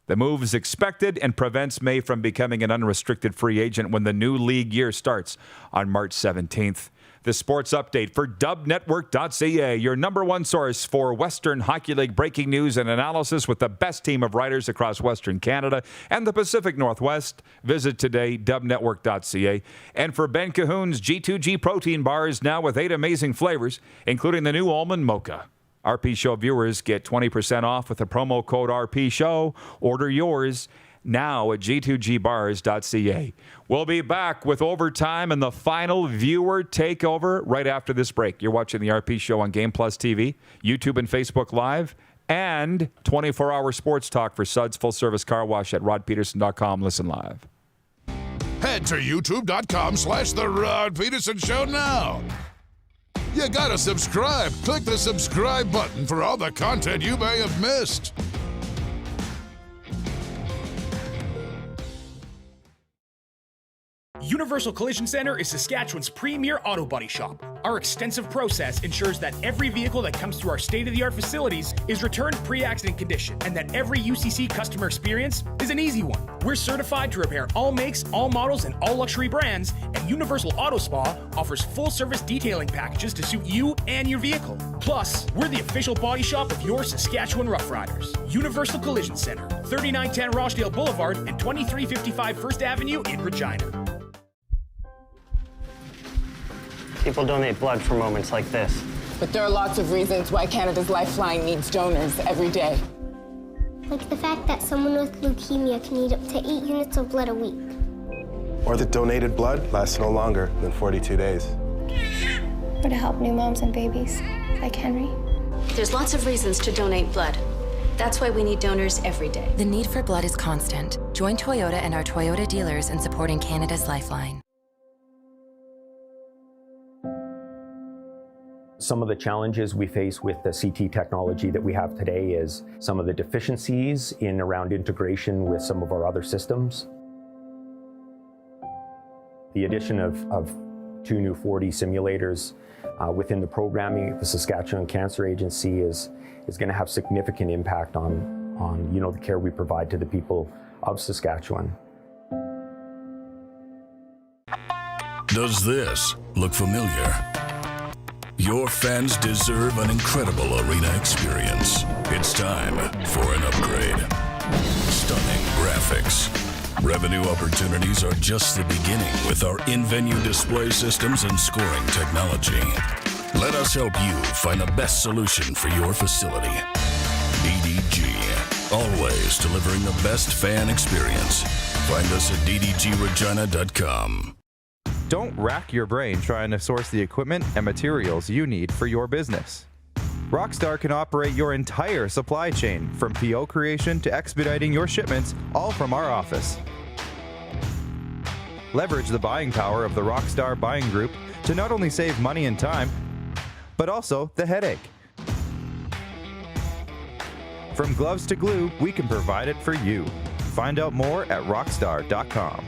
The move is expected and prevents May from becoming an unrestricted free agent when the new league year starts on March 17th. The sports update for dubnetwork.ca, your number one source for Western Hockey League breaking news and analysis with the best team of writers across Western Canada and the Pacific Northwest. Visit today, dubnetwork.ca. And for Ben Cahoon's G2G protein bars, now with 8 amazing flavors, including the new almond mocha. RP Show viewers get 20% off with the promo code RP Show. Order yours now at g2gbars.ca. We'll be back with overtime and the final viewer takeover right after this break. You're watching the RP Show on Game Plus TV, YouTube and Facebook Live, and 24-hour sports talk for Suds Full Service Car Wash at rodpedersen.com. Listen live.
Head to youtube.com/The Rod Pedersen Show now. You gotta subscribe. Click the subscribe button for all the content you may have missed.
Universal Collision Center is Saskatchewan's premier auto body shop. Our extensive process ensures that every vehicle that comes through our state-of-the-art facilities is returned pre-accident condition and that every UCC customer experience is an easy one. We're certified to repair all makes, all models, and all luxury brands, and Universal Auto Spa offers full-service detailing packages to suit you and your vehicle. Plus, we're the official body shop of your Saskatchewan Rough Riders. Universal Collision Center, 3910 Rochdale Boulevard and 2355 First Avenue in Regina.
People donate blood for moments like this.
But there are lots of reasons why Canada's Lifeline needs donors every day.
Like the fact that someone with leukemia can need up to 8 units of blood a week.
Or that donated blood lasts no longer than 42 days.
Or to help new moms and babies, like Henry.
There's lots of reasons to donate blood. That's why we need donors every day.
The need for blood is constant. Join Toyota and our Toyota dealers in supporting Canada's Lifeline.
Some of the challenges we face with the CT technology that we have today is some of the deficiencies in around integration with some of our other systems. The addition of 2 new 4D simulators within the programming, the Saskatchewan Cancer Agency is going to have significant impact on the care we provide to the people of Saskatchewan.
Does this look familiar? Your fans deserve an incredible arena experience. It's time for an upgrade. Stunning graphics. Revenue opportunities are just the beginning with our in-venue display systems and scoring technology. Let us help you find the best solution for your facility. DDG. Always delivering the best fan experience. Find us at ddgregina.com.
Don't rack your brain trying to source the equipment and materials you need for your business. Rockstar can operate your entire supply chain, from PO creation to expediting your shipments, all from our office. Leverage the buying power of the Rockstar buying group to not only save money and time, but also the headache. From gloves to glue, we can provide it for you. Find out more at rockstar.com.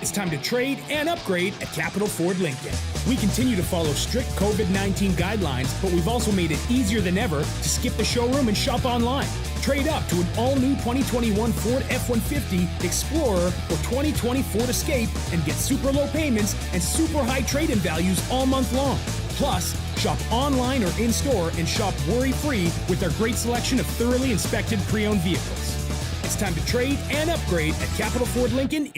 It's time to trade and upgrade at Capital Ford Lincoln. We continue to follow strict COVID-19 guidelines, but we've also made it easier than ever to skip the showroom and shop online. Trade up to an all-new 2021 Ford F-150, Explorer, or 2020 Ford Escape and get super low payments and super high trade-in values all month long. Plus, shop online or in-store and shop worry-free with our great selection of thoroughly inspected pre-owned vehicles. It's time to trade and upgrade at Capital Ford Lincoln.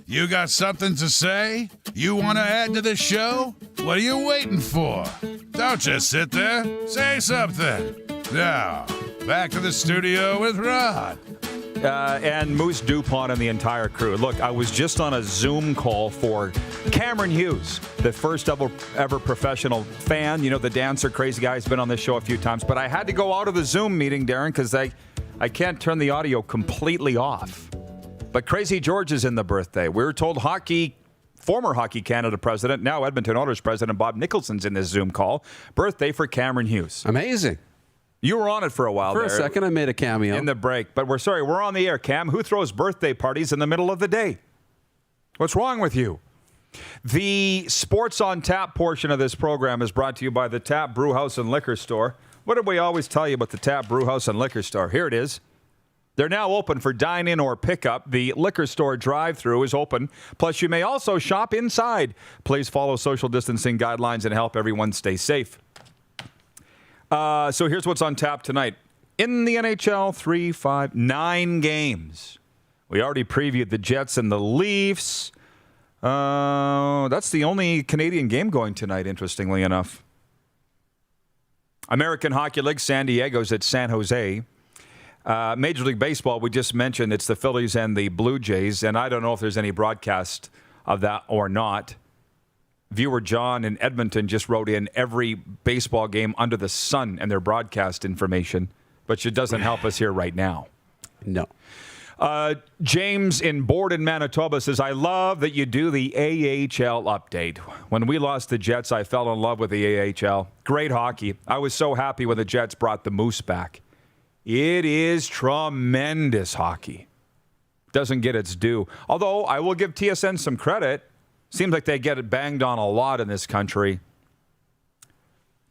You got something to say? You want to add to the show? What are you waiting for? Don't just sit there. Say something. Now, back to the studio with Rod.
And Moose DuPont and the entire crew. Look, I was just on a Zoom call for Cameron Hughes, the first ever professional fan. You know, the dancer, crazy guy. He's been on this show a few times. But I had to go out of the Zoom meeting, Darren, because I can't turn the audio completely off. But Crazy George is in the birthday. We were told former Hockey Canada president, now Edmonton Oilers president Bob Nicholson's in this Zoom call. Birthday for Cameron Hughes.
Amazing.
You were on it for a while
there.
For
a second, I made a cameo.
In the break. But we're on the air, Cam. Who throws birthday parties in the middle of the day? What's wrong with you? The Sports on Tap portion of this program is brought to you by the Tap Brew House and Liquor Store. What did we always tell you about the Tap Brew House and Liquor Store? Here it is. They're now open for dine-in or pickup. The liquor store drive-thru is open. Plus, you may also shop inside. Please follow social distancing guidelines and help everyone stay safe. So here's what's on tap tonight. In the NHL, 9 games. We already previewed the Jets and the Leafs. That's the only Canadian game going tonight, interestingly enough. American Hockey League, San Diego's at San Jose. Major League Baseball, we just mentioned it's the Phillies and the Blue Jays, and I don't know if there's any broadcast of that or not. Viewer John in Edmonton just wrote in every baseball game under the sun and their broadcast information, but it doesn't help us here right now.
No.
James in Borden, Manitoba says, I love that you do the AHL update. When we lost the Jets, I fell in love with the AHL. Great hockey. I was so happy when the Jets brought the Moose back. It is tremendous hockey. Doesn't get its due. Although I will give TSN some credit. Seems like they get it banged on a lot in this country.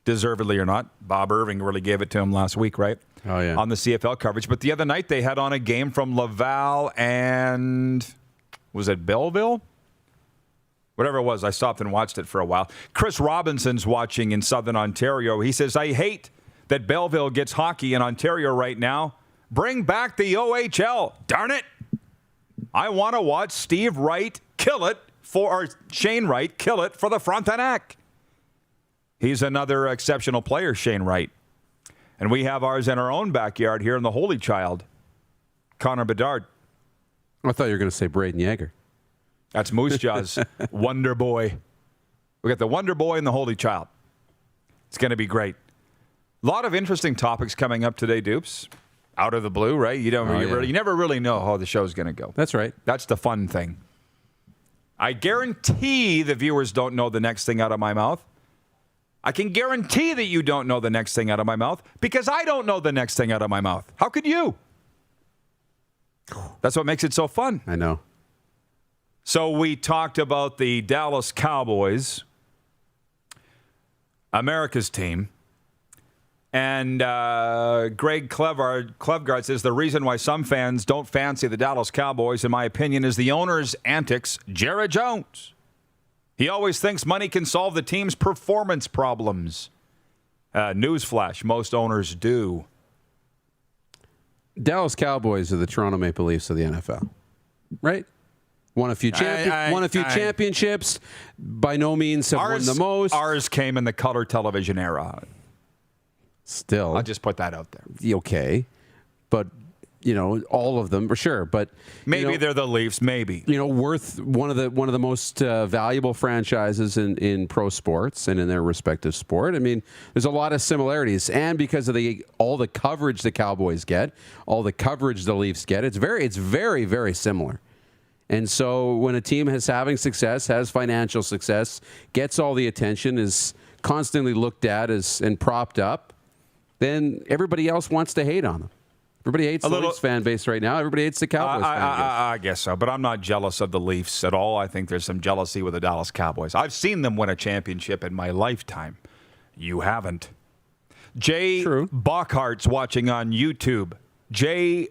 Deservedly or not. Bob Irving really gave it to him last week, right?
Oh, yeah.
On the CFL coverage. But the other night they had on a game from Laval and, was it Belleville? Whatever it was, I stopped and watched it for a while. Chris Robinson's watching in Southern Ontario. He says, I hate that Belleville gets hockey in Ontario right now. Bring back the OHL. Darn it. I want to watch Steve Wright kill it or Shane Wright kill it for the Frontenac. He's another exceptional player, Shane Wright. And we have ours in our own backyard here in the Holy Child, Connor Bedard.
I thought you were going to say Braden Yeager.
That's Moose Jaw's Wonder Boy. We got the Wonder Boy and the Holy Child. It's going to be great. A lot of interesting topics coming up today, Dupes. Out of the blue, right? You never really know how the show's going to go.
That's right.
That's the fun thing. I guarantee the viewers don't know the next thing out of my mouth. I can guarantee that you don't know the next thing out of my mouth because I don't know the next thing out of my mouth. How could you? That's what makes it so fun.
I know.
So we talked about the Dallas Cowboys, America's team. And Greg Klevgard says the reason why some fans don't fancy the Dallas Cowboys, in my opinion, is the owner's antics, Jared Jones. He always thinks money can solve the team's performance problems. Newsflash, most owners do.
Dallas Cowboys are the Toronto Maple Leafs of the NFL, right? Won a few championships. By no means have won the most.
Ours came in the color television era.
Still,
I'll just put that out there.
Okay, but all of them for sure. But
maybe they're the Leafs. Maybe
worth one of the most valuable franchises in pro sports and in their respective sport. I mean, there's a lot of similarities, and because of all the coverage the Cowboys get, all the coverage the Leafs get, it's very, very similar. And so when a team is having success, has financial success, gets all the attention, is constantly looked at and propped up, then everybody else wants to hate on them. Everybody hates the Leafs fan base right now. Everybody hates the Cowboys fan base.
I guess so, but I'm not jealous of the Leafs at all. I think there's some jealousy with the Dallas Cowboys. I've seen them win a championship in my lifetime. You haven't. Jay Bockhart's watching on YouTube. Jay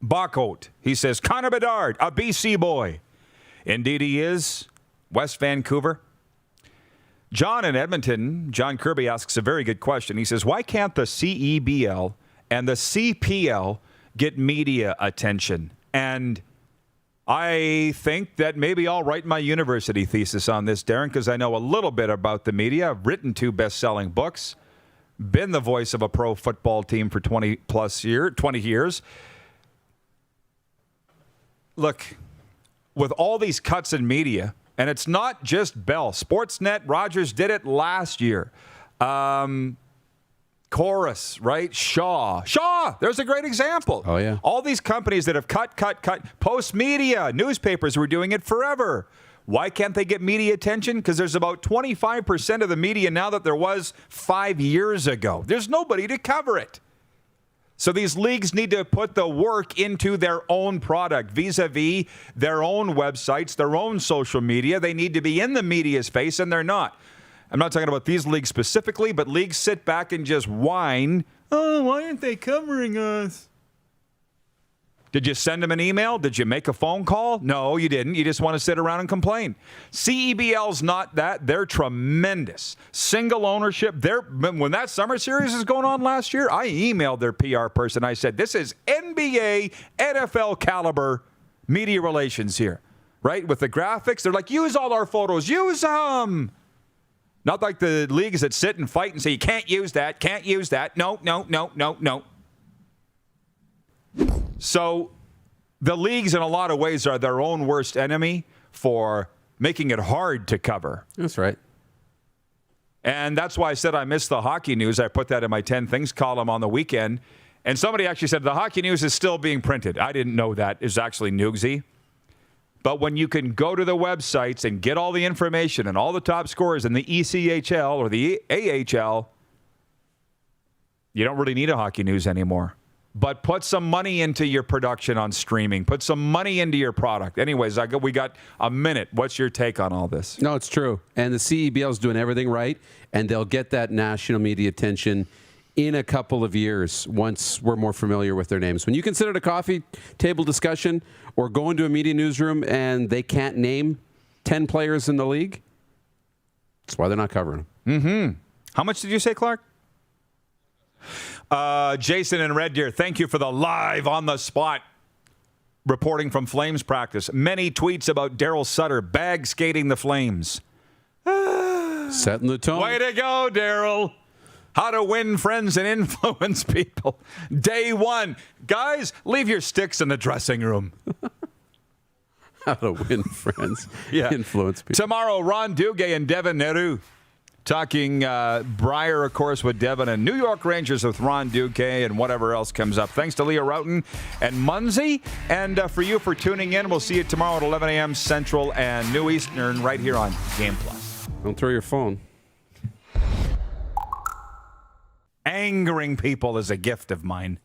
Bockhout. He says, Connor Bedard, a BC boy. Indeed he is. West Vancouver. John in Edmonton, John Kirby asks a very good question. He says, why can't the CEBL and the CPL get media attention. And I think that maybe I'll write my university thesis on this, Darren, because I know a little bit about the media. I've written 2 best-selling books, been the voice of a pro football team for 20 years. Look, with all these cuts in media, and it's not just Bell. Sportsnet, Rogers did it last year. Chorus, right? Shaw, there's a great example.
Oh, yeah.
All these companies that have cut. Post media, newspapers were doing it forever. Why can't they get media attention? Because there's about 25% of the media now that there was 5 years ago. There's nobody to cover it. So these leagues need to put the work into their own product, vis-a-vis their own websites, their own social media. They need to be in the media's face, and they're not. I'm not talking about these leagues specifically, but leagues sit back and just whine, oh, why aren't they covering us? Did you send them an email? Did you make a phone call? No, you didn't. You just want to sit around and complain. CEBL's not that. They're tremendous. Single ownership. When that summer series is going on last year, I emailed their PR person. I said, this is NBA, NFL caliber media relations here, right? With the graphics. They're like, use all our photos. Use them. Not like the leagues that sit and fight and say, you can't use that, can't use that. No. So the leagues in a lot of ways are their own worst enemy for making it hard to cover.
That's right.
And that's why I said I missed the hockey news. I put that in my 10 Things column on the weekend. And somebody actually said the hockey news is still being printed. I didn't know that. It's actually newsy. But when you can go to the websites and get all the information and all the top scorers in the ECHL or the AHL, you don't really need a hockey news anymore. But put some money into your production on streaming. Put some money into your product. Anyways, we got a minute. What's your take on all this?
No, it's true. And the CEBL is doing everything right, and they'll get that national media attention in a couple of years once we're more familiar with their names. When you consider a coffee table discussion or go into a media newsroom and they can't name 10 players in the league, that's why they're not covering them.
Mm-hmm. How much did you say, Clark? Jason and Red Deer, thank you for the live on the spot reporting from Flames practice. Many tweets about Daryl Sutter bag skating the Flames.
Setting the tone.
Way to go, Daryl. How to win friends and influence people. Day 1. Guys, leave your sticks in the dressing room.
How to win friends, influence people.
Tomorrow, Ron Duguay and Devin Nehru. Talking Briar, of course, with Devin, and New York Rangers with Ron Duguay and whatever else comes up. Thanks to Leah Rautins and Munz. And for you for tuning in, we'll see you tomorrow at 11 a.m. Central and New Eastern right here on Game Plus.
Don't throw your phone.
Angering people is a gift of mine.